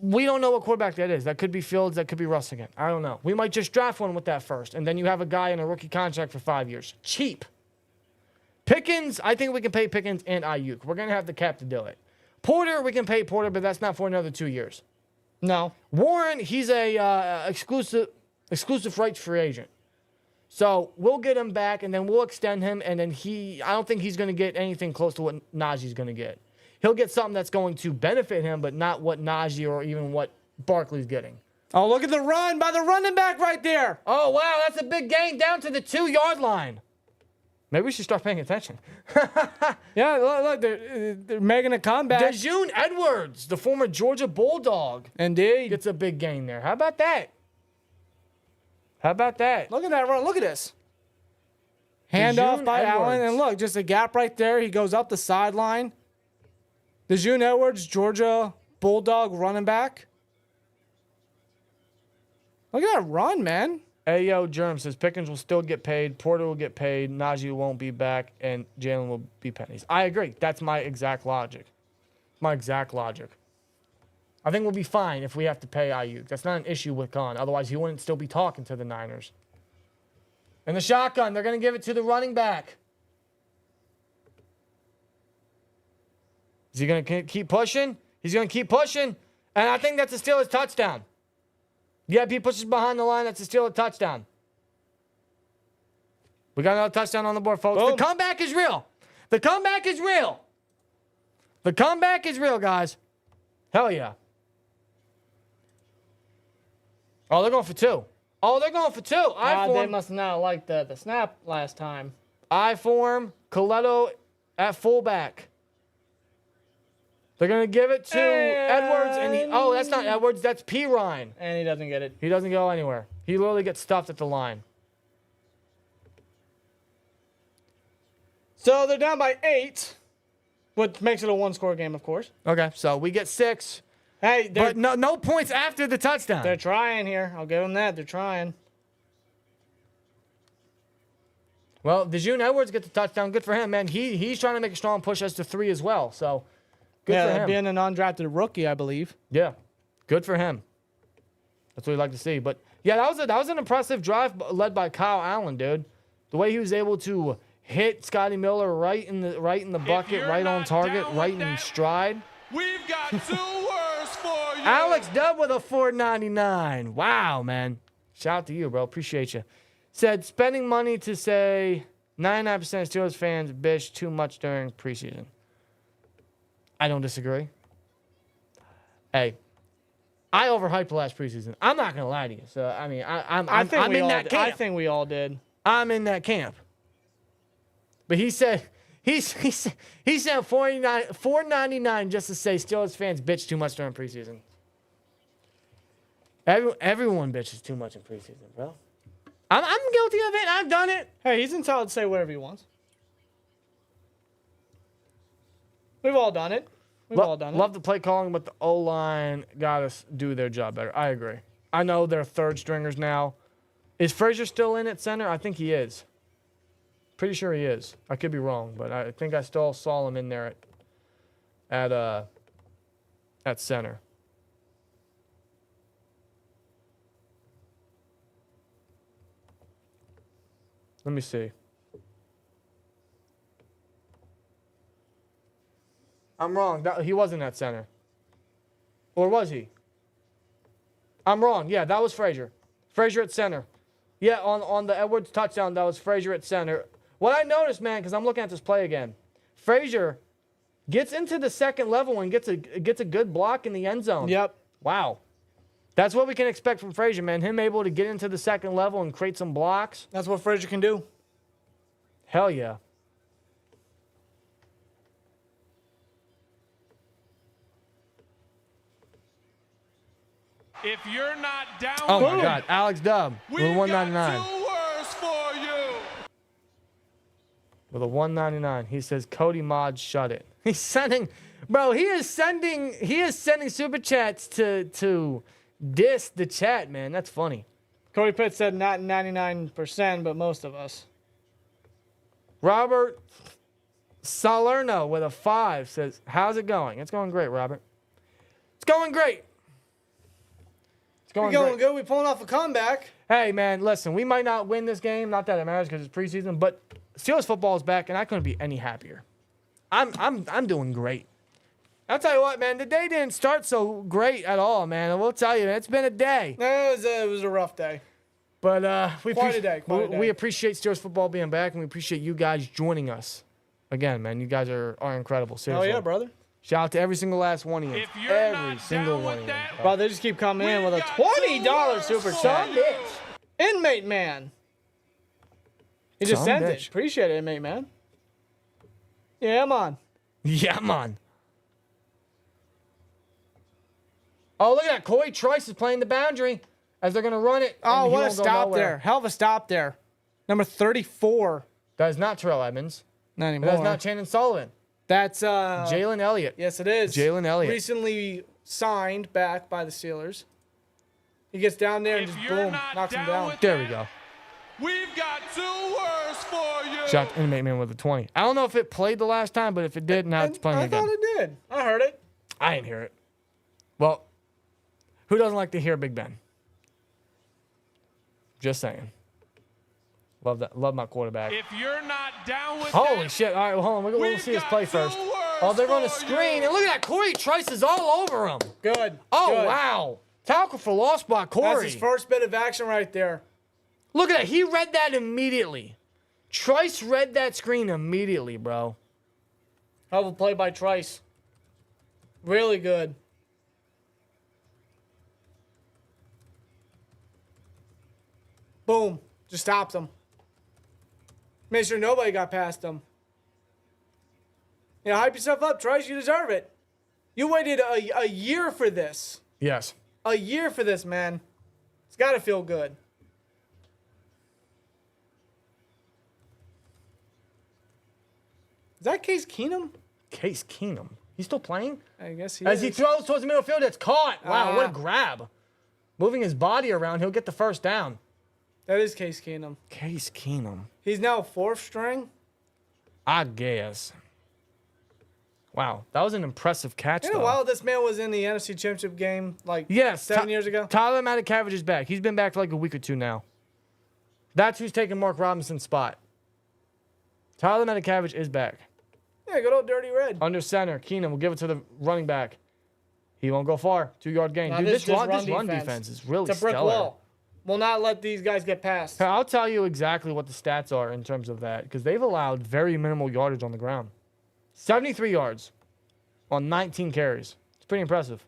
S9: we don't know what quarterback that is. That could be Fields. That could be Russ again. I don't know. We might just draft one with that first, and then you have a guy in a rookie contract for 5 years. Cheap. Pickens, I think we can pay Pickens and Ayuk. We're going to have the cap to do it. Porter, we can pay Porter, but that's not for another 2 years.
S5: No.
S9: Warren, he's a exclusive rights free agent. So we'll get him back, and then we'll extend him, and then I don't think he's going to get anything close to what Najee's going to get. He'll get something that's going to benefit him, but not what Najee or even what Barkley's getting.
S5: Oh, look at the run by the running back right there.
S9: Oh, wow, that's a big gain down to the 2-yard line. Maybe we should start paying attention.
S5: Yeah, look, they're making a comeback.
S9: Dejoun Edwards, the former Georgia Bulldog,
S5: Indeed.
S9: gets a big gain there. How about that? How about that?
S5: Look at that run. Look at this. Hand off by Allen, and look, just a gap right there. He goes up the sideline. Dejoun Edwards, Georgia Bulldog running back. Look at that run, man.
S9: Ayo Germ says Pickens will still get paid, Porter will get paid, Najee won't be back, and Jalen will be pennies. I agree. That's my exact logic. I think we'll be fine if we have to pay Ayuk. That's not an issue with Khan. Otherwise, he wouldn't still be talking to the Niners. And the shotgun, they're going to give it to the running back. Is he going to keep pushing? He's going to keep pushing. And I think that's a Steelers touchdown. Yeah, he pushes behind the line. That's a Steelers touchdown. We got another touchdown on the board, folks.
S5: Boom.
S9: The comeback is real. The comeback is real. The comeback is real, guys. Hell yeah. Oh, they're going for 2. Oh, they're going for 2.
S5: They must not like the snap last time.
S9: I form. Coletto at fullback. They're going to give it to Edwards. Oh, that's not Edwards. That's Pirine.
S5: And he doesn't get it.
S9: He doesn't go anywhere. He literally gets stuffed at the line.
S5: So they're down by 8, which makes it a 1-score game, of course.
S9: Okay, so we get 6.
S5: Hey,
S9: but no points after the touchdown.
S5: They're trying here. I'll give them that. They're trying.
S9: Well, Dejoun Edwards gets the touchdown. Good for him, man. He's trying to make a strong push as to 3 as well. So good for him.
S5: Being an undrafted rookie, I believe.
S9: Yeah, good for him. That's what we'd like to see. But yeah, that was an impressive drive led by Kyle Allen, dude. The way he was able to hit Scotty Miller right in the bucket, right on target, right in stride.
S6: We've got 2 words for you.
S9: Alex Dubb with a $4.99. Wow, man. Shout out to you, bro. Appreciate you. Said spending money to say 99% of Steelers fans bitch too much during preseason. I don't disagree. Hey, I overhyped the last preseason. I'm not gonna lie to you. So I mean, I'm in that camp.
S5: I think we all did.
S9: I'm in that camp. But he said $4.99 just to say Steelers fans bitch too much during preseason. Everyone bitches too much in preseason, bro. I'm guilty of it. I've done it.
S5: Hey, he's entitled to say whatever he wants. We've all done it. We've all done it.
S9: Love the play calling, but the O-line got to do their job better. I agree. I know they're third stringers now. Is Frazier still in at center? I think he is. Pretty sure he is. I could be wrong, but I think I still saw him in there at center. Let me see. I'm wrong. He wasn't at center. Or was he? I'm wrong. Yeah, that was Frazier. Frazier at center. Yeah, on the Edwards touchdown, that was Frazier at center. What I noticed, man, because I'm looking at this play again, Frazier gets into the second level and gets a good block in the end zone.
S5: Yep.
S9: Wow. That's what we can expect from Frazier, man. Him able to get into the second level and create some blocks.
S5: That's what Frazier can do.
S9: Hell yeah.
S6: If you're not down
S9: Oh,
S6: with
S9: my God. Alex Dubb with a
S6: we've got
S9: 199.
S6: 2 words for you.
S9: With a 199. He says, Cody Mod, shut it. He's sending, bro, he is sending super chats to diss the chat, man. That's funny.
S5: Cody Pitt said not 99%, but most of us.
S9: Robert Salerno with a 5 says, how's it going? It's going great, Robert. It's going great.
S5: We're going good. We're pulling off a comeback.
S9: Hey, man, listen, we might not win this game. Not that it matters because it's preseason, but Steelers football is back, and I couldn't be any happier. I'm doing great. I'll tell you what, man, the day didn't start so great at all, man. I will tell you, it's been a day.
S5: It was a rough day.
S9: But we
S5: Quite a day.
S9: We appreciate Steelers football being back, and we appreciate you guys joining us. Again, man, you guys are incredible. Seriously.
S5: Oh, yeah, brother.
S9: Shout out to every single last one of you.
S6: If you're
S9: Every
S6: not
S9: single
S6: down
S9: one
S6: with
S9: of you.
S6: that,
S5: Bro, they just keep coming in with a $20 super chat. Inmate man. He just
S9: Son
S5: sent
S9: bitch.
S5: it. Appreciate it, inmate man. Yeah, man.
S9: Yeah, man. Oh, look at that. Corey Trice is playing the boundary as they're going to run it.
S5: Oh,
S9: and he
S5: what a
S9: won't go
S5: stop
S9: nowhere.
S5: there. Hell of a stop there. Number 34.
S9: That is not Terrell Edmonds.
S5: Not anymore.
S9: That's not Shannon Sullivan.
S5: That's
S9: Jalen Elliott.
S5: Yes, it is.
S9: Jalen Elliott.
S5: Recently signed back by the Steelers. He gets down there and
S6: If
S5: just
S6: you're
S5: boom,
S6: not
S5: knocks him
S6: down
S5: down.
S6: with
S9: There we go.
S6: we've got 2 words for you.
S9: Shout out to Inmate Man with a 20. I don't know if it played the last time, but if it did, now it's playing
S5: I
S9: again.
S5: thought it did. I heard it.
S9: I didn't hear it. Well, who doesn't like to hear Big Ben? Just saying. Love that. Love my quarterback.
S6: If you're not down with
S9: Holy
S6: that,
S9: shit. All right, well, hold on. We'll
S6: we've
S9: see his
S6: got
S9: play
S6: 2
S9: first.
S6: words
S9: Oh, they're going to
S6: for
S9: screen.
S6: you.
S9: And look at that. Corey Trice is all over him.
S5: Good.
S9: Oh,
S5: Good.
S9: wow. Tackle for loss by Corey.
S5: That's his first bit of action right there.
S9: Look at that. He read that immediately. Trice read that screen immediately, bro.
S5: Hell of a play by Trice. Really good. Boom. Just stops him. Made sure nobody got past him. Yeah, hype yourself up, Trice. You deserve it. You waited a year for this.
S9: Yes.
S5: A year for this, man. It's got to feel good. Is that Case Keenum?
S9: Case Keenum. He's still playing?
S5: I guess he
S9: As
S5: is.
S9: he throws towards the middle field, it's caught. Wow, what a
S5: Ah.
S9: grab. Moving his body around, he'll get the first down.
S5: That is Case Keenum.
S9: Case Keenum.
S5: He's now 4th string.
S9: I guess. Wow, that was an impressive catch,
S5: You know,
S9: though.
S5: while this man was in the NFC Championship game like
S9: Yes,
S5: 7 years ago.
S9: Tyler Matakavich is back. He's been back for like a week or two now. That's who's taking Mark Robinson's spot. Tyler Matakavich is back.
S5: Yeah, good old Dirty Red.
S9: Under center, Keenum will give it to the running back. He won't go far. 2-yard gain.
S5: Now
S9: Dude,
S5: this
S9: this run
S5: run
S9: defense is really
S5: It's a brick
S9: stellar.
S5: wall. Will not let these guys get past.
S9: I'll tell you exactly what the stats are in terms of that because they've allowed very minimal yardage on the ground. 73 yards on 19 carries. It's pretty impressive.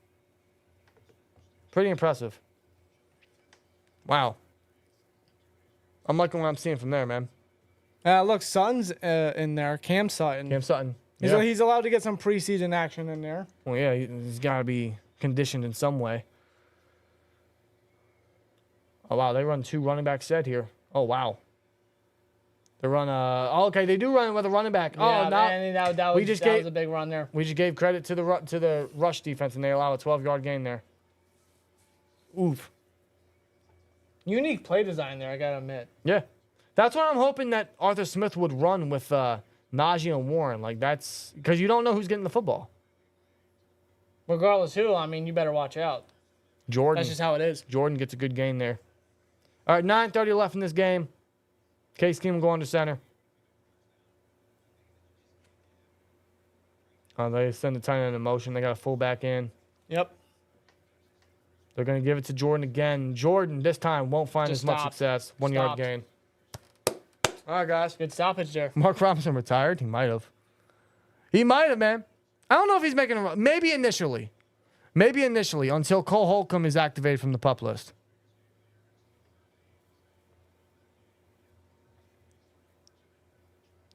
S9: Pretty impressive. Wow. I'm liking what I'm seeing from there, man.
S5: Look, Sutton's in there. Cam Sutton.
S9: Cam Sutton.
S5: He's,
S9: Yeah.
S5: he's allowed to get some preseason action in there.
S9: Well, yeah, he's got to be conditioned in some way. Oh, wow, they run 2 running back set here. Oh, wow. They run okay, they do run with a running back.
S5: Yeah,
S9: Oh, no.
S5: man, that was a big run there.
S9: We just gave credit to the rush defense, and they allow a 12-yard gain there. Oof.
S5: Unique play design there, I gotta admit.
S9: Yeah. That's what I'm hoping that Arthur Smith would run with Najee and Warren. Like, that's because you don't know who's getting the football.
S5: Regardless who, I mean, you better watch out.
S9: Jordan.
S5: That's just how it is.
S9: Jordan gets a good gain there. All right, 9:30 left in this game. Case Keenum going to center. They send the tight end in motion. They got a fullback in.
S5: Yep.
S9: They're going to give it to Jordan again. Jordan, this time, won't find as much success. 1 yard gain. All right, guys.
S5: Good stoppage there.
S9: Mark Robinson retired. He might have. He might have, man. I don't know if he's making a run. Maybe initially. Maybe initially, until Cole Holcomb is activated from the PUP list.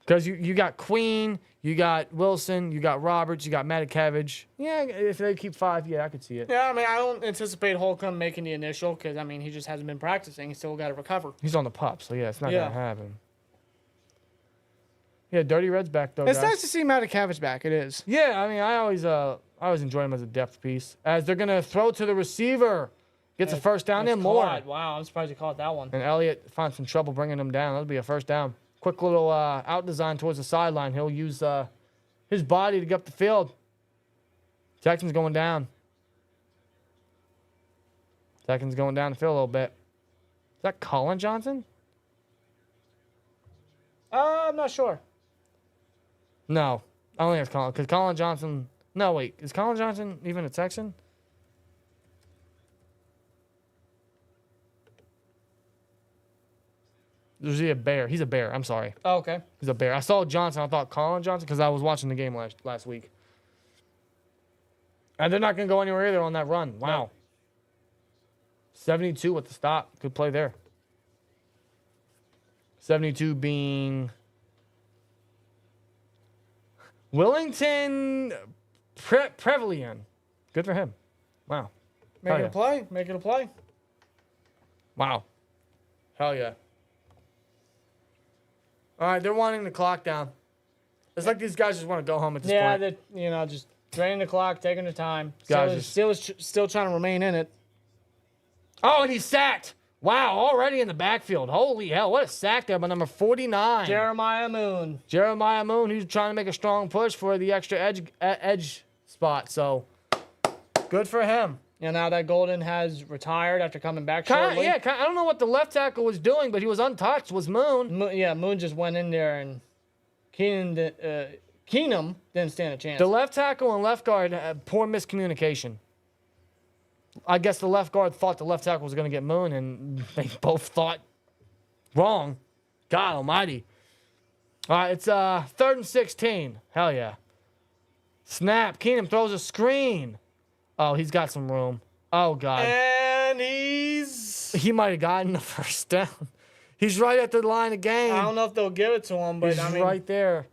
S9: Because you got Queen, you got Wilson, you got Roberts, you got Matakevich. Yeah, if they keep 5, yeah, I could see it.
S5: Yeah, I mean, I don't anticipate Holcomb making the initial because, I mean, he just hasn't been practicing. He's still got to recover.
S9: He's on the PUP, so yeah, it's not going to happen. Yeah, Dirty Red's back, though,
S5: It's
S9: guys.
S5: nice to see Matakevich back. It is.
S9: Yeah, I mean, I always enjoy him as a depth piece. As they're going to throw to the receiver. Gets a first down in more.
S5: Wow, I'm surprised he caught that one.
S9: And Elliott finds some trouble bringing him down. That'll be a first down. Quick little out design towards the sideline. He'll use his body to get up the field. Texans going down. Texans going down the field a little bit. Is that Colin Johnson?
S5: I'm not sure.
S9: No. I don't think it's Colin. Because Colin Johnson... No, wait. Is Colin Johnson even a Texan? Is he a Bear? He's a Bear. I'm sorry.
S5: Oh, okay.
S9: He's a Bear. I saw Johnson. I thought Colin Johnson because I was watching the game last week. And they're not going to go anywhere either on that run. Wow. No. 72 with the stop. Good play there. 72 being Willington Prevelian. Good for him. Wow.
S5: Make it a play. Make it a play.
S9: Wow. Hell yeah. All right, they're wanting the clock down. It's like these guys just want to go home at this point.
S5: Yeah, they're, just draining the clock, taking their time. Still trying to remain in it.
S9: Oh, and he's sacked. Wow, already in the backfield. Holy hell, what a sack there by number 49.
S5: Jeremiah Moon.
S9: Jeremiah Moon, who's trying to make a strong push for the extra edge spot. So, good for him.
S5: And now that Golden has retired after coming back shortly.
S9: I don't know what the left tackle was doing, but he was untouched, was Moon.
S5: Moon just went in there, and Keenum didn't stand a chance.
S9: The left tackle and left guard had poor miscommunication. I guess the left guard thought the left tackle was going to get Moon, and they both thought wrong. God almighty. All right, it's 3rd and 16. Hell yeah. Snap. Keenum throws a screen. Oh, he's got some room. Oh, God.
S5: And he
S9: might have gotten the first down. He's right at the line of game.
S5: I don't know if they'll give it to him, but
S9: he's right there.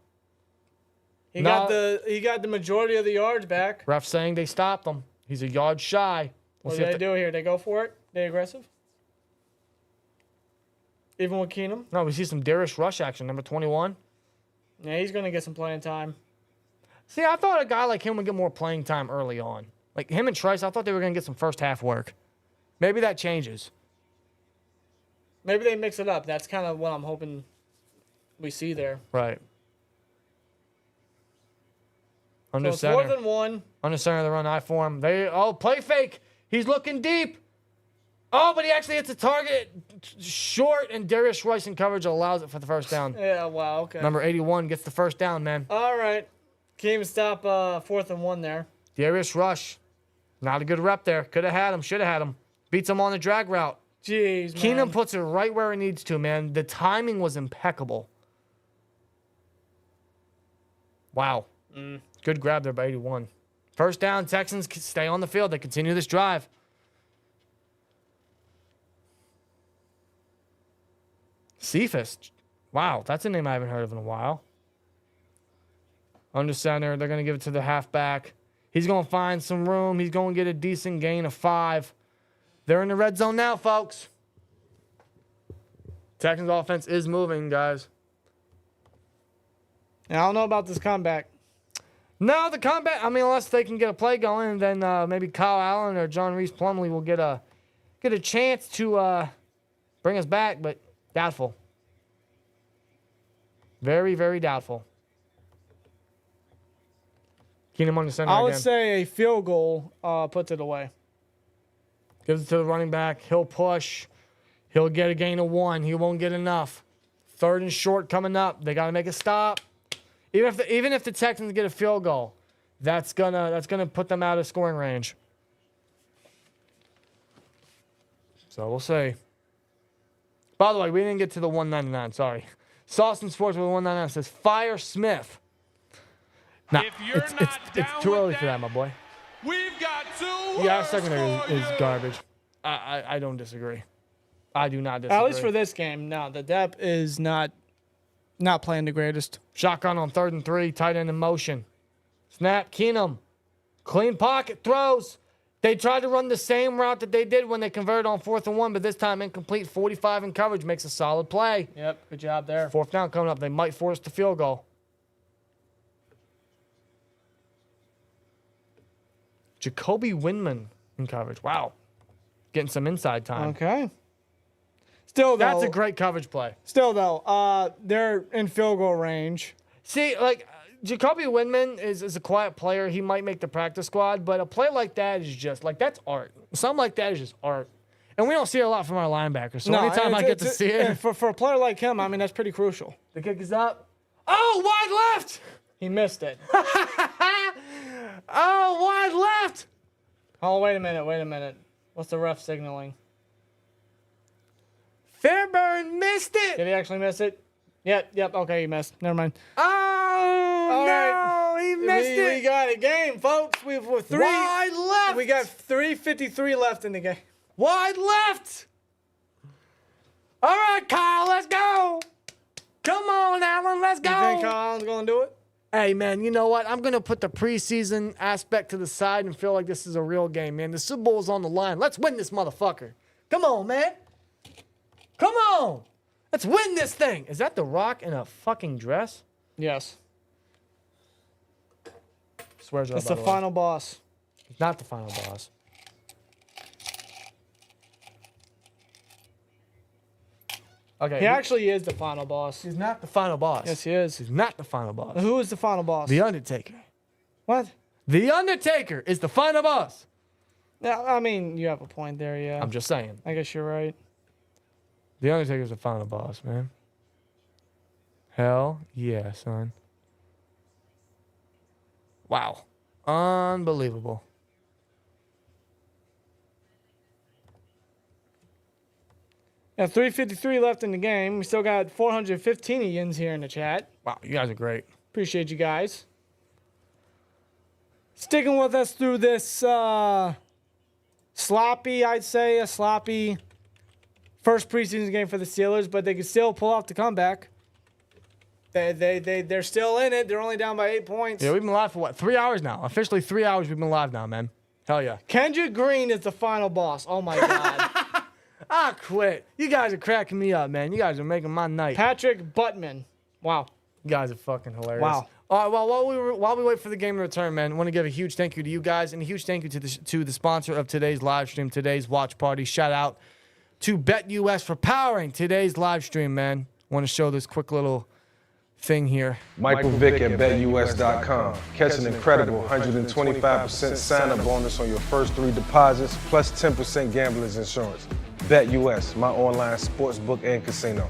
S5: He got the majority of the yards back.
S9: Ref saying they stopped him. He's a yard shy.
S5: What do they do here? They go for it? They aggressive? Even with Keenum?
S9: No, we see some Darius Rush action, number 21.
S5: Yeah, he's going to get some playing time.
S9: See, I thought a guy like him would get more playing time early on. Like him and Trice, I thought they were going to get some first half work. Maybe that changes.
S5: Maybe they mix it up. That's kind of what I'm hoping we see there.
S9: Right. Under
S5: so
S9: center.
S5: 4th and 1.
S9: Under center of the run, I form. Play fake. He's looking deep. Oh, but he actually hits the target short, and Darius Rush in coverage allows it for the first down.
S5: Yeah, wow, okay.
S9: Number 81 gets the first down, man.
S5: All right. Can't even stop 4th and 1 there.
S9: Darius Rush. Not a good rep there. Could have had him. Should have had him. Beats him on the drag route.
S5: Jeez, man.
S9: Keenum puts it right where he needs to, man. The timing was impeccable. Wow. Good grab there by 81. First down, Texans stay on the field. They continue this drive. Cephas. Wow, that's a name I haven't heard of in a while. Under center, they're going to give it to the halfback. He's going to find some room. He's going to get a decent gain of 5. They're in the red zone now, folks. Texans offense is moving, guys.
S5: I don't know about this comeback.
S9: No, the comeback. I mean, unless they can get a play going, then maybe Kyle Allen or John Reese Plumlee will get a chance to bring us back, but doubtful. Very, very doubtful. Keenum on the center
S5: I would
S9: again.
S5: say a field goal puts it away.
S9: Gives it to the running back. He'll push. He'll get a gain of 1. He won't get enough. 3rd and short coming up. They got to make a stop. Even if the Texans get a field goal, that's gonna put them out of scoring range. So we'll see. By the way, we didn't get to the 199. Sorry. Sauce Sports with 199 says fire Smith. Nah,
S6: If you're not
S9: it's
S6: down
S9: too
S6: with
S9: early for that, my boy.
S6: We've got 2 words
S9: Yeah, our secondary
S6: for
S9: is
S6: you.
S9: garbage. I don't disagree. I do not disagree.
S5: At least for this game, no. The depth is not playing the greatest.
S9: Shotgun on 3rd and 3, tight end in motion. Snap, Keenum. Clean pocket, throws. They tried to run the same route that they did when they converted on 4th and 1, but this time incomplete. 45 in coverage makes a solid play.
S5: Yep, good job there.
S9: 4th down coming up. They might force the field goal. Jacoby Windman in coverage. Wow. Getting some inside time.
S5: Okay. Still, though,
S9: That's a great coverage play.
S5: Still, though, they're in field goal range.
S9: See, like, Jacoby Windman is a quiet player. He might make the practice squad, but a play like that is just, like, that's art. Something like that is just art. And we don't see it a lot from our linebackers. So anytime I get to see it.
S5: For a player like him, I mean, that's pretty crucial.
S9: The kick is up. Oh, wide left!
S5: He missed it.
S9: Oh, wide left!
S5: Oh, wait a minute. What's the ref signaling?
S9: Fairburn missed it!
S5: Did he actually miss it? Yep. Okay, he missed. Never mind.
S9: Oh,
S5: All
S9: no!
S5: right.
S9: He missed it!
S5: We got a game, folks. We've three.
S9: Wide left!
S5: We got 3:53 left in the game.
S9: Wide left! All right, Kyle, let's go! Come on, Allen, let's go!
S5: You think Allen's going to do it?
S9: Hey, man, you know what? I'm going to put the preseason aspect to the side and feel like this is a real game, man. The Super Bowl's on the line. Let's win this motherfucker. Come on, man. Come on. Let's win this thing. Is that The Rock in a fucking dress?
S5: Yes.
S9: Swears
S5: It's the final boss.
S9: It's not the final boss. Okay.
S5: He actually is the final boss.
S9: He's not the final boss.
S5: Yes, he is.
S9: He's not the final boss.
S5: Who is the final boss?
S9: The Undertaker.
S5: What?
S9: The Undertaker is the final boss.
S5: Yeah, I mean, you have a point there, yeah.
S9: I'm just saying.
S5: I guess you're right.
S9: The Undertaker's the final boss, man. Hell yeah, son. Wow. Unbelievable.
S5: Yeah, 3:53 left in the game. We still got 415 yins here in the chat.
S9: Wow, you guys are great.
S5: Appreciate you guys. Sticking with us through this sloppy, I'd say, a sloppy first preseason game for the Steelers, but they can still pull off the comeback. They're still in it. They're only down by 8 points.
S9: Yeah, we've been live for what? 3 hours now. Officially 3 hours we've been live now, man. Hell yeah.
S5: Kendrick Green is the final boss. Oh my God.
S9: I quit. You guys are cracking me up, man. You guys are making my night.
S5: Patrick Buttman. Wow.
S9: You guys are fucking hilarious.
S5: Wow.
S9: All right, well, while we wait for the game to return, man, I want to give a huge thank you to you guys and a huge thank you to the sponsor of today's live stream, today's watch party. Shout out to BetUS for powering today's live stream, man. I want to show this quick little thing here.
S7: Michael Vick at BetUS.com. Catch an incredible 125% sign-up bonus on your first 3 deposits, plus 10% gambler's insurance. BetUS, my online sportsbook and casino.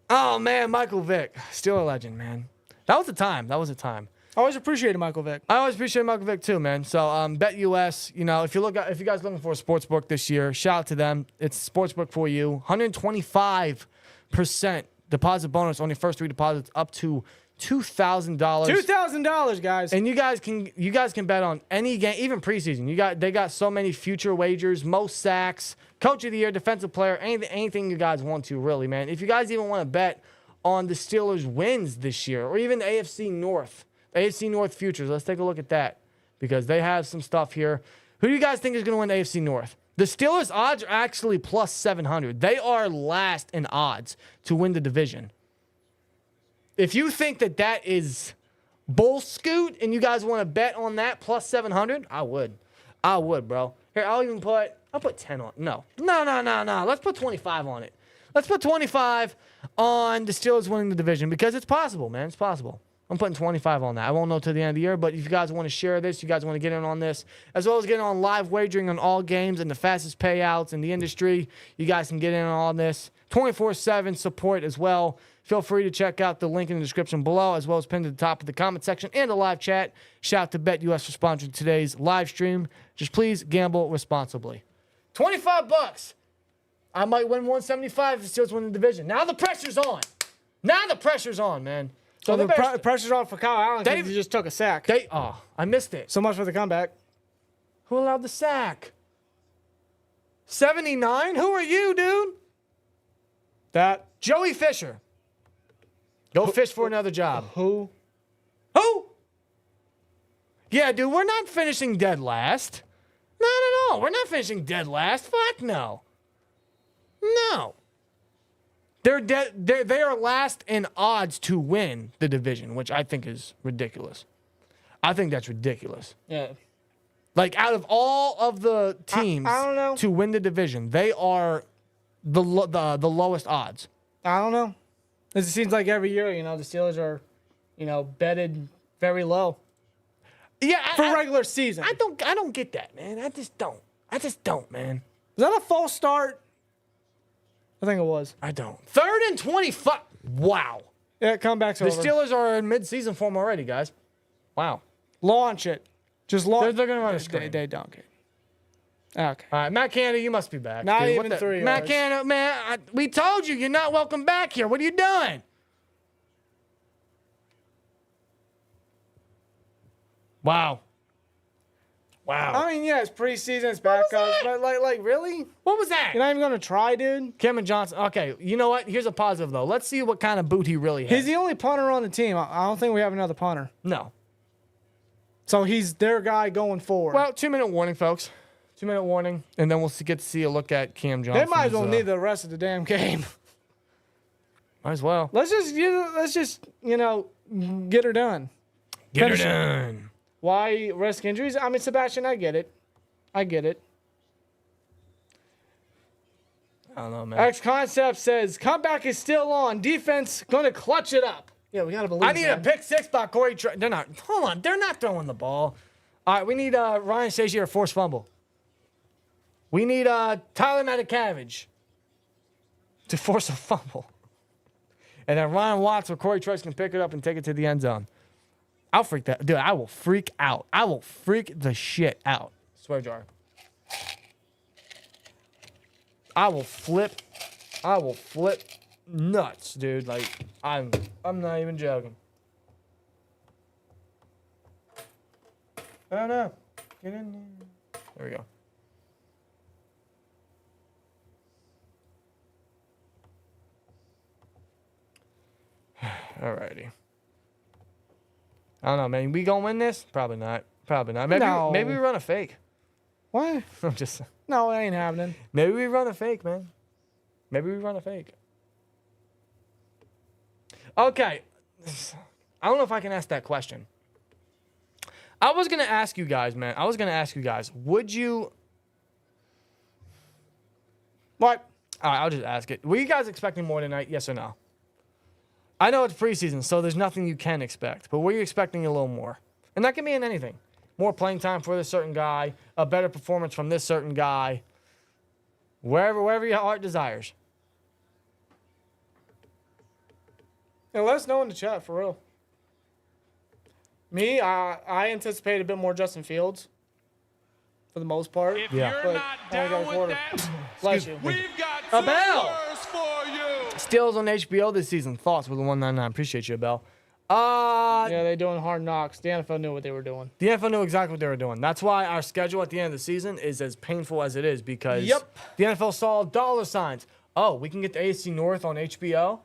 S9: Oh, man, Michael Vick. Still a legend, man. That was a time. That was a time.
S5: I always appreciated Michael Vick.
S9: I always appreciate Michael Vick too, man. So BetUS, you know, if you guys are looking for a sports book this year, shout out to them. It's a sports book for you. 125% deposit bonus on your first 3 deposits up to $2,000.
S5: $2,000, guys.
S9: And you guys can bet on any game, even preseason. They got so many future wagers, most sacks, coach of the year, defensive player, anything you guys want to, really, man. If you guys even want to bet on the Steelers wins this year, or even the AFC North futures, let's take a look at that because they have some stuff here. Who do you guys think is going to win the AFC North? The Steelers' odds are actually plus 700. They are last in odds to win the division. If you think that that is bull scoot and you guys want to bet on that plus 700, I would. I would, bro. Here, I'll put 10 on. No. Let's put 25 on it. Let's put 25 on the Steelers winning the division because it's possible, man. It's possible. I'm putting 25 on that. I won't know till the end of the year, but if you guys want to share this, you guys want to get in on this, as well as getting on live wagering on all games and the fastest payouts in the industry, you guys can get in on this. 24/7 support as well. Feel free to check out the link in the description below, as well as pinned to the top of the comment section and the live chat. Shout out to BetUS for sponsoring today's live stream. Just please gamble responsibly. 25 bucks. I might win 175 if the Steelers win the division. Now the pressure's on. Now the pressure's on, man.
S5: So the pressure's on for Kyle Allen because he just took a sack.
S9: I missed it.
S5: So much for the comeback.
S9: Who allowed the sack? 79? Who are you, dude?
S5: That
S9: Joey Fisher. Go fish for another job.
S5: Who?
S9: Yeah, dude, we're not finishing dead last. Not at all. We're not finishing dead last. Fuck no. No. They are last in odds to win the division, which I think is ridiculous. I think that's ridiculous.
S5: Yeah.
S9: Like, out of all of the teams
S5: I don't know.
S9: to win the division, they are the lowest odds.
S5: I don't know. It seems like every year, the Steelers are, betted very low.
S9: Yeah,
S5: for regular season.
S9: I don't get that, man. I just don't, man.
S5: Is that a false start? I think it was.
S9: I don't. 3rd and 25. Wow.
S5: Yeah, comeback's over.
S9: The Steelers are in mid-season form already, guys. Wow.
S5: Launch it. Just launch.
S9: They're going to run a screen.
S5: They don't get. Okay.
S9: All right, Matt Canada, you must be back.
S5: Not
S9: dude.
S5: even 3
S9: Matt
S5: yards.
S9: Canada, man, we told you you're not welcome back here. What are you doing? Wow.
S5: I mean, yeah, it's preseason, it's backups, but like, really?
S9: What was that?
S5: You're not even gonna try, dude?
S9: Cameron Johnson. Okay, you know what? Here's a positive though. Let's see what kind of boot he really has.
S5: He's the only punter on the team. I don't think we have another punter.
S9: No.
S5: So he's their guy going forward.
S9: Well, 2-minute warning, folks. 2-minute warning, and then we'll get to see a look at Cam Johnson.
S5: They might as well need the rest of the damn game.
S9: Might as well.
S5: Let's just get her done.
S9: Get her done.
S5: Why risk injuries? I mean, Sebastian, I get it. I
S9: don't know, man.
S5: X Concept says comeback is still on. Defense gonna clutch it up. Yeah, we gotta believe.
S9: I need a pick 6 by Corey. They're not. Hold on. They're not throwing the ball. All right, we need Ryan Shazier to force fumble. We need Tyler Matakavage to force a fumble. And then Ryan Watts or Corey Trice can pick it up and take it to the end zone. I'll freak that. Dude, I will freak out. I will freak the shit out. Swear jar. I will flip nuts, dude. Like, I'm not even joking. I don't know. Get in there. There we go. Alrighty. I don't know, man. We gonna win this? Probably not. Maybe we run a fake.
S5: What?
S9: I'm just.
S5: No, it ain't happening.
S9: Maybe we run a fake, man. Okay. I don't know if I can ask that question. I was gonna ask you guys, man. Would you?
S5: What?
S9: All right, I'll just ask it. Were you guys expecting more tonight? Yes or no? I know it's preseason, so there's nothing you can expect. But were you expecting a little more? And that can be in anything. More playing time for this certain guy, a better performance from this certain guy, wherever your heart desires.
S5: And let us know in the chat, for real. Me, I anticipate a bit more Justin Fields, for the most part.
S6: If
S9: Yeah.
S6: you're not down with that,
S5: Bless you.
S6: we've got
S9: A
S6: two
S9: bell.
S6: words for you.
S9: Steelers on HBO this season. Thoughts with the 199. Appreciate you, Bell.
S5: Yeah, they're doing hard knocks. The NFL knew what they were doing.
S9: The NFL knew exactly what they were doing. That's why our schedule at the end of the season is as painful as it is because the NFL saw dollar signs. Oh, we can get the AFC North on HBO.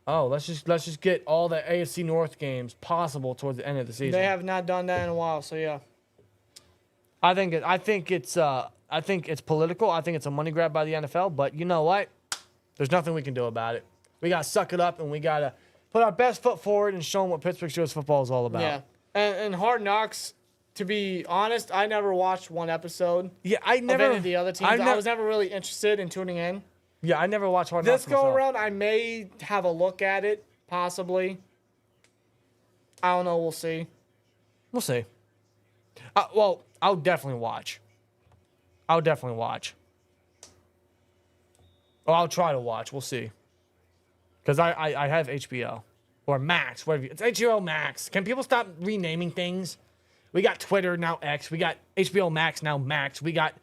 S9: Oh, let's just get all the AFC North games possible towards the end of the season.
S5: They have not done that in a while, so yeah.
S9: I think it's I think it's political. I think it's a money grab by the NFL. But you know what? There's nothing we can do about it. We got to suck it up, and we got to put our best foot forward and show them what Pittsburgh Steelers football is all about.
S5: Yeah. And Hard Knocks, to be honest, I never watched one episode.
S9: Yeah, I never.
S5: Of any of the other teams. I was never really interested in tuning in.
S9: Yeah, I never watched Hard Knocks.
S5: This go around, I may have a look at it, possibly. I don't know. We'll see.
S9: We'll see. Well, I'll definitely watch. Or I'll try to watch. We'll see. Because I have HBO. Or Max. Whatever. It's HBO Max. Can people stop renaming things? We got Twitter, now X. We got HBO Max, now Max. We got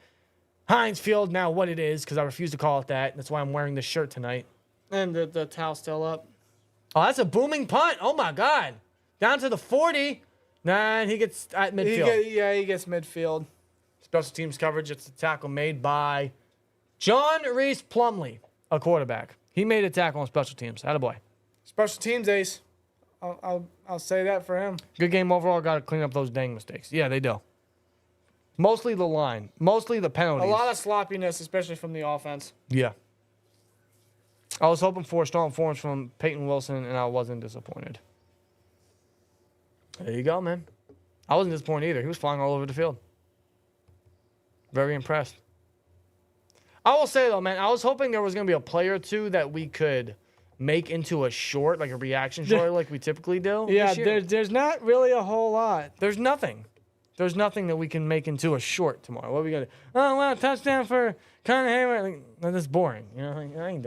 S9: Heinz Field, now what it is, because I refuse to call it that. That's why I'm wearing this shirt tonight.
S5: And the towel's still up.
S9: Oh, that's a booming punt. Oh, my God. Down to the 40. Nah, he gets at midfield.
S5: He gets midfield.
S9: Special teams coverage. It's a tackle made by John Reese Plumlee, a quarterback. He made a tackle on special teams. Attaboy.
S5: Special teams ace. I'll say that for him.
S9: Good game overall. Got to clean up those dang mistakes. Yeah, they do. Mostly the line. Mostly the penalties.
S5: A lot of sloppiness, especially from the offense.
S9: Yeah. I was hoping for strong performance from Peyton Wilson, and I wasn't disappointed. There you go, man. I wasn't disappointed either. He was flying all over the field. Very impressed. I will say, though, man, I was hoping there was going to be a play or two that we could make into a short, like a reaction short like we typically do.
S5: Yeah, there's not really a whole lot.
S9: There's nothing. There's nothing that we can make into a short tomorrow. What are we going to do? Oh, wow, touchdown for Connor Hayward. Like, that's boring. You know, like, I ain't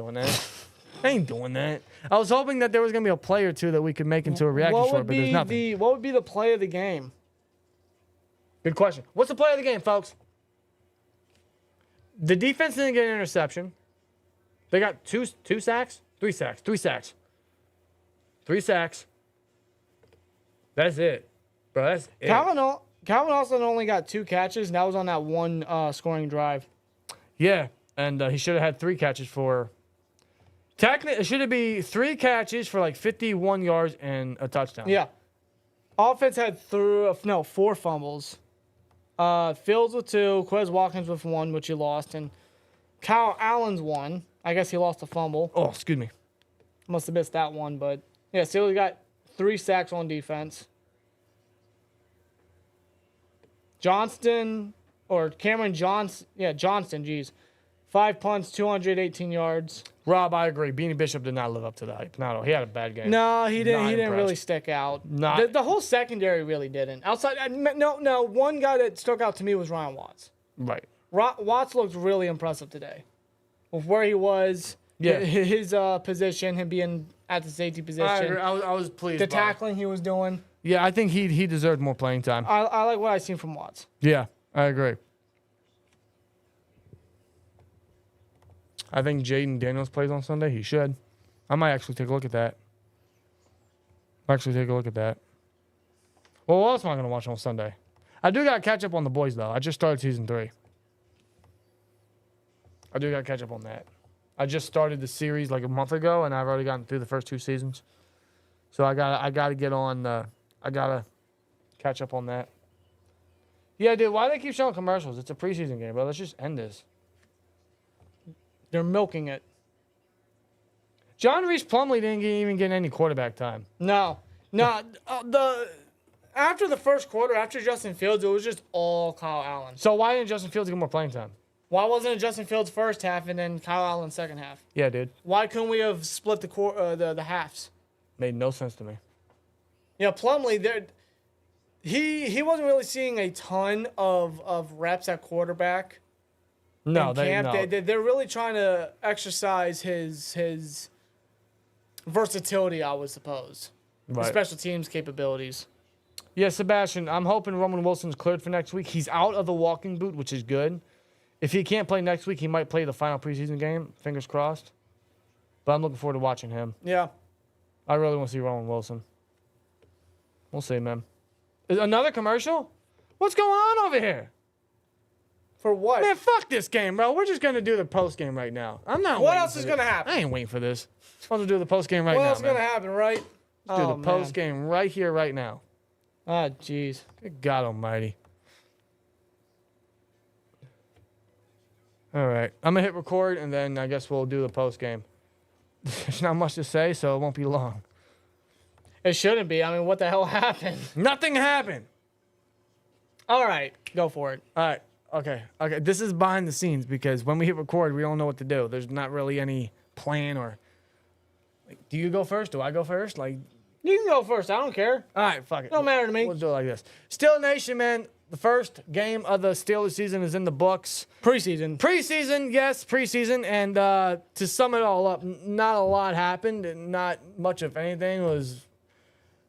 S9: doing that. I was hoping that there was going to be a play or two that we could make into a reaction short, but there's nothing.
S5: What would be the play of the game?
S9: Good question. What's the play of the game, folks? The defense didn't get an interception. They got two sacks? Three sacks. That's it. Bro, that's it.
S5: Calvin Austin only got 2 catches, and that was on that one scoring drive.
S9: Yeah, and he should have had 3 catches for... Technically, it should be 3 catches for like 51 yards and a touchdown.
S5: Yeah. Offense had 4 fumbles. Fields with 2, Quez Watkins with 1, which he lost, and Kyle Allen's 1. I guess he lost a fumble.
S9: Oh, excuse me.
S5: Must have missed that one, but yeah, still we got 3 sacks on defense. Johnston, Johnston, 5 punts, 218 yards.
S9: Rob, I agree. Beanie Bishop did not live up to the hype. He had a bad game.
S5: No, he didn't really stick out. The whole secondary really didn't. Outside, one guy that stuck out to me was Ryan Watts.
S9: Right.
S5: Watts looked really impressive today. With where he was, his position, him being at the safety position.
S9: I was pleased.
S5: The tackling he was doing.
S9: Yeah, I think he deserved more playing time.
S5: I like what I've seen from Watts.
S9: Yeah, I agree. I think Jaden Daniels plays on Sunday. He should. I might actually take a look at that. Well, what else am I going to watch on Sunday? I do got to catch up on the boys, though. I just started season 3. I do got to catch up on that. I just started the series like a month ago, and I've already gotten through the first 2 seasons. So I gotta get on. I gotta catch up on that. Yeah, dude. Why do they keep showing commercials? It's a preseason game, bro. Let's just end this.
S5: They're milking it.
S9: John Reese Plumlee didn't even get any quarterback time.
S5: No. After the first quarter, after Justin Fields, it was just all Kyle Allen.
S9: So why didn't Justin Fields get more playing time?
S5: Why wasn't it Justin Fields first half and then Kyle Allen second half?
S9: Yeah, dude.
S5: Why couldn't we have split the halves?
S9: Made no sense to me.
S5: Yeah, Plumlee, he wasn't really seeing a ton of reps at quarterback.
S9: No,
S5: they're really trying to exercise his versatility, I would suppose.
S9: Right.
S5: Special teams capabilities.
S9: Yeah, Sebastian, I'm hoping Roman Wilson's cleared for next week. He's out of the walking boot, which is good. If he can't play next week, he might play the final preseason game. Fingers crossed. But I'm looking forward to watching him.
S5: Yeah.
S9: I really want to see Roman Wilson. We'll see, man. Is another commercial? What's going on over here?
S5: For what?
S9: Man, fuck this game, bro. We're just going to do the post game right now. I'm not
S5: What else is going to happen?
S9: I ain't waiting for this. I'm supposed to do the post game right now,
S5: What else is
S9: man.
S5: going to happen, right?
S9: Let's do the post game right here, right now.
S5: Ah, jeez.
S9: Good God almighty. All right. I'm going to hit record, and then I guess we'll do the post game. There's not much to say, so it won't be long.
S5: It shouldn't be. I mean, what the hell happened?
S9: Nothing happened.
S5: All right. Go for it.
S9: All right. Okay. This is behind the scenes because when we hit record, we don't know what to do. There's not really any plan or... Like, do you go first? Do I go first? Like...
S5: You can go first. I don't care.
S9: All right, fuck it.
S5: Don't matter to me.
S9: We'll do it like this. Steel Nation, man. The first game of the Steelers season is in the books. Preseason, yes, preseason. And to sum it all up, not a lot happened. And not much of anything. It was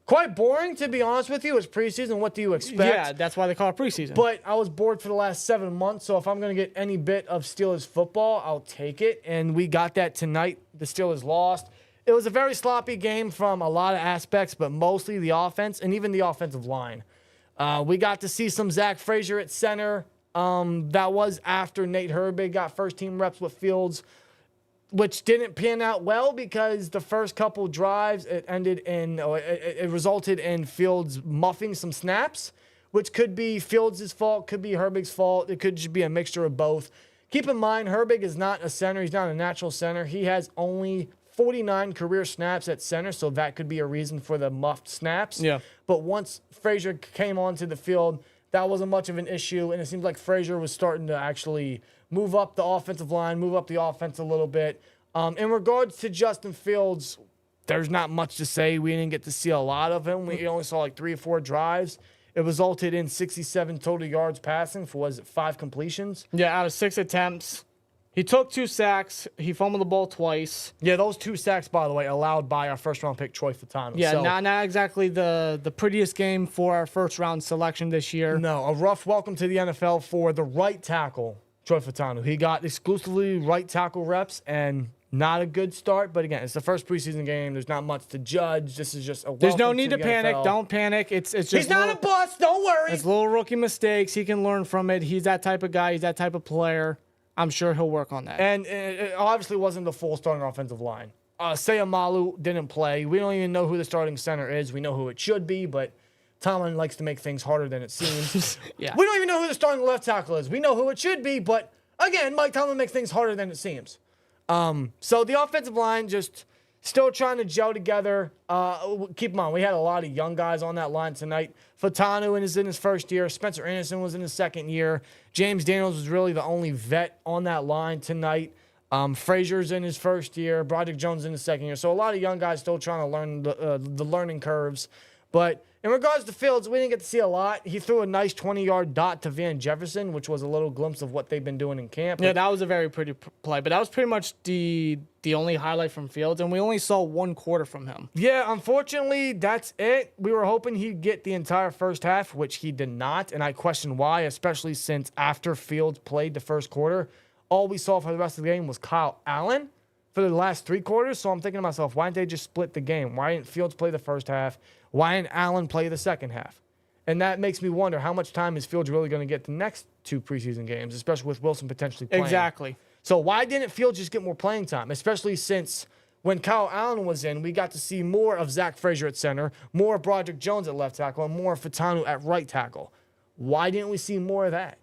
S9: quite boring, to be honest with you. It's preseason. What do you expect?
S5: Yeah, that's why they call it preseason.
S9: But I was bored for the last 7 months. So if I'm going to get any bit of Steelers football, I'll take it. And we got that tonight. The Steelers lost. It was a very sloppy game from a lot of aspects, but mostly the offense and even the offensive line. We got to see some Zach Frazier at center. That was after Nate Herbig got first-team reps with Fields, which didn't pan out well because the first couple drives, it resulted in Fields muffing some snaps, which could be Fields' fault, could be Herbig's fault. It could just be a mixture of both. Keep in mind, Herbig is not a center. He's not a natural center. He has only 49 career snaps at center, so that could be a reason for the muffed snaps.
S5: Yeah.
S9: But once Frazier came onto the field, that wasn't much of an issue, and it seems like Frazier was starting to actually move up the offensive line, move up the offense a little bit. In regards to Justin Fields, there's not much to say. We didn't get to see a lot of him. We only saw like 3 or 4 drives. It resulted in 67 total yards passing for, 5 completions?
S5: Yeah, out of 6 attempts. He took 2 sacks. He fumbled the ball twice.
S9: Yeah, those 2 sacks, by the way, allowed by our first-round pick, Troy Fautanu.
S5: Yeah, not exactly the prettiest game for our first-round selection this year.
S9: No, a rough welcome to the NFL for the right tackle, Troy Fautanu. He got exclusively right tackle reps, and not a good start. But again, it's the first preseason game. There's not much to judge. This is just a welcome.
S5: There's no need to
S9: the
S5: panic.
S9: NFL.
S5: Don't panic. It's just
S9: He's not a bust. Don't worry.
S5: It's little rookie mistakes. He can learn from it. He's that type of guy. He's that type of player. I'm sure he'll work on that.
S9: And it obviously wasn't the full starting offensive line. Sayamalu didn't play. We don't even know who the starting center is. We know who it should be, but Tomlin likes to make things harder than it seems.
S5: Yeah.
S9: We don't even know who the starting left tackle is. We know who it should be, but again, Mike Tomlin makes things harder than it seems. So the offensive line just still trying to gel together. Keep in mind, we had a lot of young guys on that line tonight. Fautanu is in his first year. Spencer Anderson was in his second year. James Daniels was really the only vet on that line tonight. Frazier's in his first year. Broderick Jones in his second year. So a lot of young guys still trying to learn the learning curves. But in regards to Fields, we didn't get to see a lot. He threw a nice 20-yard dot to Van Jefferson, which was a little glimpse of what they've been doing in camp.
S5: Yeah, that was a very pretty play. But that was pretty much the only highlight from Fields, and we only saw 1 quarter from him.
S9: Yeah, unfortunately, that's it. We were hoping he'd get the entire first half, which he did not, and I question why, especially since after Fields played the first quarter, all we saw for the rest of the game was Kyle Allen for the last 3 quarters. So I'm thinking to myself, why didn't they just split the game? Why didn't Fields play the first half? Why didn't Allen play the second half? And that makes me wonder, how much time is Fields really going to get the next 2 preseason games, especially with Wilson potentially playing?
S5: Exactly.
S9: So why didn't Fields just get more playing time, especially since when Kyle Allen was in, we got to see more of Zach Frazier at center, more of Broderick Jones at left tackle, and more of Fautanu at right tackle. Why didn't we see more of that?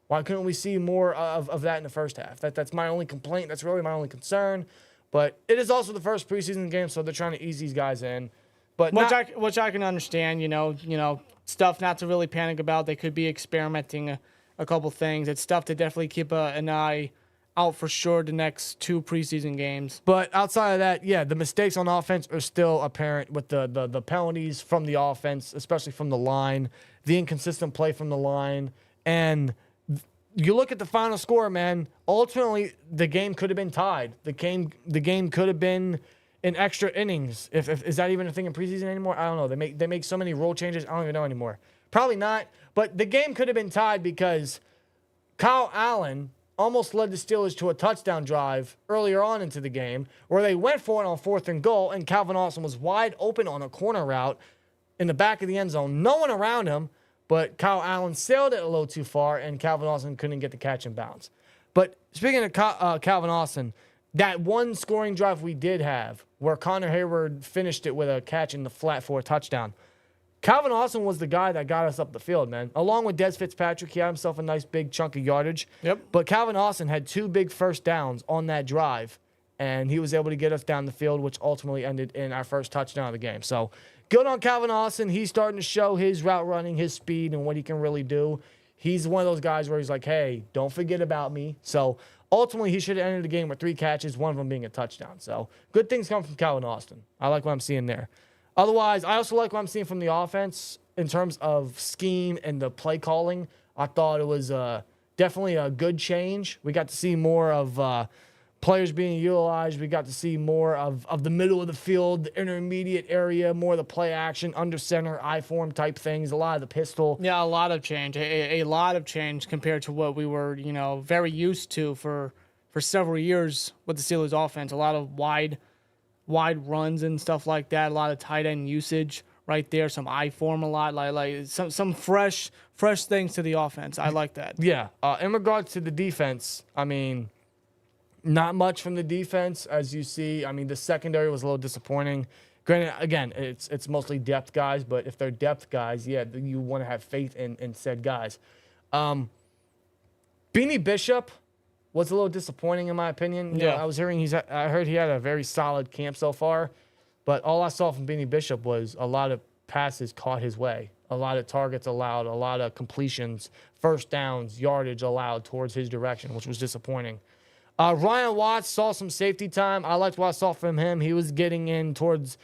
S9: Why couldn't we see more of that in the first half? That's my only complaint. That's really my only concern. But it is also the first preseason game, so they're trying to ease these guys in. But
S5: which I can understand, you know, stuff not to really panic about. They could be experimenting a couple things. It's stuff to definitely keep an eye out for sure the next 2 preseason games.
S9: But outside of that, yeah, the mistakes on offense are still apparent with the penalties from the offense, especially from the line, the inconsistent play from the line. And you look at the final score, man, ultimately the game could have been tied. The game could have been in extra innings. Is that even a thing in preseason anymore? I don't know. They make so many rule changes. I don't even know anymore. Probably not. But the game could have been tied because Kyle Allen almost led the Steelers to a touchdown drive earlier on into the game where they went for it on 4th and goal, and Calvin Austin was wide open on a corner route in the back of the end zone. No one around him, but Kyle Allen sailed it a little too far, and Calvin Austin couldn't get the catch and bounce. But speaking of Calvin Austin, that one scoring drive we did have where Connor Hayward finished it with a catch in the flat for a touchdown, Calvin Austin was the guy that got us up the field, man. Along with Des Fitzpatrick, he had himself a nice big chunk of yardage.
S5: Yep.
S9: But Calvin Austin had 2 big first downs on that drive, and he was able to get us down the field, which ultimately ended in our first touchdown of the game. So good on Calvin Austin. He's starting to show his route running, his speed, and what he can really do. He's one of those guys where he's like, hey, don't forget about me. So ultimately, he should have ended the game with 3 catches, one of them being a touchdown. So good things come from Calvin Austin. I like what I'm seeing there. Otherwise, I also like what I'm seeing from the offense in terms of scheme and the play calling. I thought it was definitely a good change. We got to see more of players being utilized. We got to see more of the middle of the field, the intermediate area, more of the play action, under center, I-form type things, a lot of the pistol.
S5: Yeah, a lot of change. A lot of change compared to what we were, very used to for several years with the Steelers offense. A lot of wide runs and stuff like that. A lot of tight end usage right there. Some I-form a lot. Like some fresh things to the offense. I like that.
S9: Yeah. In regards to the defense, I mean, not much from the defense, as you see. I mean, the secondary was a little disappointing. Granted, again, it's mostly depth guys, but if they're depth guys, yeah, you want to have faith in said guys. Beanie Bishop was a little disappointing in my opinion. You know, I was hearing I heard he had a very solid camp so far, but all I saw from Beanie Bishop was a lot of passes caught his way, a lot of targets allowed, a lot of completions, first downs, yardage allowed towards his direction, which was disappointing. Ryan Watts saw some safety time. I liked what I saw from him. He was getting in towards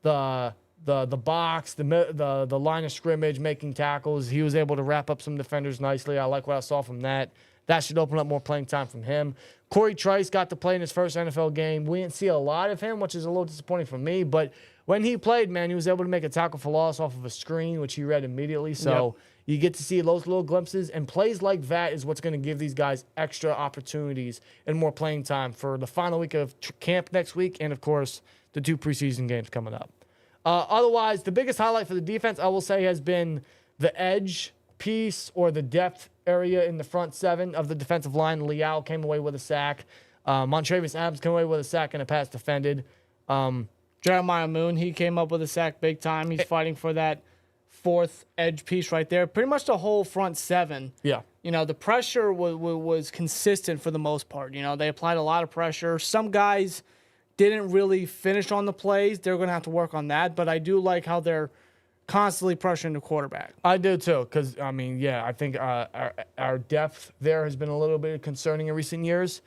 S9: the box, the line of scrimmage, making tackles. He was able to wrap up some defenders nicely. I like what I saw from that. That should open up more playing time from him. Corey Trice got to play in his first NFL game. We didn't see a lot of him, which is a little disappointing for me. But when he played, man, he was able to make a tackle for loss off of a screen, which he read immediately. So you get to see those little glimpses. And plays like that is what's going to give these guys extra opportunities and more playing time for the final week of camp next week and, of course, the 2 preseason games coming up. Otherwise, the biggest highlight for the defense, I will say, has been the edge piece or the depth area in the front 7 of the defensive line. Leal came away with a sack. Montravius Adams came away with a sack and a pass defended.
S5: Jeremiah Moon, he came up with a sack big time. He's fighting for that 4th edge piece right there. Pretty much the whole front 7.
S9: Yeah.
S5: The pressure was consistent for the most part. They applied a lot of pressure. Some guys didn't really finish on the plays. They're going to have to work on that. But I do like how they're constantly pressuring the quarterback.
S9: I do too, because, I mean, I think our depth there has been a little bit concerning in recent years,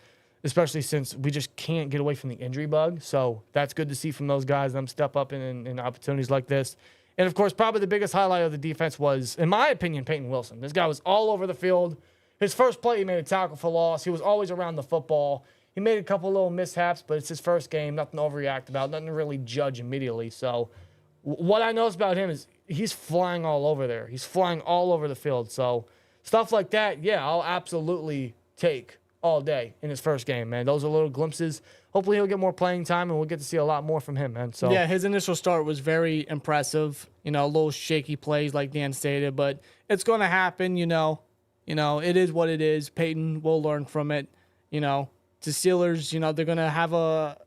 S9: especially since we just can't get away from the injury bug. So that's good to see from those guys, them step up in opportunities like this. And, of course, probably the biggest highlight of the defense was, in my opinion, Peyton Wilson. This guy was all over the field. His first play, he made a tackle for loss. He was always around the football. He made a couple little mishaps, but it's his first game, nothing to overreact about, nothing to really judge immediately. So what I noticed about him is he's flying all over there. He's flying all over the field. So stuff like that, I'll absolutely take all day in his first game, man. Those are little glimpses. Hopefully he'll get more playing time, and we'll get to see a lot more from him, man. So
S5: his initial start was very impressive. A little shaky plays like Dan stated, but it's going to happen, it is what it is. Peyton will learn from it. The Steelers, they're going to have a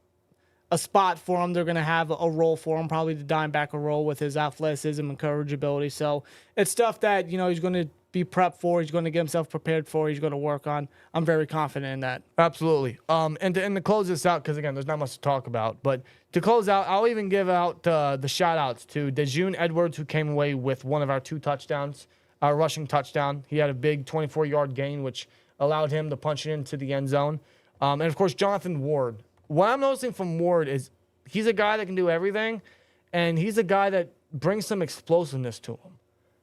S5: spot for him. They're going to have a role for him, probably the dime back a role with his athleticism and encourageability. So it's stuff that, he's going to be prepped for. He's going to get himself prepared for. He's going to work on. I'm very confident in that.
S9: Absolutely. And to close this out, because, again, there's not much to talk about, but to close out, I'll even give out the shout-outs to Dejun Edwards, who came away with one of our 2 touchdowns, our rushing touchdown. He had a big 24-yard gain, which allowed him to punch it into the end zone. And, of course, Jonathan Ward. What I'm noticing from Ward is he's a guy that can do everything, and he's a guy that brings some explosiveness to him.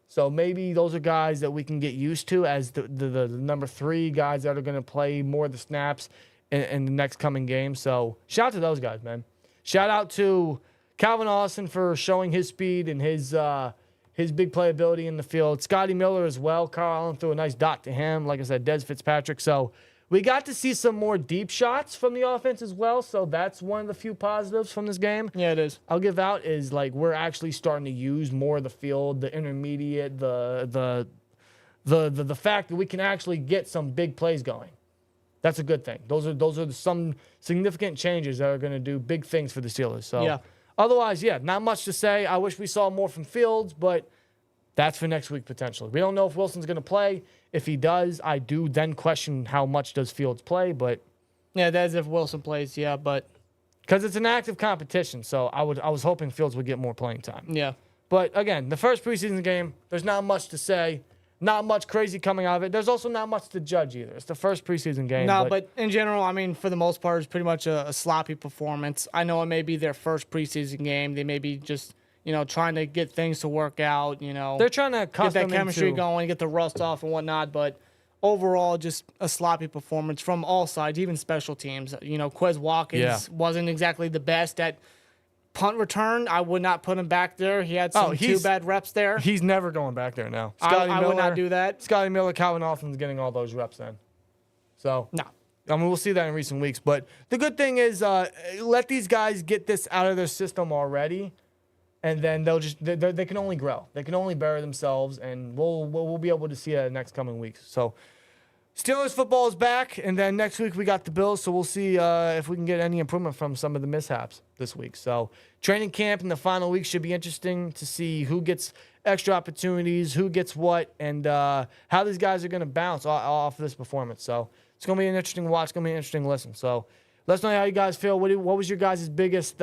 S9: So maybe those are guys that we can get used to as the number 3 guys that are going to play more of the snaps in the next coming game. So shout out to those guys, man. Shout out to Calvin Austin for showing his speed and his big playability in the field. Scotty Miller as well. Carl Allen threw a nice dot to him. Like I said, Des Fitzpatrick. So we got to see some more deep shots from the offense as well, so that's one of the few positives from this game.
S5: Yeah, it is.
S9: I'll give out is, like, we're actually starting to use more of the field, the intermediate, the fact that we can actually get some big plays going. That's a good thing. Those are some significant changes that are going to do big things for the Steelers. So Otherwise, yeah, not much to say. I wish we saw more from Fields, but that's for next week potentially. We don't know if Wilson's going to play. If he does, I do then question how much does Fields play, but
S5: Yeah, that's if Wilson plays, yeah, but
S9: because it's an active competition, so I was hoping Fields would get more playing time.
S5: yeah.
S9: But again, the first preseason game, there's not much to say. Not much crazy coming out of it. There's also not much to judge either. It's the first preseason game.
S5: No, but in general, I mean, for the most part, it's pretty much a sloppy performance. I know it may be their first preseason game. They may be just, trying to get things to work out,
S9: they're trying to
S5: get that chemistry going, get the rust off and whatnot, but overall, just a sloppy performance from all sides, even special teams. Quez Watkins wasn't exactly the best at punt return. I would not put him back there. He had some too bad reps there.
S9: He's never going back there now.
S5: I would not do that.
S9: Scotty Miller, Calvin Austin's getting all those reps then. So,
S5: no.
S9: I mean, we'll see that in recent weeks. But the good thing is let these guys get this out of their system already, and then they can only grow. They can only bury themselves, and we'll be able to see that in the next coming weeks. So, Steelers football is back, and then next week we got the Bills, so we'll see if we can get any improvement from some of the mishaps this week. So training camp in the final week should be interesting to see who gets extra opportunities, who gets what, and how these guys are going to bounce off this performance. So it's going to be an interesting watch. It's going to be an interesting listen. So let us know how you guys feel. What was your guys' biggest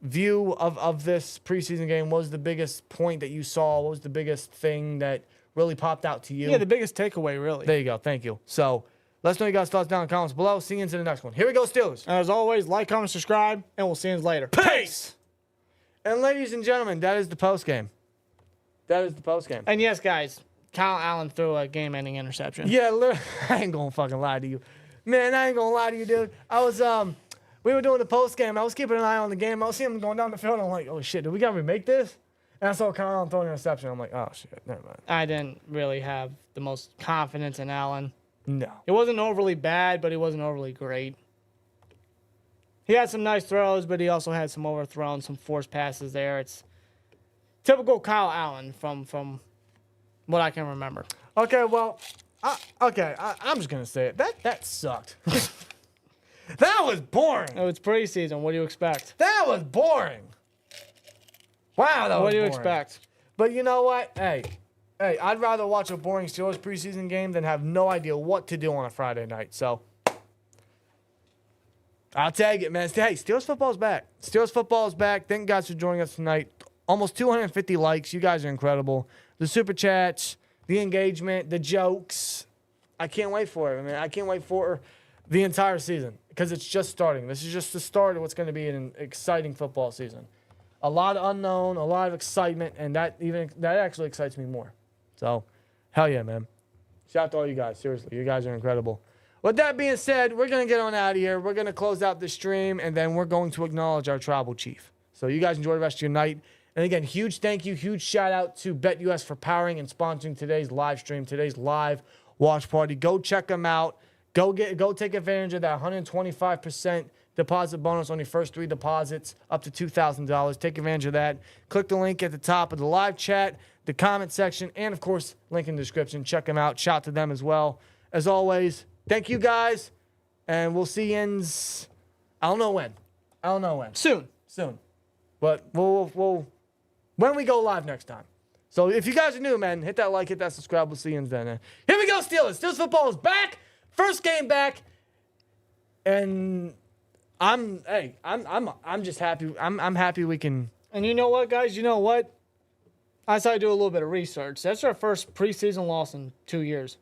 S9: view of this preseason game? What was the biggest point that you saw? What was the biggest thing that really popped out to you?
S5: Yeah, the biggest takeaway, really.
S9: There you go. Thank you. So let us know your guys' thoughts down in the comments below. See you in the next one. Here we go, Steelers.
S5: And as always, like, comment, subscribe, and we'll see you later.
S9: Peace! And ladies and gentlemen, that is the postgame. That is the postgame.
S5: And yes, guys, Kyle Allen threw a game-ending interception.
S9: Yeah, I ain't gonna fucking lie to you. Man, I ain't gonna lie to you, dude. We were doing the postgame. I was keeping an eye on the game. I was seeing him going down the field, and I'm like, oh shit, do we gotta remake this? And I saw Kyle Allen throwing an interception. I'm like, oh, shit, never mind.
S5: I didn't really have the most confidence in Allen.
S9: No.
S5: It wasn't overly bad, but he wasn't overly great. He had some nice throws, but he also had some overthrown, some forced passes there. It's typical Kyle Allen from what I can remember.
S9: Okay, well, I'm just going to say it. That sucked. That was boring.
S5: Oh, it's preseason. What do you expect?
S9: That was boring. Wow, that was
S5: What do you
S9: boring.
S5: expect?
S9: But you know what? Hey, I'd rather watch a boring Steelers preseason game than have no idea what to do on a Friday night. So, I'll take it, man. Hey, Steelers football's back. Steelers football is back. Thank you guys for joining us tonight. Almost 250 likes. You guys are incredible. The super chats, the engagement, the jokes. I can't wait for it. I mean, I can't wait for the entire season because it's just starting. This is just the start of what's going to be an exciting football season. A lot of unknown, a lot of excitement, and that actually excites me more. So, hell yeah, man. Shout out to all you guys. Seriously, you guys are incredible. With that being said, we're going to get on out of here. We're going to close out the stream, and then we're going to acknowledge our tribal chief. So you guys enjoy the rest of your night. And again, huge thank you, huge shout out to BetUS for powering and sponsoring today's live stream, today's live watch party. Go check them out. Go take advantage of that 125% deposit bonus on your first 3 deposits up to $2,000. Take advantage of that. Click the link at the top of the live chat, the comment section, and of course, link in the description. Check them out. Shout to them as well. As always, thank you guys, and we'll see you in. I don't know when.
S5: Soon.
S9: But we'll when we go live next time. So if you guys are new, man, hit that like, hit that subscribe. We'll see you in then. Here we go, Steelers. Steelers football is back. First game back, and I'm just happy. I'm happy we can.
S5: And you know what, guys? You know what? I decided to do a little bit of research. That's our first preseason loss in 2 years.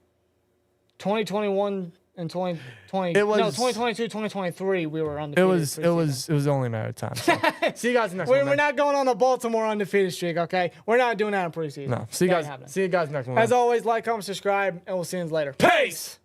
S5: 2021 and 2020.
S9: It was
S5: 2022, 2023. We were undefeated.
S9: It was only a matter of time. So. See you guys next one.
S5: We're not going on a Baltimore undefeated streak, okay? We're not doing that in preseason.
S9: No. See you guys next one.
S5: As always, like, comment, subscribe, and we'll see you later.
S9: Peace.